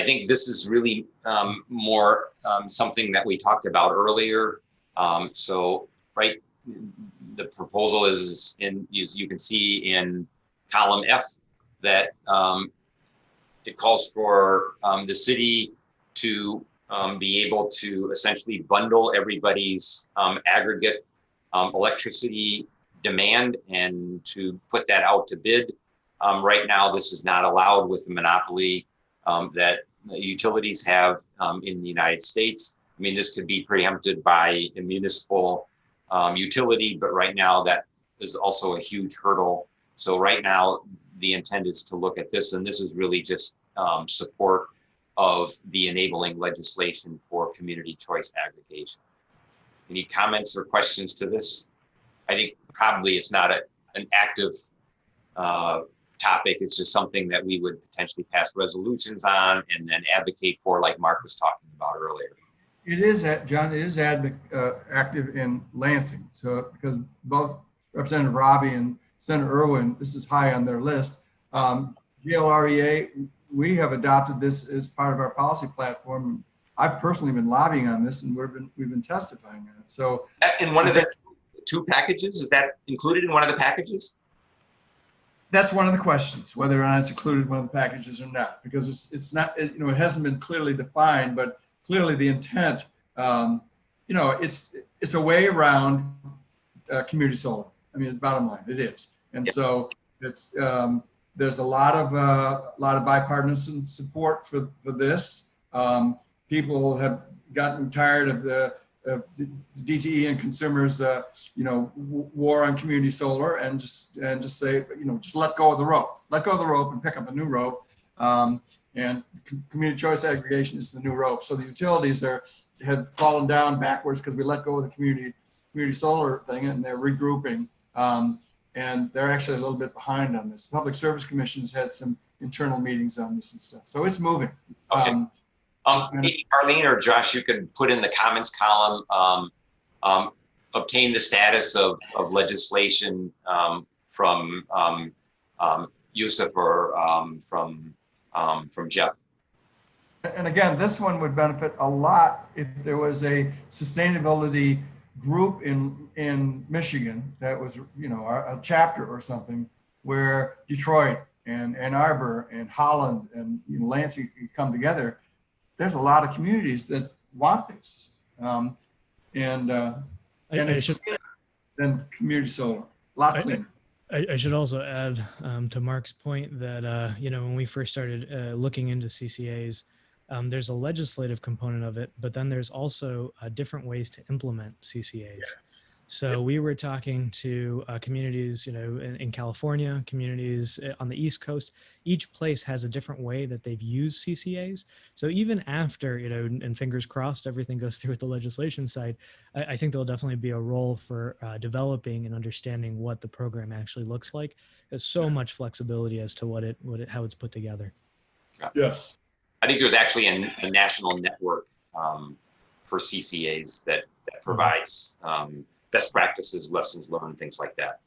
think this is really more something that we talked about earlier. So, right, the proposal is you can see in column F that it calls for the city to be able to essentially bundle everybody's aggregate electricity demand and to put that out to bid. Right now, this is not allowed with the monopoly that utilities have in the United States. I mean, this could be preempted by a municipal utility, but right now that is also a huge hurdle. So right now, the intent is to look at this, and this is really just support of the enabling legislation for community choice aggregation. Any comments or questions to this? I think probably it's not an active topic. It's just something that we would potentially pass resolutions on and then advocate for, like Mark was talking about earlier. It is, John, it is active in Lansing. So because both Representative Robbie and Senator Irwin, this is high on their list. GLREA, we have adopted this as part of our policy platform. I've personally been lobbying on this, and we've been testifying on it. So in one of the two packages, is that included in one of the packages? That's one of the questions, whether or not it's included in one of the packages or not, because it's not, it hasn't been clearly defined, but clearly the intent, it's a way around community solar. I mean, bottom line, it is. And so it's, there's a lot of bipartisan support for this. People have gotten tired of the DTE and consumers, war on community solar, and just say, just let go of the rope. Let go of the rope and pick up a new rope. And community choice aggregation is the new rope. So the utilities had fallen down backwards because we let go of the community solar thing, and they're regrouping. And they're actually a little bit behind on this. The Public Service Commission's had some internal meetings on this and stuff. So it's moving. Okay. Maybe Arlene or Josh, you could put in the comments column, obtain the status of legislation from Yusuf or from Jeff. And again, this one would benefit a lot if there was a sustainability group in Michigan that was, a chapter or something where Detroit and Ann Arbor and Holland and Lansing could come together. There's a lot of communities that want this, and it's cleaner than community solar, a lot cleaner. I should also add to Mark's point that when we first started looking into CCAs, there's a legislative component of it, but then there's also different ways to implement CCAs. So we were talking to communities, in California, communities on the East Coast. Each place has a different way that they've used CCAs. So even after, and fingers crossed, everything goes through with the legislation side, I think there'll definitely be a role for developing and understanding what the program actually looks like. There's so much flexibility as to how it's put together. Yes. I think there's actually a national network for CCAs that provides best practices, lessons learned, things like that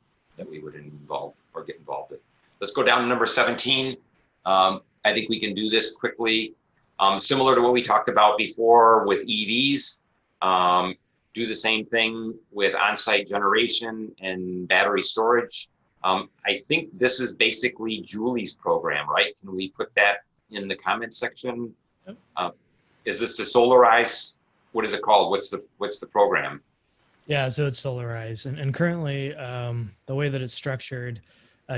we would get involved in. Let's go down to number 17. I think we can do this quickly. Similar to what we talked about before with EVs, do the same thing with on-site generation and battery storage. I think this is basically Julie's program, right? Can we put that in the comments section? Is this to solarize? What is it called? What's the program? Yeah, so it's Solarize. And currently, the way that it's structured,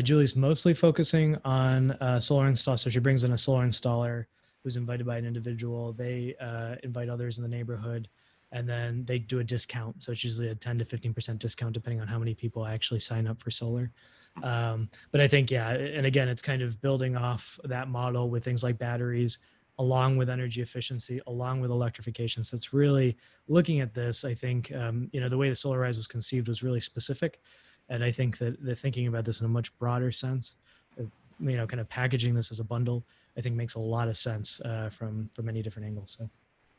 Julie's mostly focusing on solar install. So she brings in a solar installer who's invited by an individual. They invite others in the neighborhood, and then they do a discount. So it's usually a 10 to 15% discount, depending on how many people actually sign up for solar. But I think, yeah, and again, it's kind of building off that model with things like batteries, along with energy efficiency, along with electrification. So it's really looking at this. I think, the way the Solarize was conceived was really specific. And I think that the thinking about this in a much broader sense, kind of packaging this as a bundle, I think makes a lot of sense from many different angles.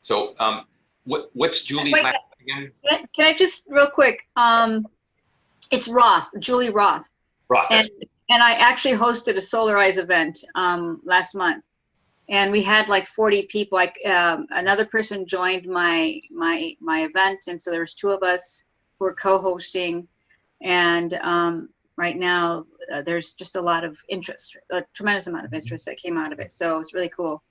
So what's Julie's last name again? Can I just real quick? It's Roth, Julie Roth. Roth. And I actually hosted a Solarize event last month. And we had like 40 people. Another person joined my event, and so there was 2 of us who were co-hosting. And right now, there's just a lot of interest, a tremendous amount of interest that came out of it. So it's really cool.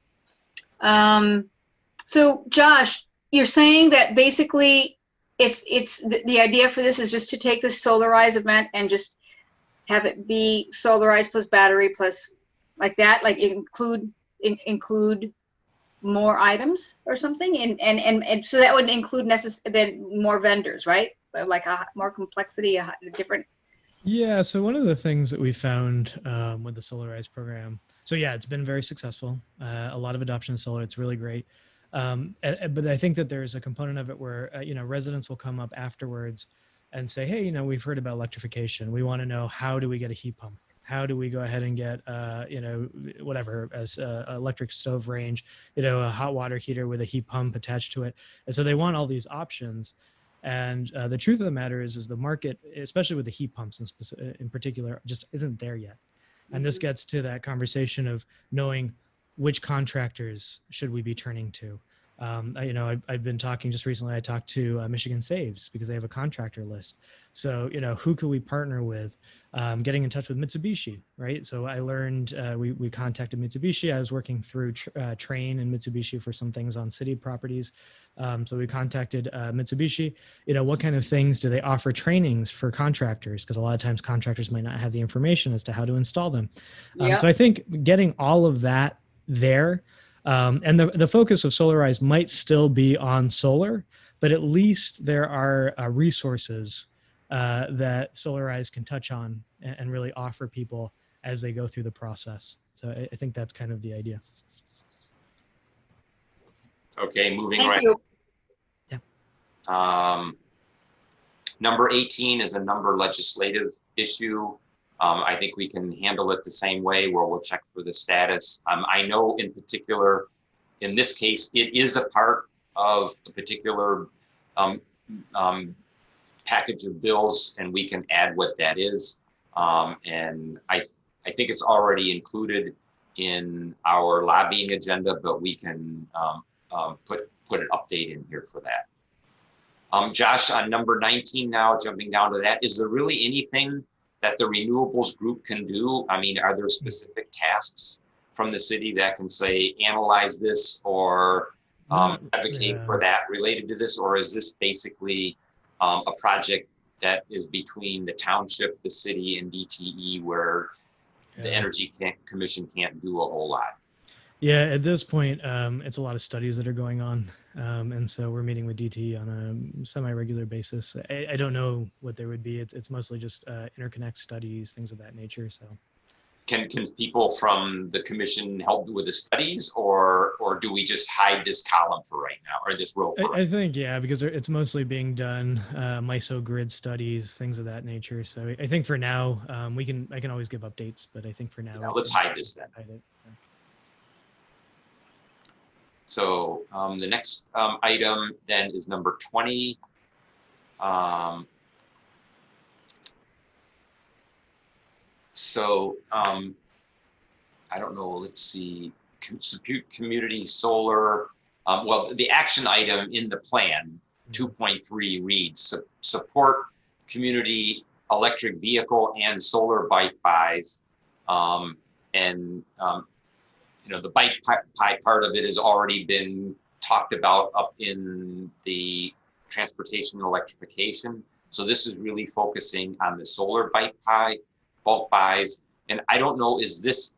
So Josh, you're saying that basically, it's the idea for this is just to take the Solarize event and just have it be Solarize plus battery plus like that, like include more items or something, and so that would include then more vendors, right? Like more complexity, a different. Yeah, so one of the things that we found with the Solarize program, so yeah, it's been very successful. A lot of adoption of solar, it's really great. But I think that there's a component of it where residents will come up afterwards and say, hey, we've heard about electrification. We want to know, how do we get a heat pump? How do we go ahead and get, whatever, as electric stove range, a hot water heater with a heat pump attached to it. And so they want all these options. And the truth of the matter is the market, especially with the heat pumps in particular, just isn't there yet. And this gets to that conversation of knowing which contractors should we be turning to. I've been talking just recently. I talked to Michigan Saves because they have a contractor list. So, who could we partner with? Getting in touch with Mitsubishi, right? So I learned we contacted Mitsubishi. I was working through Train and Mitsubishi for some things on city properties. So we contacted Mitsubishi. What kind of things do they offer trainings for contractors? Because a lot of times contractors might not have the information as to how to install them. So I think getting all of that there. And the focus of Solarize might still be on solar, but at least there are resources that Solarize can touch on and really offer people as they go through the process. So I think that's kind of the idea. Okay, moving Thank right. you. Yeah. Number 18 is a number legislative issue. I think we can handle it the same way, where we'll check for the status. I know in particular, in this case, it is a part of a particular package of bills, and we can add what that is. And I think it's already included in our lobbying agenda, but we can put an update in here for that. Josh, on number 19 now, jumping down to that, is there really anything that the Renewables group can do? I mean, are there specific tasks from the city that can say, analyze this or advocate for that related to this? Or is this basically a project that is between the township, the city, and DTE, where the Energy Commission can't do a whole lot? Yeah, at this point, it's a lot of studies that are going on. And so we're meeting with DT on a semi-regular basis. I don't know what there would be. It's mostly just interconnect studies, things of that nature. So Can people from the commission help with the studies, or do we just hide this column for right now, or this row for I think, yeah, because it's mostly being done, MISO grid studies, things of that nature. So I think for now, I can always give updates, but I think for now, Yeah, let's hide this then. Hide it. Yeah. So the next item then is number 20. I don't know, let's see, community solar. Well, the action item in the plan, 2.3 reads, support community electric vehicle and solar bike buys. The bike pie part of it has already been talked about up in the transportation and electrification. So this is really focusing on the solar bike pie, bulk buys. And I don't know, is this,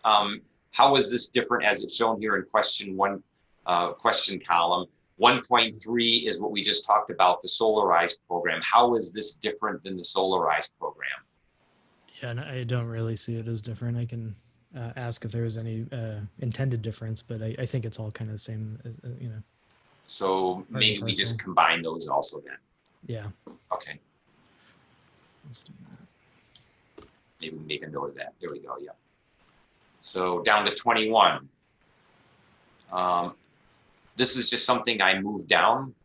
how is this different as it's shown here in question one, question column? 1.3 is what we just talked about, the solarized program. How is this different than the solarized program? Yeah, and I don't really see it as different. I can ask if there was any intended difference, but I think it's all kind of the same, as, you know. So maybe we just combine those also then. Yeah. Okay. Let's do that. Maybe we make a note of that. There we go. Yeah. So down to 21. This is just something I moved down.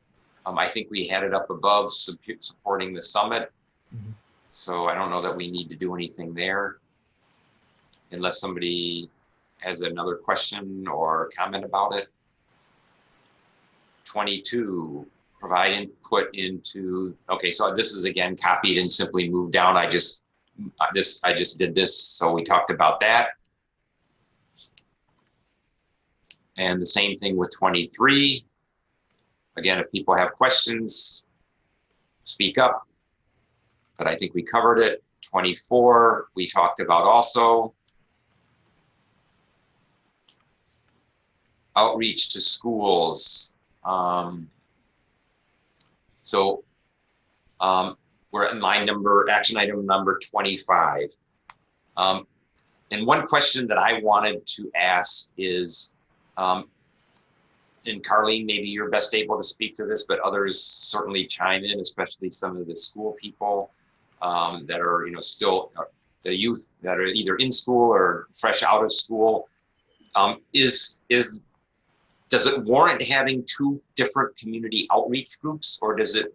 I think we had it up above supporting the summit. Mm-hmm. So I don't know that we need to do anything there, unless somebody has another question or comment about it. 22, provide input into, okay, so this is again copied and simply moved down. I just did this, so we talked about that. And the same thing with 23. Again, if people have questions, speak up, but I think we covered it. 24, we talked about also. Outreach to schools. We're at action item number 25. And one question that I wanted to ask is, and Carlene, maybe you're best able to speak to this, but others certainly chime in, especially some of the school people that are, still the youth that are either in school or fresh out of school. Does it warrant having two different community outreach groups, or does it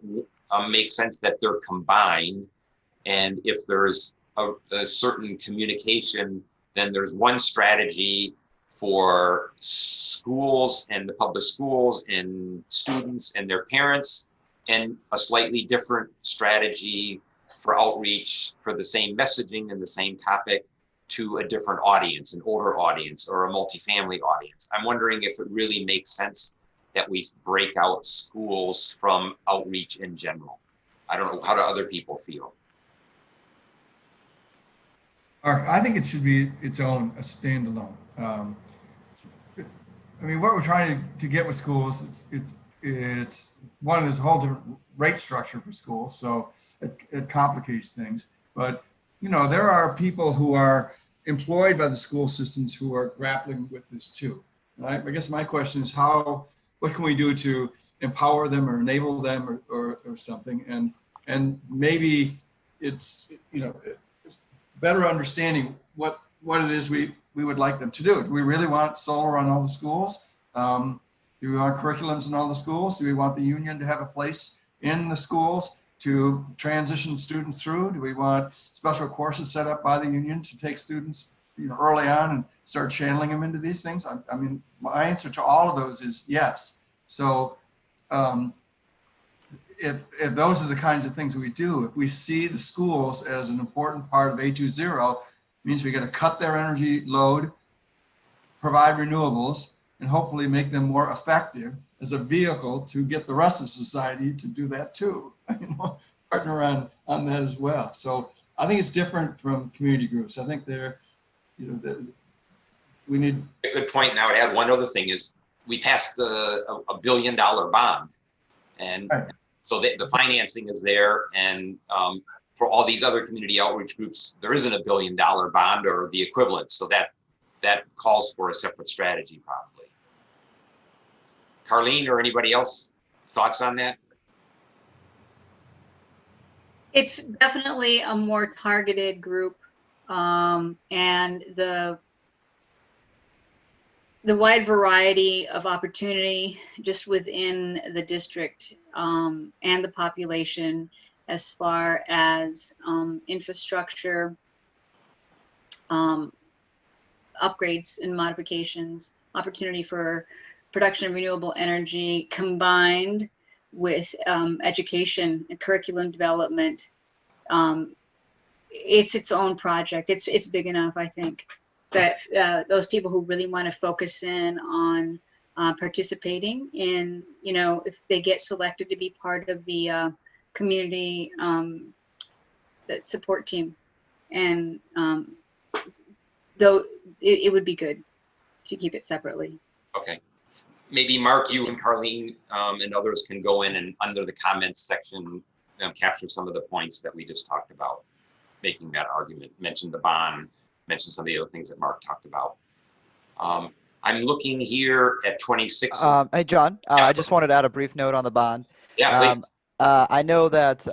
make sense that they're combined? And if there's a certain communication, then there's one strategy for schools and the public schools and students and their parents, and a slightly different strategy for outreach for the same messaging and the same topic to a different audience, an older audience or a multifamily audience. I'm wondering if it really makes sense that we break out schools from outreach in general. I don't know, how do other people feel? I think it should be its own, a standalone. I mean, what we're trying to get with schools, it's one, there's a whole different rate structure for schools, so it complicates things. But there are people who are employed by the school systems who are grappling with this too. And I guess my question is what can we do to empower them or enable them or something? And maybe it's, better understanding what it is we would like them to do. Do we really want solar on all the schools? Do we want curriculums in all the schools? Do we want the union to have a place in the schools to transition students through? Do we want special courses set up by the union to take students early on and start channeling them into these things? I mean, my answer to all of those is yes. So if those are the kinds of things we do, if we see the schools as an important part of A20, means we got to cut their energy load, provide renewables, and hopefully make them more effective as a vehicle to get the rest of society to do that too. Partner on that as well. So I think it's different from community groups. I think they're, we need. A good point. And I would add one other thing is we passed a $1 billion bond, and so the financing is there. And for all these other community outreach groups, there isn't a $1 billion bond or the equivalent. So that calls for a separate strategy probably. Carlene or anybody else, thoughts on that? It's definitely a more targeted group, and the wide variety of opportunity just within the district and the population as far as infrastructure, upgrades and modifications, opportunity for production of renewable energy combined with education and curriculum development. It's its own project. It's big enough, I think, that those people who really want to focus in on participating in, if they get selected to be part of the community support team, and though it would be good to keep it separately. Okay. Maybe Mark, you and Carlene and others can go in and under the comments section capture some of the points that we just talked about, making that argument, mention the bond, mention some of the other things that Mark talked about. I'm looking here at 26. Hey, John, I just wanted to add a brief note on the bond. Yeah, please. I know that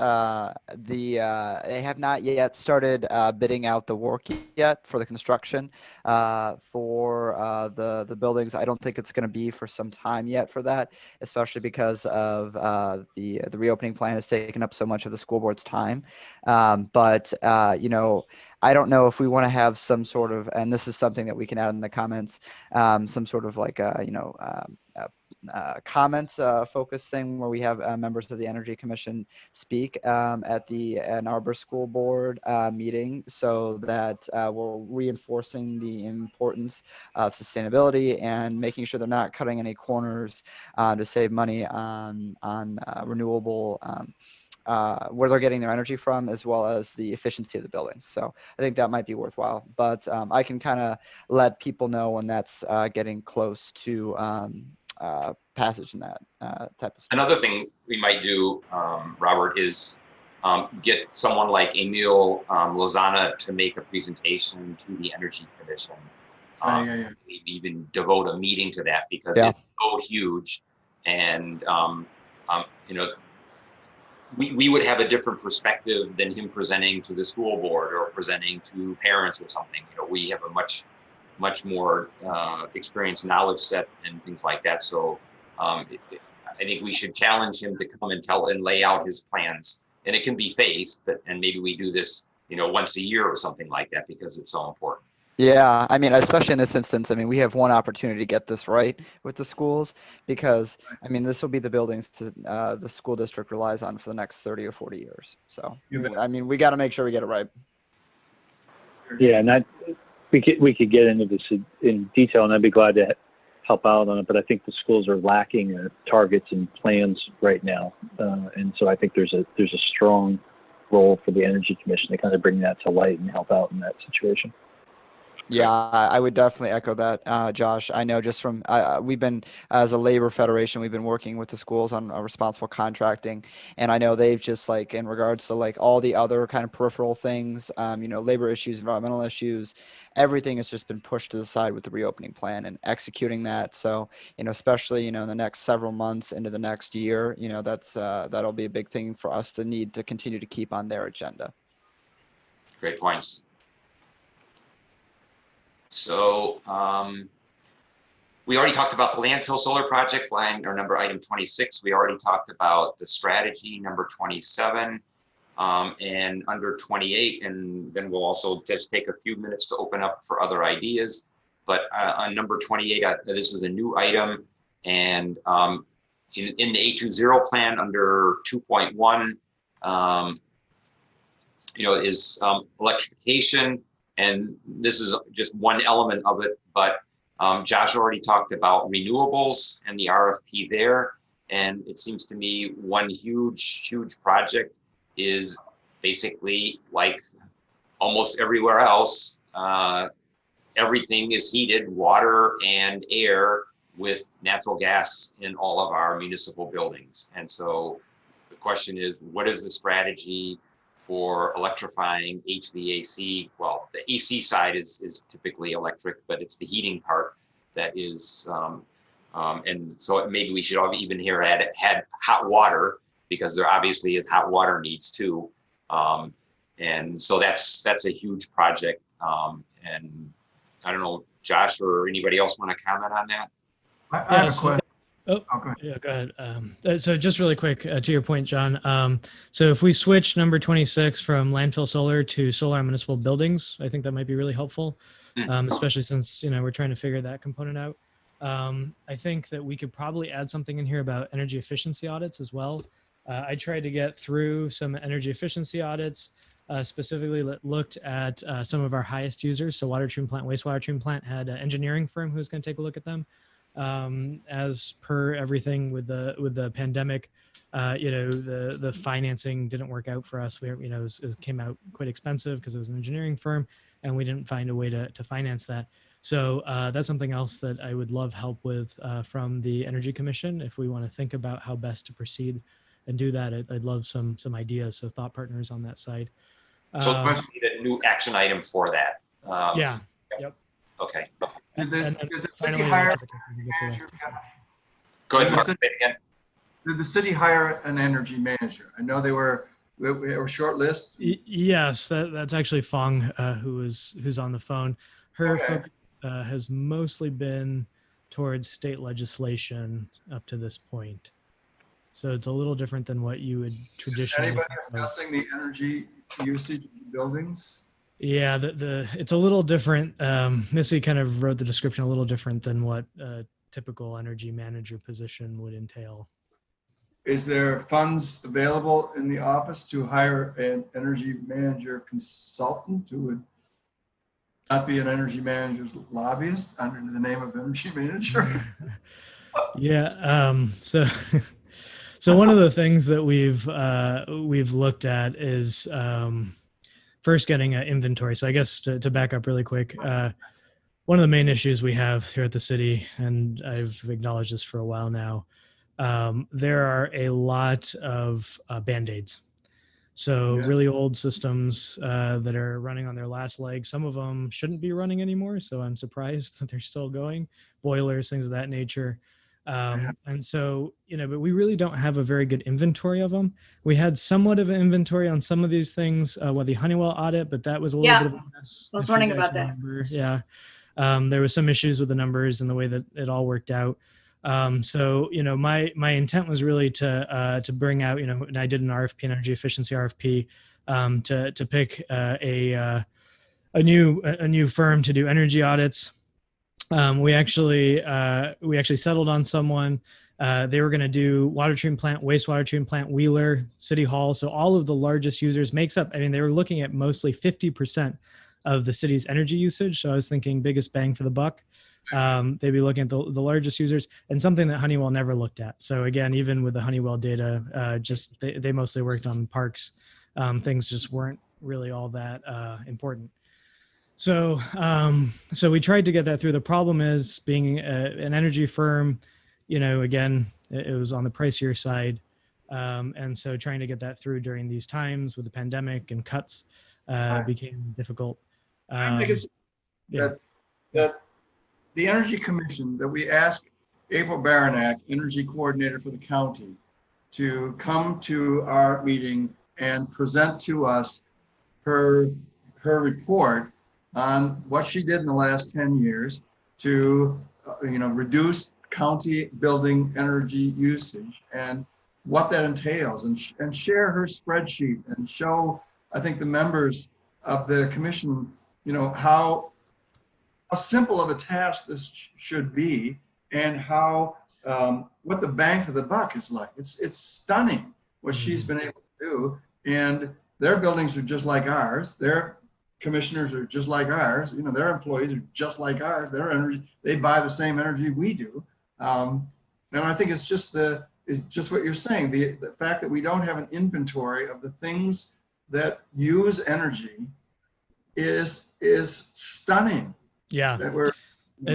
they have not yet started bidding out the work yet for the construction for the buildings. I don't think it's going to be for some time yet for that, especially because of the reopening plan has taken up so much of the school board's time. But I don't know if we want to have some sort of, and this is something that we can add in the comments, some sort of like comments focus thing where we have members of the Energy Commission speak at the Ann Arbor School Board meeting, so that we're reinforcing the importance of sustainability and making sure they're not cutting any corners to save money on renewable where they're getting their energy from, as well as the efficiency of the buildings. So I think that might be worthwhile, but I can kind of let people know when that's getting close to passage in that type of stuff. Another thing we might do, Robert, is get someone like Emil Lozana to make a presentation to the Energy Commission. Maybe even devote a meeting to that, because it's so huge, and we would have a different perspective than him presenting to the school board or presenting to parents or something. We have a much more experienced knowledge set and things like that. So I think we should challenge him to come and lay out his plans. And it can be phased, and maybe we do this, once a year or something like that, because it's so important. Yeah, I mean, especially in this instance, I mean, we have one opportunity to get this right with the schools, because, I mean, this will be the buildings the school district relies on for the next 30 or 40 years. So, I mean, we got to make sure we get it right. Yeah, and we could get into this in detail, and I'd be glad to help out on it. But I think the schools are lacking targets and plans right now, and so I think there's a strong role for the Energy Commission to kind of bring that to light and help out in that situation. Yeah, I would definitely echo that, Josh. I know just from we've been, as a labor federation, we've been working with the schools on responsible contracting, and I know they've just, like, in regards to like all the other kind of peripheral things, labor issues, environmental issues, everything has just been pushed to the side with the reopening plan and executing that. So, especially in the next several months into the next year, that'll be a big thing for us to need to continue to keep on their agenda. Great points. So we already talked about the landfill solar project, item 26. We already talked about the strategy, number 27, and under 28. And then we'll also just take a few minutes to open up for other ideas. But on number 28, this is a new item. And in the 820 plan under 2.1, is electrification. And this is just one element of it, but Josh already talked about renewables and the RFP there. And it seems to me one huge project is basically, like almost everywhere else, everything is heated, water and air, with natural gas in all of our municipal buildings. And so the question is, what is the strategy for electrifying HVAC? Well, the AC side is typically electric, but it's the heating part that is, and so maybe we should all even here had hot water, because there obviously is hot water needs too. And so that's a huge project. And I don't know, Josh or anybody else want to comment on that? I have a question. Oh, go ahead. yeah, go ahead. So just really quick, to your point, John. So if we switch number 26 from landfill solar to solar on municipal buildings, I think that might be really helpful, especially since, we're trying to figure that component out. I think that we could probably add something in here about energy efficiency audits as well. I tried to get through some energy efficiency audits, specifically looked at some of our highest users. So water treatment plant, wastewater treatment plant had an engineering firm who was going to take a look at them. As per everything with the pandemic, the financing didn't work out for us. It came out quite expensive because it was an engineering firm, and we didn't find a way to finance that. So that's something else that I would love help with from the Energy Commission. If we want to think about how best to proceed and do that, I'd love some ideas. So thought partners on that side. So it must be the new action item for that. Yeah. Yep. Okay. Did the city finally, hire manager? Go ahead, Did the Mark, city- say it again. Did the city hire an energy manager? I know they were short list. Yes, that's actually Fong, who's on the phone. Her Okay. focus has mostly been towards state legislation up to this point. So it's a little different than what you would traditionally. Anybody think of. discussing the energy usage in buildings? Yeah, it's a little different. Missy kind of wrote the description a little different than what a typical energy manager position would entail. Is there funds available in the office to hire an energy manager consultant who would not be an energy manager's lobbyist under the name of energy manager? Yeah. So one of the things that we've looked at is first getting an inventory. So I guess to back up really quick, one of the main issues we have here at the city, and I've acknowledged this for a while now, there are a lot of Band-Aids. So really old systems that are running on their last leg. Some of them shouldn't be running anymore, so I'm surprised that they're still going. Boilers, things of that nature. And so, but we really don't have a very good inventory of them. We had somewhat of an inventory on some of these things with the Honeywell audit, but that was a little bit of a mess. I was wondering about that. Yeah. There was some issues with the numbers and the way that it all worked out. So, my intent was really to bring out, and I did an RFP, an energy efficiency RFP, to pick a new firm to do energy audits. We actually settled on someone. They were going to do water treatment plant, wastewater treatment plant, Wheeler, City Hall. So all of the largest users makes up, they were looking at mostly 50% of the city's energy usage. So I was thinking biggest bang for the buck. They'd be looking at the largest users, and something that Honeywell never looked at. So again, even with the Honeywell data, they mostly worked on parks. Things just weren't really all that important. So we tried to get that through. The problem is being an energy firm, again, it was on the pricier side. And so trying to get that through during these times with the pandemic and cuts became difficult. That the Energy Commission, that we asked April Baranak, Energy Coordinator for the county, to come to our meeting and present to us her report on what she did in the last 10 years to reduce county building energy usage and what that entails, and share her spreadsheet and show, I think, the members of the commission, how simple of a task this should be, and how what the bang for the buck is like. It's stunning what she's been able to do, and their buildings are just like ours. Their commissioners are just like ours. Their employees are just like ours. Their energy, they buy the same energy we do. And I think it's just what you're saying. The fact that we don't have an inventory of the things that use energy is stunning. Yeah. that were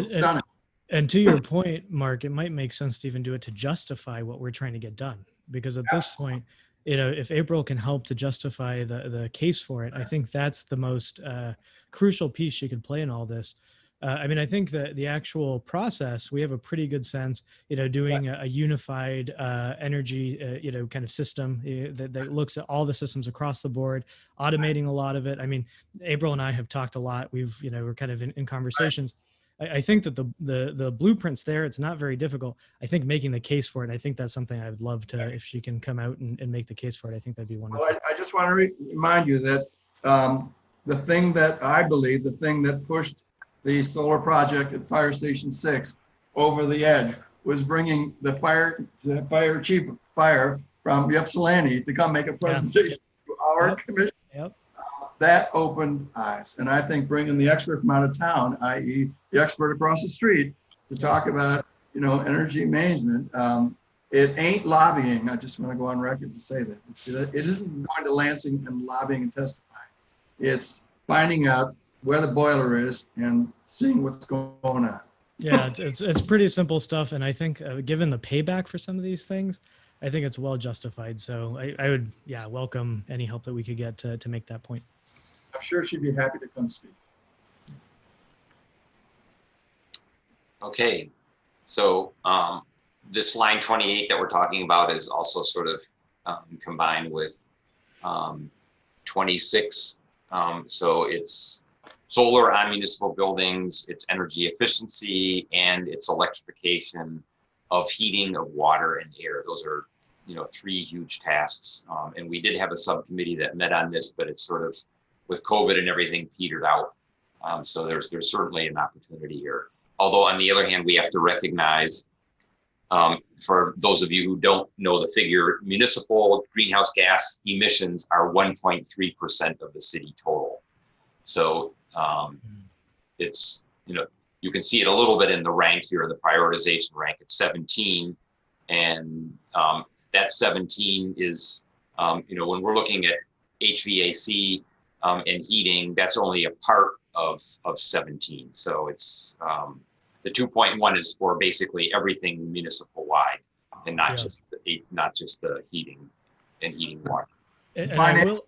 stunning. And to your point, Mark, it might make sense to even do it to justify what we're trying to get done. Because at this point, if April can help to justify the case for it, I think that's the most crucial piece she could play in all this. I mean, I think that the actual process, we have a pretty good sense, doing a unified energy, kind of system that looks at all the systems across the board, automating a lot of it. I mean, April and I have talked a lot. We're kind of in conversations. I think that the blueprint's there. It's not very difficult. I think making the case for it, I think that's something I would love to, if she can come out and make the case for it, I think that'd be wonderful. Well, I just want to remind you that the thing that pushed the solar project at Fire Station 6 over the edge was bringing the fire chief of fire from Ypsilanti to come make a presentation to our commission. Yep. That opened eyes. And I think bringing the expert from out of town, i.e. the expert across the street, to talk about, energy management, it ain't lobbying. I just want to go on record to say that. It isn't going to Lansing and lobbying and testifying. It's finding out where the boiler is and seeing what's going on. Yeah, it's pretty simple stuff. And I think given the payback for some of these things, I think it's well justified. So I would, welcome any help that we could get to make that point. I'm sure she'd be happy to come speak. Okay, so this line 28 that we're talking about is also sort of combined with 26. So it's solar on municipal buildings, it's energy efficiency, and it's electrification of heating, of water and air. Those are, three huge tasks. And we did have a subcommittee that met on this, but it's sort of, with COVID and everything, petered out. So there's certainly an opportunity here. Although on the other hand, we have to recognize, for those of you who don't know the figure, municipal greenhouse gas emissions are 1.3% of the city total. So it's, you can see it a little bit in the rank here, the prioritization rank at 17. And that 17 is, when we're looking at HVAC and heating, that's only a part of 17. So it's, the 2.1 is for basically everything municipal wide, and not just the heating and heating water. The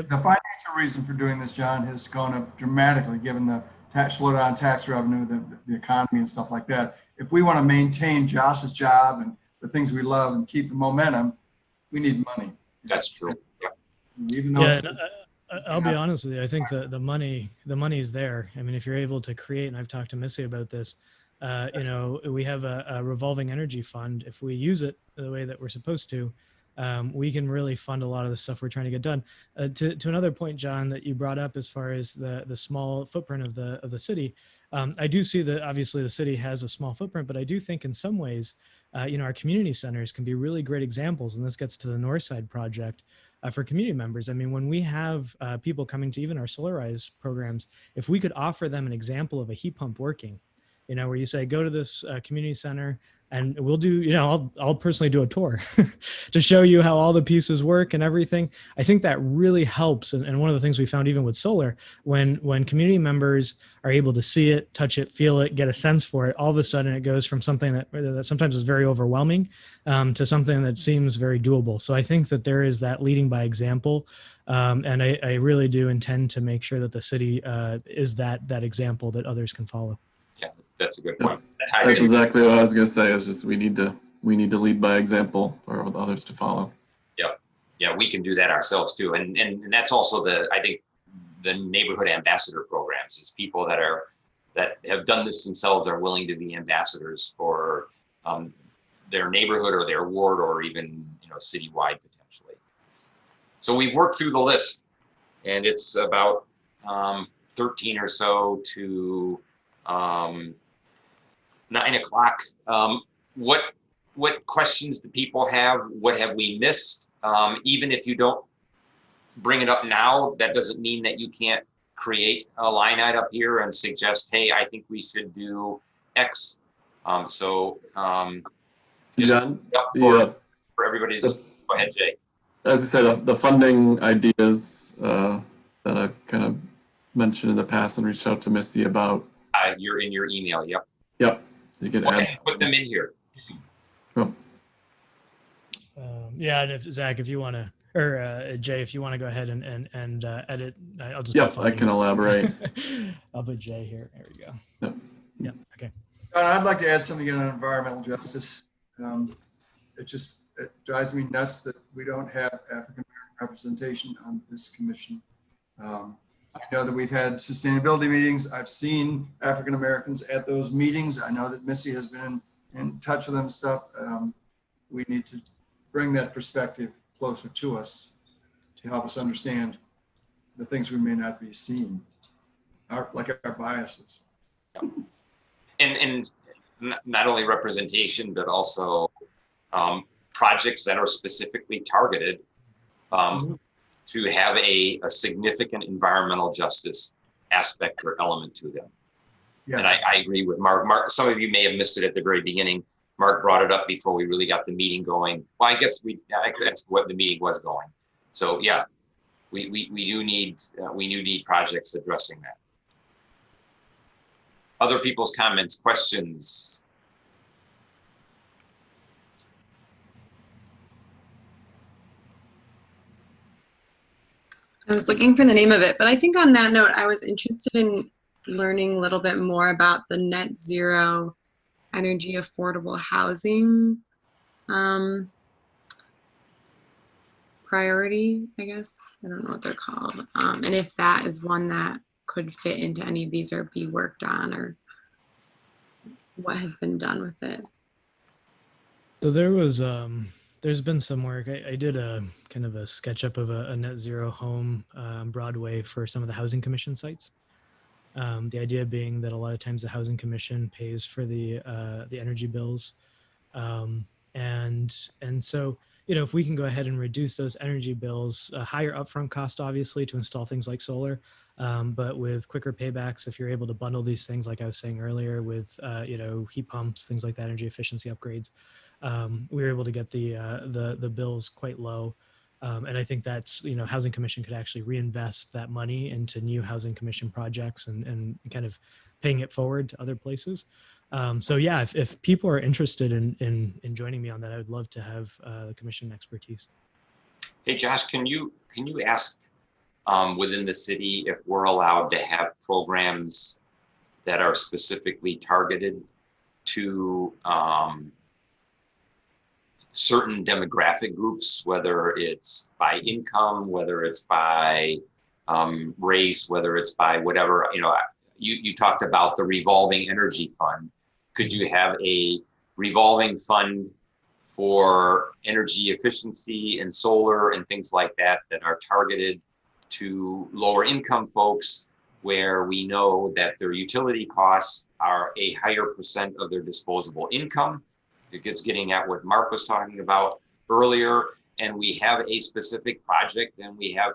financial reason for doing this, John, has gone up dramatically given the slowdown in tax revenue, the economy and stuff like that. If we want to maintain Josh's job and the things we love and keep the momentum, we need money. That's true. Yeah. Even though I'll be honest with you. I think the money is there. I mean, if you're able to create, and I've talked to Missy about this, we have a revolving energy fund. If we use it the way that we're supposed to, we can really fund a lot of the stuff we're trying to get done. To another point, John, that you brought up as far as the small footprint of the city, I do see that obviously the city has a small footprint, but I do think in some ways, our community centers can be really great examples. And this gets to the Northside project for community members. I mean, when we have people coming to even our Solarize programs, if we could offer them an example of a heat pump working, where you say, go to this community center and we'll do, I'll personally do a tour to show you how all the pieces work and everything. I think that really helps. And one of the things we found even with solar, when community members are able to see it, touch it, feel it, get a sense for it, all of a sudden it goes from something that sometimes is very overwhelming to something that seems very doable. So I think that there is that leading by example. And I really do intend to make sure that the city is that example that others can follow. Yeah, that's a good point. That's exactly what I was going to say. Is just we need to lead by example for others to follow. Yep. Yeah, we can do that ourselves too, and that's also I think the neighborhood ambassador programs is people that have done this themselves are willing to be ambassadors for their neighborhood or their ward or even citywide potentially. So we've worked through the list, and it's about 13 or so to 9 o'clock. What questions do people have? What have we missed? Even if you don't bring it up now, that doesn't mean that you can't create a line item up here and suggest, hey, I think we should do X. John, for everybody's, go ahead, Jay. As I said, the funding ideas that I kind of mentioned in the past and reached out to Missy about. you're in your email. Yep. Yep. So you can Okay, add. put them in here. Cool. Yeah, and if Zach, if you want to, or Jay, if you want to go ahead and edit, I'll just. Yep, I can elaborate. I'll put Jay here. There we go. Yep. Yep. Okay. I'd like to add something on environmental justice. It drives me nuts that we don't have African American representation on this commission. I know that we've had sustainability meetings. I've seen African Americans at those meetings. I know that Missy has been in touch with them and stuff. We need to bring that perspective closer to us to help us understand the things we may not be seeing, like our biases. And not only representation, but also projects that are specifically targeted to have a significant environmental justice aspect or element to them. Yeah. And I agree with Mark. Mark, some of you may have missed it at the very beginning. Mark brought it up before we really got the meeting going. Well, I guess that's what the meeting was going. So yeah, we do need projects addressing that. Other people's comments, questions? I was looking for the name of it, but I think on that note, I was interested in learning a little bit more about the net zero energy affordable housing priority, I guess. I don't know what they're called. And if that is one that could fit into any of these or be worked on, or what has been done with it. So there was there's been some work. I did a kind of a SketchUp of a net zero home Broadway for some of the housing commission sites. The idea being that a lot of times the housing commission pays for the energy bills, and so if we can go ahead and reduce those energy bills, higher upfront cost obviously to install things like solar, but with quicker paybacks if you're able to bundle these things like I was saying earlier with heat pumps, things like that, energy efficiency upgrades. We were able to get the bills quite low. And I think that's, Housing Commission could actually reinvest that money into new Housing Commission projects and kind of paying it forward to other places. So yeah, if people are interested in joining me on that, I would love to have the commission expertise. Hey, Josh, can you ask within the city if we're allowed to have programs that are specifically targeted to certain demographic groups, whether it's by income, whether it's by race, whether it's by whatever, you talked about the revolving energy fund. Could you have a revolving fund for energy efficiency and solar and things like that are targeted to lower income folks, where we know that their utility costs are a higher percent of their disposable income? It gets getting at what Mark was talking about earlier, and we have a specific project and we have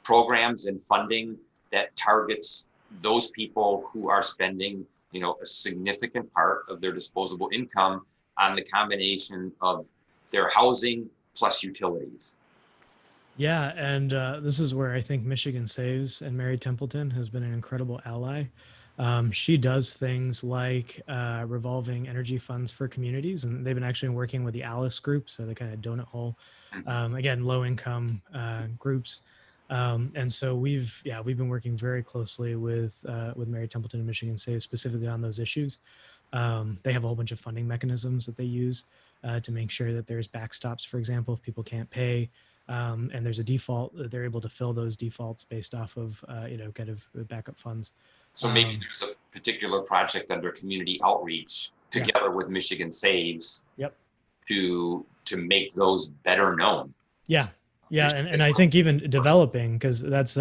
programs and funding that targets those people who are spending, a significant part of their disposable income on the combination of their housing plus utilities. Yeah, and this is where I think Michigan Saves and Mary Templeton has been an incredible ally. She does things like revolving energy funds for communities, and they've been actually working with the Alice group, so the kind of donut hole, again, low income groups. And so we've been working very closely with Mary Templeton and Michigan Saves specifically on those issues. They have a whole bunch of funding mechanisms that they use to make sure that there's backstops, for example, if people can't pay. And there's a default, they're able to fill those defaults based off of, kind of backup funds. So maybe there's a particular project under community outreach together with Michigan Saves. Yep. To make those better known. Yeah. Yeah. And I think even developing, because that's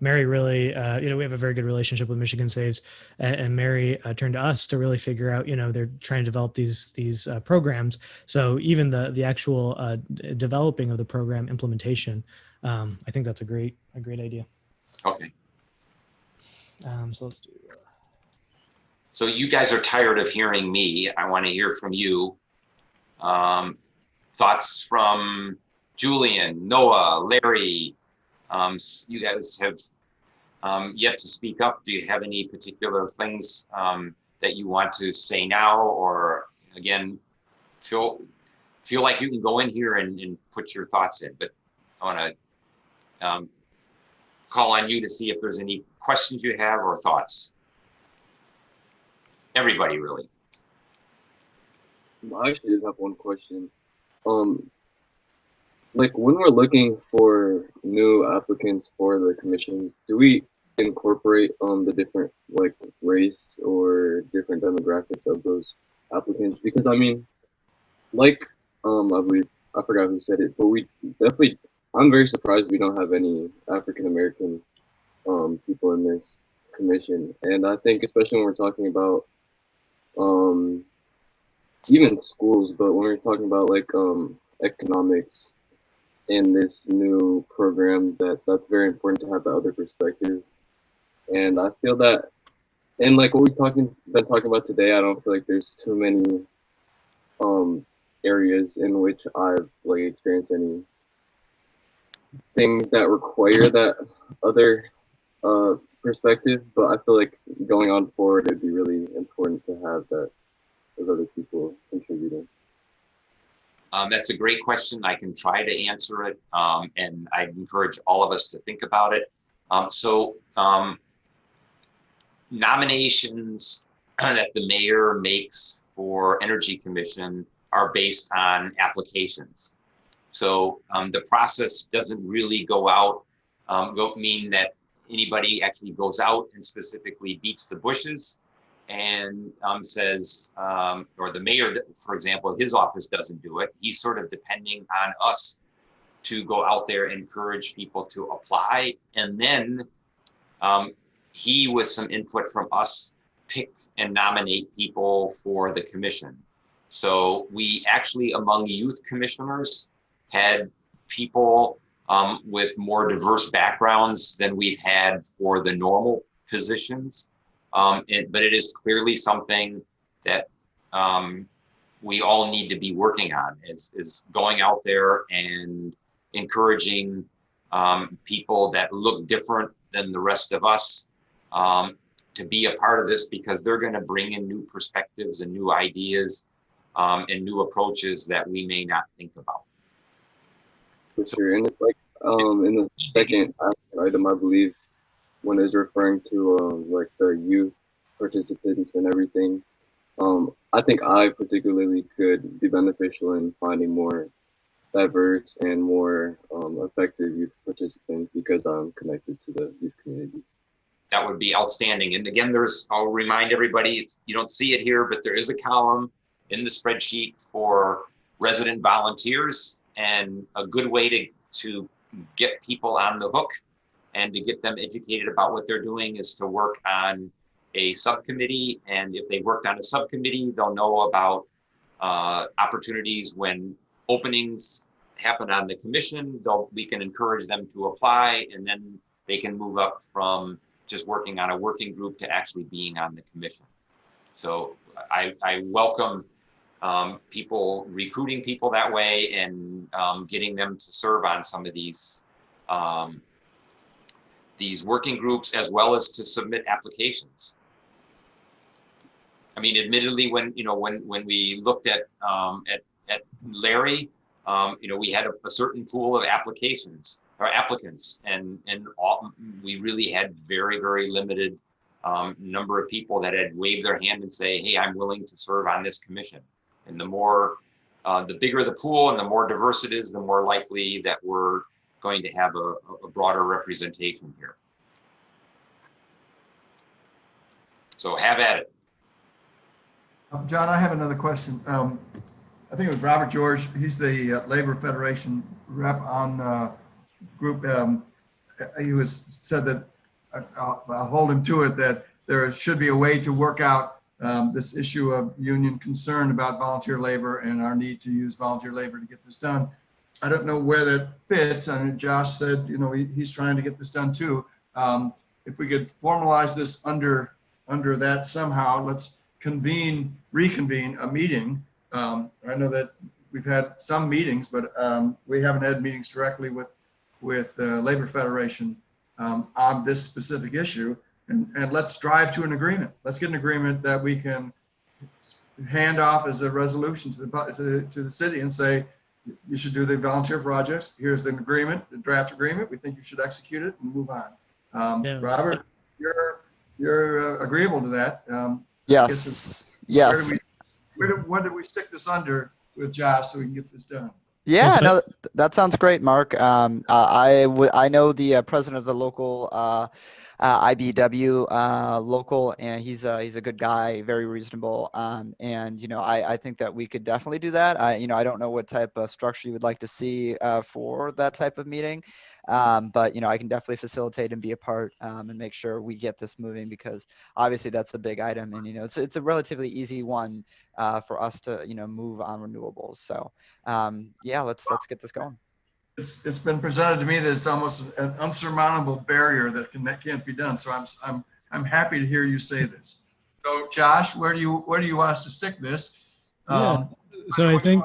Mary really, we have a very good relationship with Michigan Saves, and Mary turned to us to really figure out, they're trying to develop these programs. So even the actual developing of the program implementation, I think that's a great idea. Okay. So let's do. So you guys are tired of hearing me. I want to hear from you. Thoughts from Julian, Noah, Larry. You guys have yet to speak up. Do you have any particular things that you want to say now, or again, feel like you can go in here and put your thoughts in? But I want to call on you to see if there's any questions you have or thoughts. Everybody, really. I actually did have one question. Like when we're looking for new applicants for the commissions, do we incorporate the different like race or different demographics of those applicants? Because I mean, like I believe I forgot who said it, but we definitely, I'm very surprised we don't have any African American people in this commission. And I think especially when we're talking about even schools, but when we're talking about like economics in this new program, that's very important to have the other perspective. And I feel that, and like what we've been talking about today, I don't feel like there's too many areas in which I've like experienced any things that require that other perspective. But I feel like going on forward, it'd be really important to have that those other people contributing. That's a great question. I can try to answer it, and I encourage all of us to think about it. Nominations that the mayor makes for Energy Commission are based on applications. So the process doesn't really go out, mean that anybody actually goes out and specifically beats the bushes and says, or the mayor, for example, his office doesn't do it. He's sort of depending on us to go out there and encourage people to apply. And then he, with some input from us, pick and nominate people for the commission. So we actually, among youth commissioners, had people with more diverse backgrounds than we've had for the normal positions. But it is clearly something that we all need to be working on, is going out there and encouraging people that look different than the rest of us to be a part of this, because they're going to bring in new perspectives and new ideas and new approaches that we may not think about. For sure. And it's like in the second item, I believe, when it's referring to like the youth participants and everything, I think I particularly could be beneficial in finding more diverse and more effective youth participants because I'm connected to the youth community. That would be outstanding. And again, I'll remind everybody, you don't see it here, but there is a column in the spreadsheet for resident volunteers, and a good way to get people on the hook and to get them educated about what they're doing is to work on a subcommittee. And if they worked on a subcommittee, they'll know about opportunities when openings happen on the commission. We can encourage them to apply, and then they can move up from just working on a working group to actually being on the commission. So I welcome people, recruiting people that way, and getting them to serve on some of these working groups, as well as to submit applications. I mean, admittedly, when we looked at Larry, we had a certain pool of applications or applicants, and we really had very, very limited number of people that had waved their hand and say, hey, I'm willing to serve on this commission. And the bigger the pool and the more diverse it is, the more likely that we're going to have a broader representation here. So have at it. John, I have another question. I think it was Robert George. He's the Labor Federation rep on group. He said that, I'll hold him to it, that there should be a way to work out this issue of union concern about volunteer labor and our need to use volunteer labor to get this done. I don't know where that fits. I mean, Josh said, he's trying to get this done too. If we could formalize this under that somehow, let's reconvene a meeting. I know that we've had some meetings, but we haven't had meetings directly with the Labor Federation. on this specific issue, and let's drive to an agreement. Let's get an agreement that we can hand off as a resolution to the city and say, you should do the volunteer projects. Here's the agreement, the draft agreement. We think you should execute it and move on. Yeah. Robert, you're agreeable to that. Yes. Yes. When did we stick this under with Josh so we can get this done? Yeah, no, that sounds great, Mark. I know the president of the local IBW local, and he's a good guy, very reasonable. And I think that we could definitely do that. I don't know what type of structure you would like to see for that type of meeting, but I can definitely facilitate and be a part and make sure we get this moving, because obviously that's a big item, and it's a relatively easy one for us to move on renewables. So yeah, let's get this going. It's been presented to me that it's almost an unsurmountable barrier that can't be done. So I'm happy to hear you say this. So Josh, where do you want us to stick this? So I think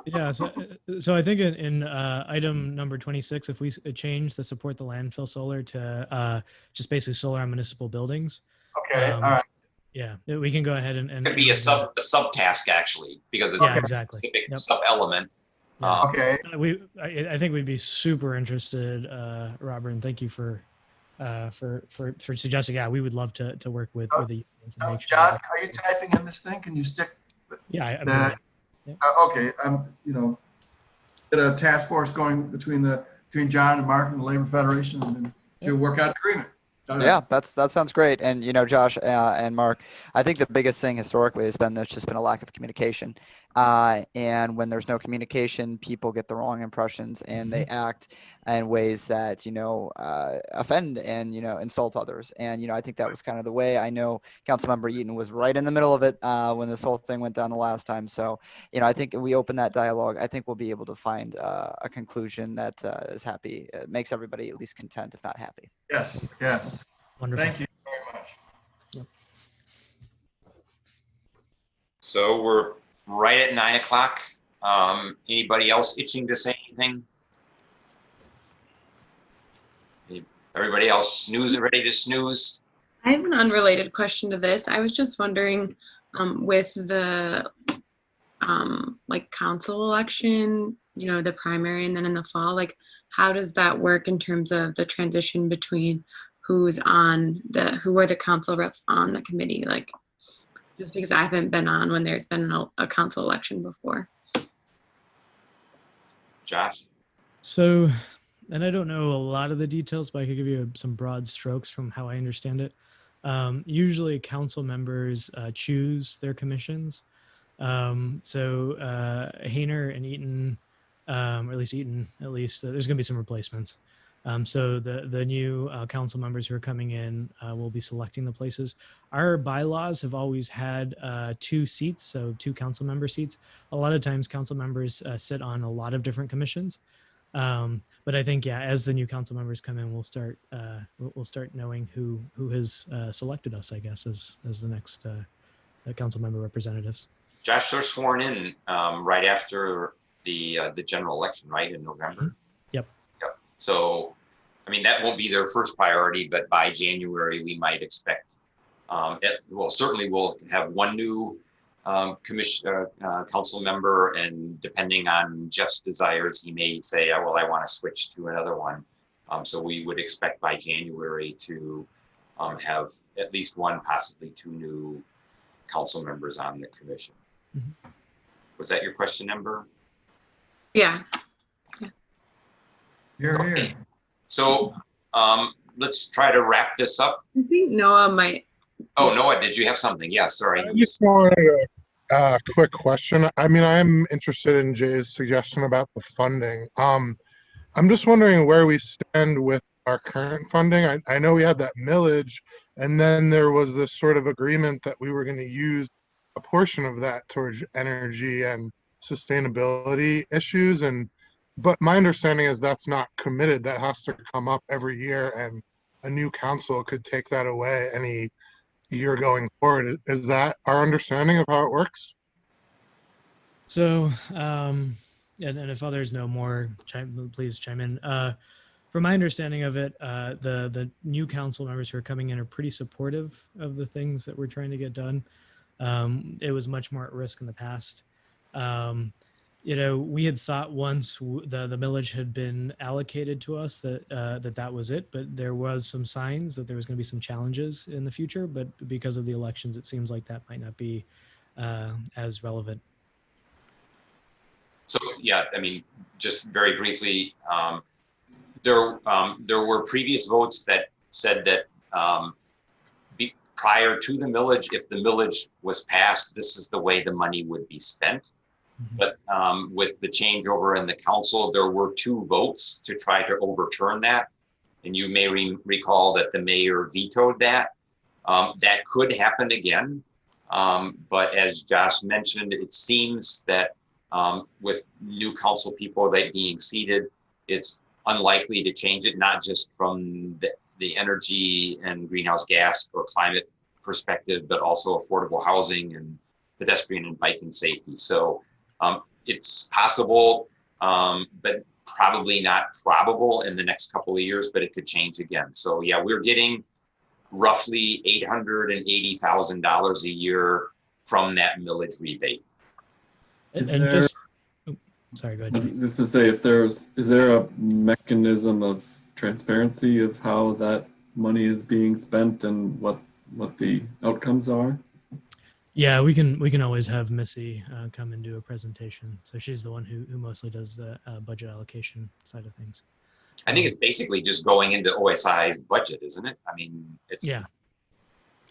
yeah. So I think in item number 26, if we change the support the landfill solar to just basically solar on municipal buildings. Okay. All right. Yeah, we can go ahead and it could be a subtask actually, because it's a specific sub element. Yeah. Okay. I think we'd be super interested, Robert, and thank you for suggesting. Yeah, we would love to work with the unions and make sure. John, are you typing in this thing? Can you stick? Yeah. Okay. Get a task force going between John and Mark and the Labor Federation to work out an agreement. Yeah, that sounds great. And Josh and Mark, I think the biggest thing historically has been there's just been a lack of communication. And when there's no communication, people get the wrong impressions and they act in ways that offend and insult others. And I think that was kind of the way. I know Councilmember Eaton was right in the middle of it when this whole thing went down the last time. So I think if we open that dialogue, I think we'll be able to find a conclusion that is happy, makes everybody at least content, if not happy. Yes. Yes. Wonderful. Thank you very much. Yep. So we're right at 9 o'clock. Anybody else itching to say anything? Everybody else ready to snooze? I have an unrelated question to this. I was just wondering, with the council election, the primary and then in the fall, how does that work in terms of the transition between who are the council reps on the committee? Just because I haven't been on when there's been a council election before. Josh? So, and I don't know a lot of the details, but I could give you some broad strokes from how I understand it. Usually council members choose their commissions. So Hayner and Eaton, or at least Eaton, there's going to be some replacements. So the new council members who are coming in will be selecting the places. Our bylaws have always had 2 seats, so 2 council member seats. A lot of times council members sit on a lot of different commissions. But I think, as the new council members come in, we'll start knowing who has selected us, I guess, as the next council member representatives. Josh, they're sworn in right after the general election, right, in November? Yep. So, that won't be their first priority, but by January, we might expect, certainly we'll have one new council member, and depending on Jeff's desires, he may say, I want to switch to another one. So we would expect by January to have at least one, possibly 2 new council members on the commission. Mm-hmm. Was that your question, Ember? Yeah. Okay. So let's try to wrap this up. I think Noah might. Oh, Noah, did you have something? Yeah, sorry. I just wanted a quick question. I'm interested in Jay's suggestion about the funding. I'm just wondering where we stand with our current funding. I know we had that millage, and then there was this sort of agreement that we were going to use a portion of that towards energy and sustainability issues. But my understanding is that's not committed. That has to come up every year, and a new council could take that away any year going forward. Is that our understanding of how it works? So, and if others know more, please chime in. from my understanding of it, the new council members who are coming in are pretty supportive of the things that we're trying to get done. It was much more at risk in the past. We had thought once the millage had been allocated to us that was it, but there was some signs that there was going to be some challenges in the future. But because of the elections, it seems like that might not be as relevant. So yeah, I mean, just very briefly, there were previous votes that said that prior to the millage, if the millage was passed, this is the way the money would be spent. But with the changeover in the council, there were 2 votes to try to overturn that. And you may recall that the mayor vetoed that. That could happen again. But as Josh mentioned, it seems that with new council people that being seated, it's unlikely to change it, not just from the energy and greenhouse gas or climate perspective, but also affordable housing and pedestrian and biking safety. So it's possible, but probably not probable in the next couple of years, but it could change again. So yeah, we're getting roughly $880,000 a year from that millage rebate. Sorry, go ahead. Just to say, is there a mechanism of transparency of how that money is being spent and what the outcomes are? Yeah, we can always have Missy come and do a presentation. So she's the one who mostly does the budget allocation side of things. I think it's basically just going into OSI's budget, isn't it? I mean, it's yeah.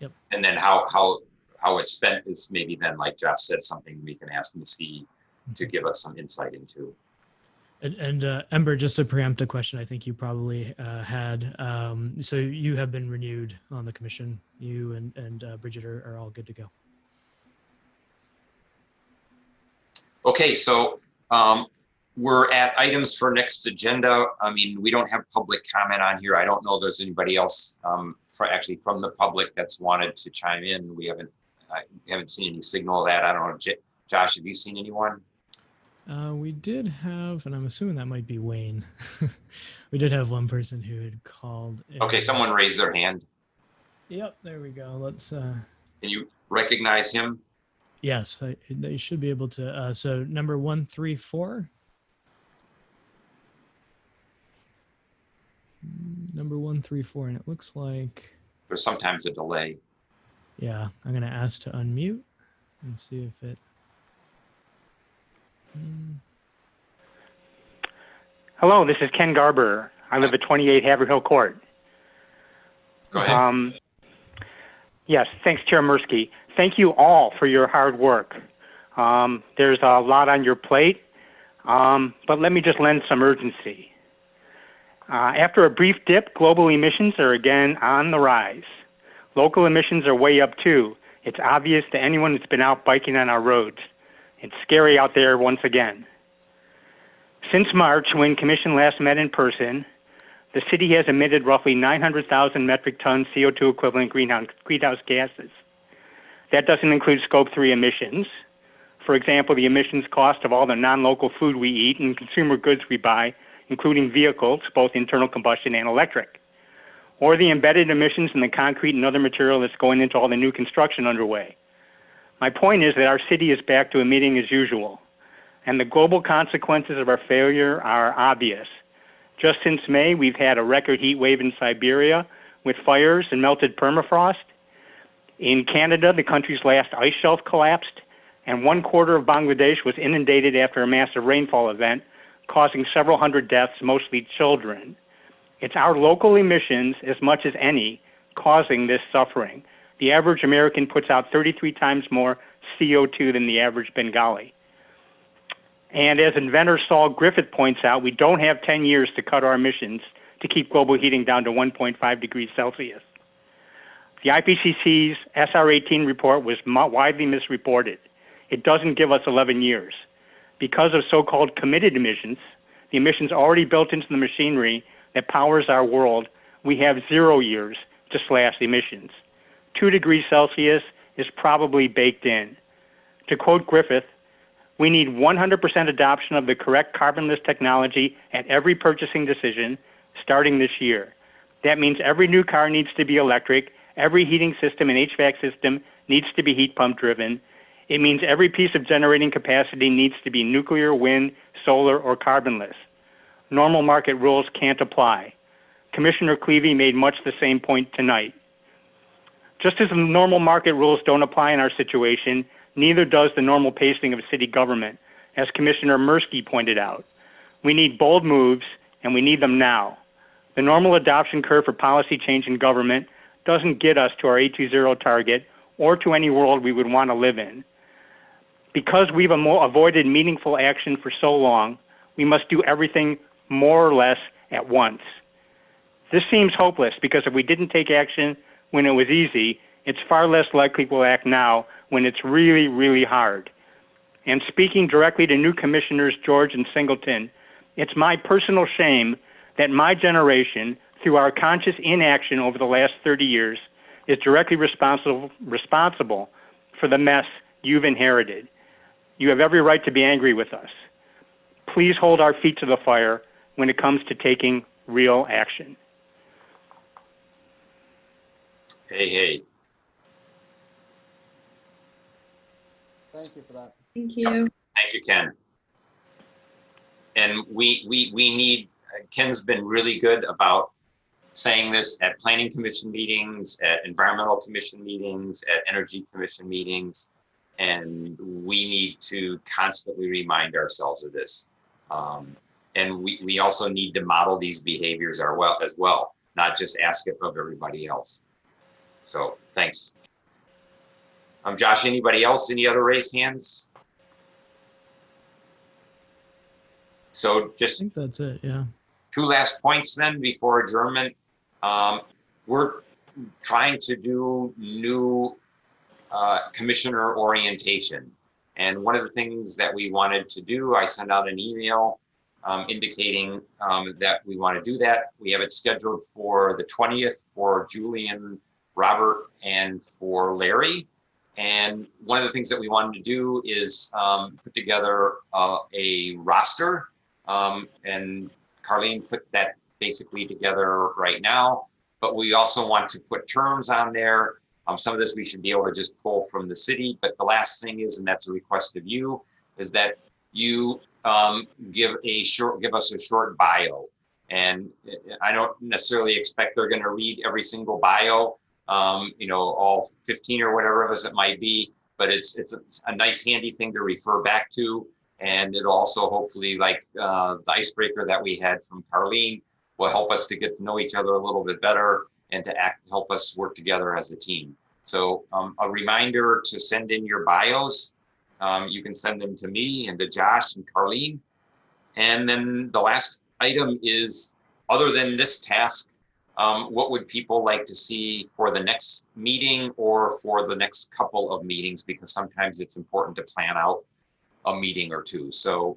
Yep. And then how it's spent is maybe then, like Jeff said, something we can ask Missy to give us some insight into. And Ember, just to preempt a question I think you probably had. So you have been renewed on the commission. You and Bridget are all good to go. Okay, so we're at items for next agenda. I mean, we don't have public comment on here. I don't know if there's anybody else actually from the public that's wanted to chime in. We haven't seen any signal of that. I don't know, Josh, have you seen anyone? We did have, and I'm assuming that might be Wayne. We did have one person who had called. Okay, someone raised their hand. Yep, there we go. Let's. Can you recognize him? Yes, they should be able to. So number 134. Number 134, and it looks like there's sometimes a delay. Yeah, I'm gonna ask to unmute and see if it. Hello, this is Ken Garber. I live at 28 Haverhill Court. Go ahead. Yes, thanks, Chair Mirsky. Thank you all for your hard work. There's a lot on your plate, but let me just lend some urgency. After a brief dip, global emissions are again on the rise. Local emissions are way up too. It's obvious to anyone that's been out biking on our roads. It's scary out there once again. Since March, when Commission last met in person, the city has emitted roughly 900,000 metric tons CO2 equivalent greenhouse gases. That doesn't include Scope 3 emissions. For example, the emissions cost of all the non-local food we eat and consumer goods we buy, including vehicles, both internal combustion and electric, or the embedded emissions in the concrete and other material that's going into all the new construction underway. My point is that our city is back to emitting as usual, and the global consequences of our failure are obvious. Just since May, we've had a record heat wave in Siberia with fires and melted permafrost. In Canada, the country's last ice shelf collapsed, and 1/4 of Bangladesh was inundated after a massive rainfall event, causing several hundred deaths, mostly children. It's our local emissions, as much as any, causing this suffering. The average American puts out 33 times more CO2 than the average Bengali. And as inventor Saul Griffith points out, we don't have 10 years to cut our emissions to keep global heating down to 1.5 degrees Celsius. The IPCC's SR18 report was widely misreported. It doesn't give us 11 years. Because of so-called committed emissions, the emissions already built into the machinery that powers our world, we have 0 years to slash emissions. 2 degrees Celsius is probably baked in. To quote Griffith, we need 100% adoption of the correct carbonless technology at every purchasing decision, starting this year. That means every new car needs to be electric, every heating system and HVAC system needs to be heat pump driven. It means every piece of generating capacity needs to be nuclear, wind, solar, or carbonless. Normal market rules can't apply. Commissioner Cleavey made much the same point tonight. Just as the normal market rules don't apply in our situation, neither does the normal pacing of city government, as Commissioner Mirsky pointed out. We need bold moves, and we need them now. The normal adoption curve for policy change in government doesn't get us to our 820 target or to any world we would want to live in. Because we've avoided meaningful action for so long, we must do everything more or less at once. This seems hopeless because if we didn't take action when it was easy, it's far less likely we'll act now when it's really, really hard. And speaking directly to new commissioners George and Singleton, it's my personal shame that my generation, through our conscious inaction over the last 30 years, is directly responsible for the mess you've inherited. You have every right to be angry with us. Please hold our feet to the fire when it comes to taking real action. Hey. Thank you for that. Thank you. Thank you, Ken. And we need, Ken's been really good about saying this at planning commission meetings, at environmental commission meetings, at energy commission meetings, and we need to constantly remind ourselves of this. And we also need to model these behaviors as well, not just ask it of everybody else. So thanks. Josh, anybody else? Any other raised hands? So just, I think that's it, yeah. Two last points then before adjournment. We're trying to do new commissioner orientation. And one of the things that we wanted to do, I sent out an email indicating that we want to do that. We have it scheduled for the 20th for Julian, Robert, and for Larry. And one of the things that we wanted to do is put together a roster, and Carlene put that basically together right now, but we also want to put terms on there. Some of this we should be able to just pull from the city, but the last thing is, and that's a request of you, is that you give us a short bio. And I don't necessarily expect they're going to read every single bio, all 15 or whatever of us it might be, but it's a nice handy thing to refer back to. And it'll also hopefully, like the icebreaker that we had from Carlene, will help us to get to know each other a little bit better and to help us work together as a team. So a reminder to send in your bios. You can send them to me and to Josh and Carlene. And then the last item is, other than this task, what would people like to see for the next meeting or for the next couple of meetings? Because sometimes it's important to plan out a meeting or two. So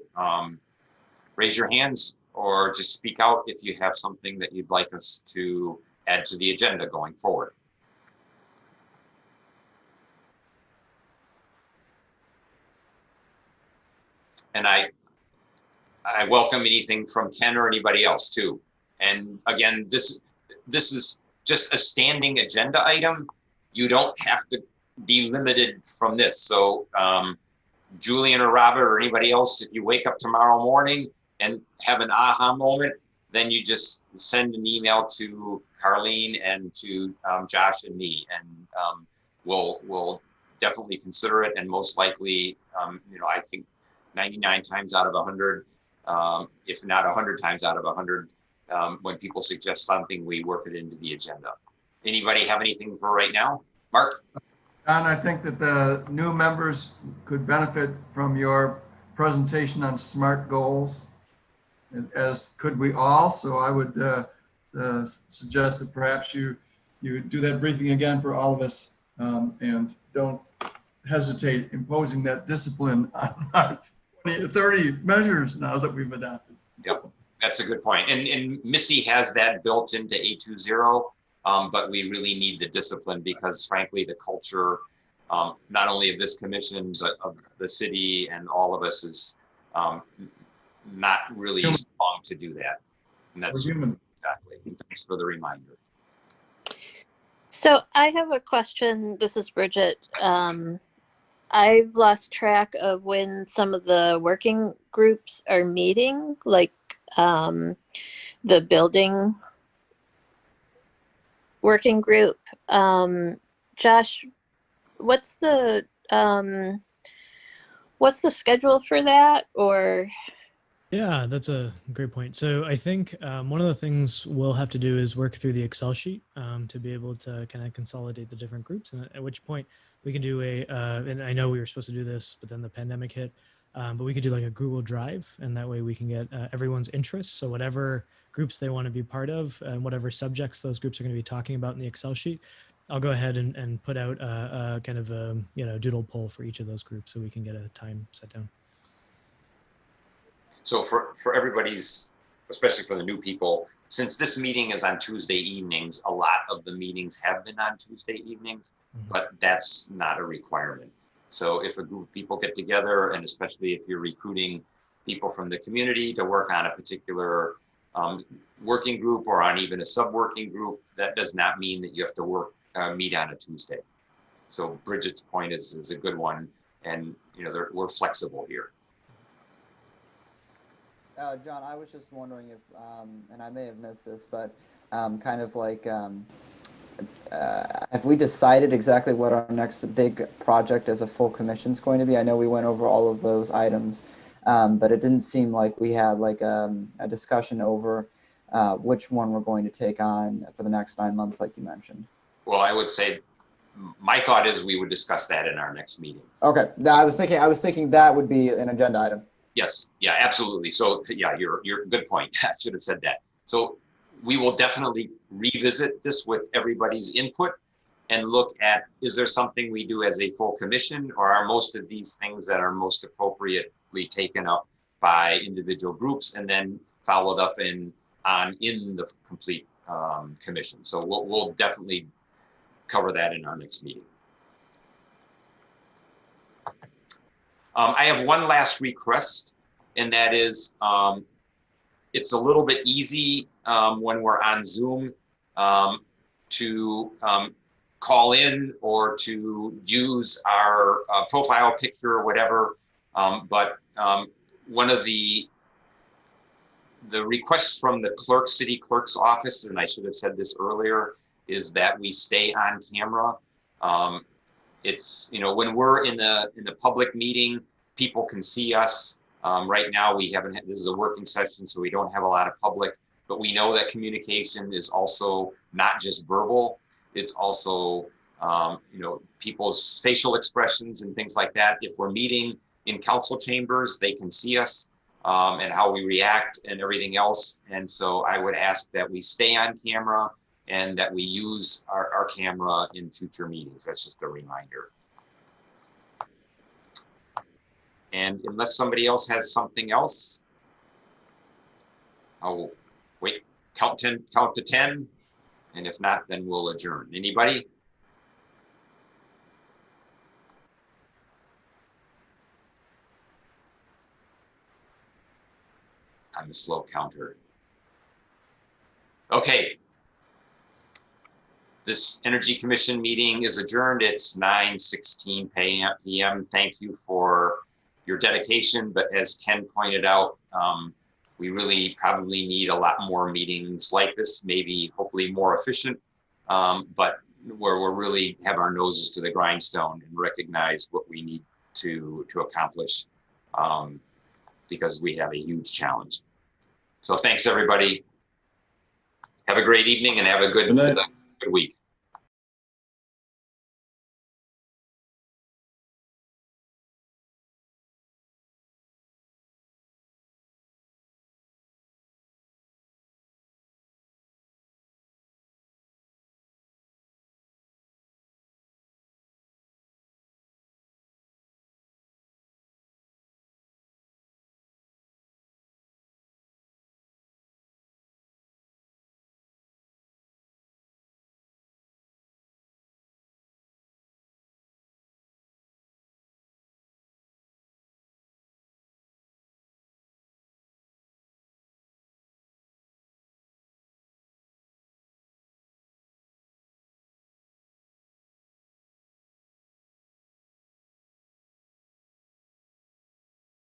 raise your hands or just speak out if you have something that you'd like us to add to the agenda going forward. And I welcome anything from Ken or anybody else too. And again, this is just a standing agenda item. You don't have to be limited from this. So Julian or Robert or anybody else, if you wake up tomorrow morning and have an aha moment, then you just send an email to Carlene and to Josh and me, and we'll definitely consider it. And most likely, I think 99 times out of 100, if not 100 times out of 100, when people suggest something, we work it into the agenda. Anybody have anything for right now? Mark? John, I think that the new members could benefit from your presentation on SMART goals, as could we all. So I would suggest that perhaps you do that briefing again for all of us, and don't hesitate imposing that discipline on our 20 or 30 measures now that we've adopted. Yep, that's a good point. And Missy has that built into 820. But we really need the discipline because frankly, the culture, not only of this commission, but of the city and all of us is not really strong to do that. And that's We're human. exactly. And thanks for the reminder. So I have a question. This is Bridget. I've lost track of when some of the working groups are meeting, like the building working group. Josh, what's the schedule for that? Or Yeah, that's a great point. So I think one of the things we'll have to do is work through the Excel sheet to be able to kind of consolidate the different groups, and at which point we can do and I know we were supposed to do this, but then the pandemic hit, but we could do like a Google Drive, and that way we can get everyone's interests. So whatever groups they want to be part of and whatever subjects those groups are going to be talking about in the Excel sheet, I'll go ahead and put out a kind of a doodle poll for each of those groups so we can get a time set down. So for everybody's, especially for the new people, since this meeting is on Tuesday evenings, a lot of the meetings have been on Tuesday evenings, but that's not a requirement. So if a group of people get together, and especially if you're recruiting people from the community to work on a particular working group or on even a sub-working group, that does not mean that you have to meet on a Tuesday. So Bridget's point is a good one, and we're flexible here. John, I was just wondering if, and I may have missed this, but kind of like, have we decided exactly what our next big project as a full commission is going to be? I know we went over all of those items, but it didn't seem like we had like a discussion over which one we're going to take on for the next 9 months, like you mentioned. Well, I would say my thought is we would discuss that in our next meeting. Okay, I was thinking that would be an agenda item. Yes, yeah, absolutely. So yeah, you're good point. I should have said that. So we will definitely revisit this with everybody's input and look at, is there something we do as a full commission, or are most of these things that are most appropriately taken up by individual groups and then followed up in the complete commission. So we'll definitely cover that in our next meeting. I have one last request, and that is it's a little bit easy when we're on Zoom to call in or to use our profile picture or whatever. But one of the requests from the city clerk's office, and I should have said this earlier, is that we stay on camera. It's, when we're in the public meeting, people can see us. Right now, this is a working session, so we don't have a lot of public, but we know that communication is also not just verbal. It's also, people's facial expressions and things like that. If we're meeting in council chambers, they can see us and how we react and everything else. And so I would ask that we stay on camera and that we use our camera in future meetings. That's just a reminder. And unless somebody else has something else, I'll wait, count to 10. And if not, then we'll adjourn. Anybody? I'm a slow counter. Okay. This Energy Commission meeting is adjourned. It's 9:16 p.m. Thank you for your dedication, but as Ken pointed out, we really probably need a lot more meetings like this, maybe hopefully more efficient, but where we'll really have our noses to the grindstone and recognize what we need to accomplish, because we have a huge challenge. So thanks everybody. Have a great evening and have a good week.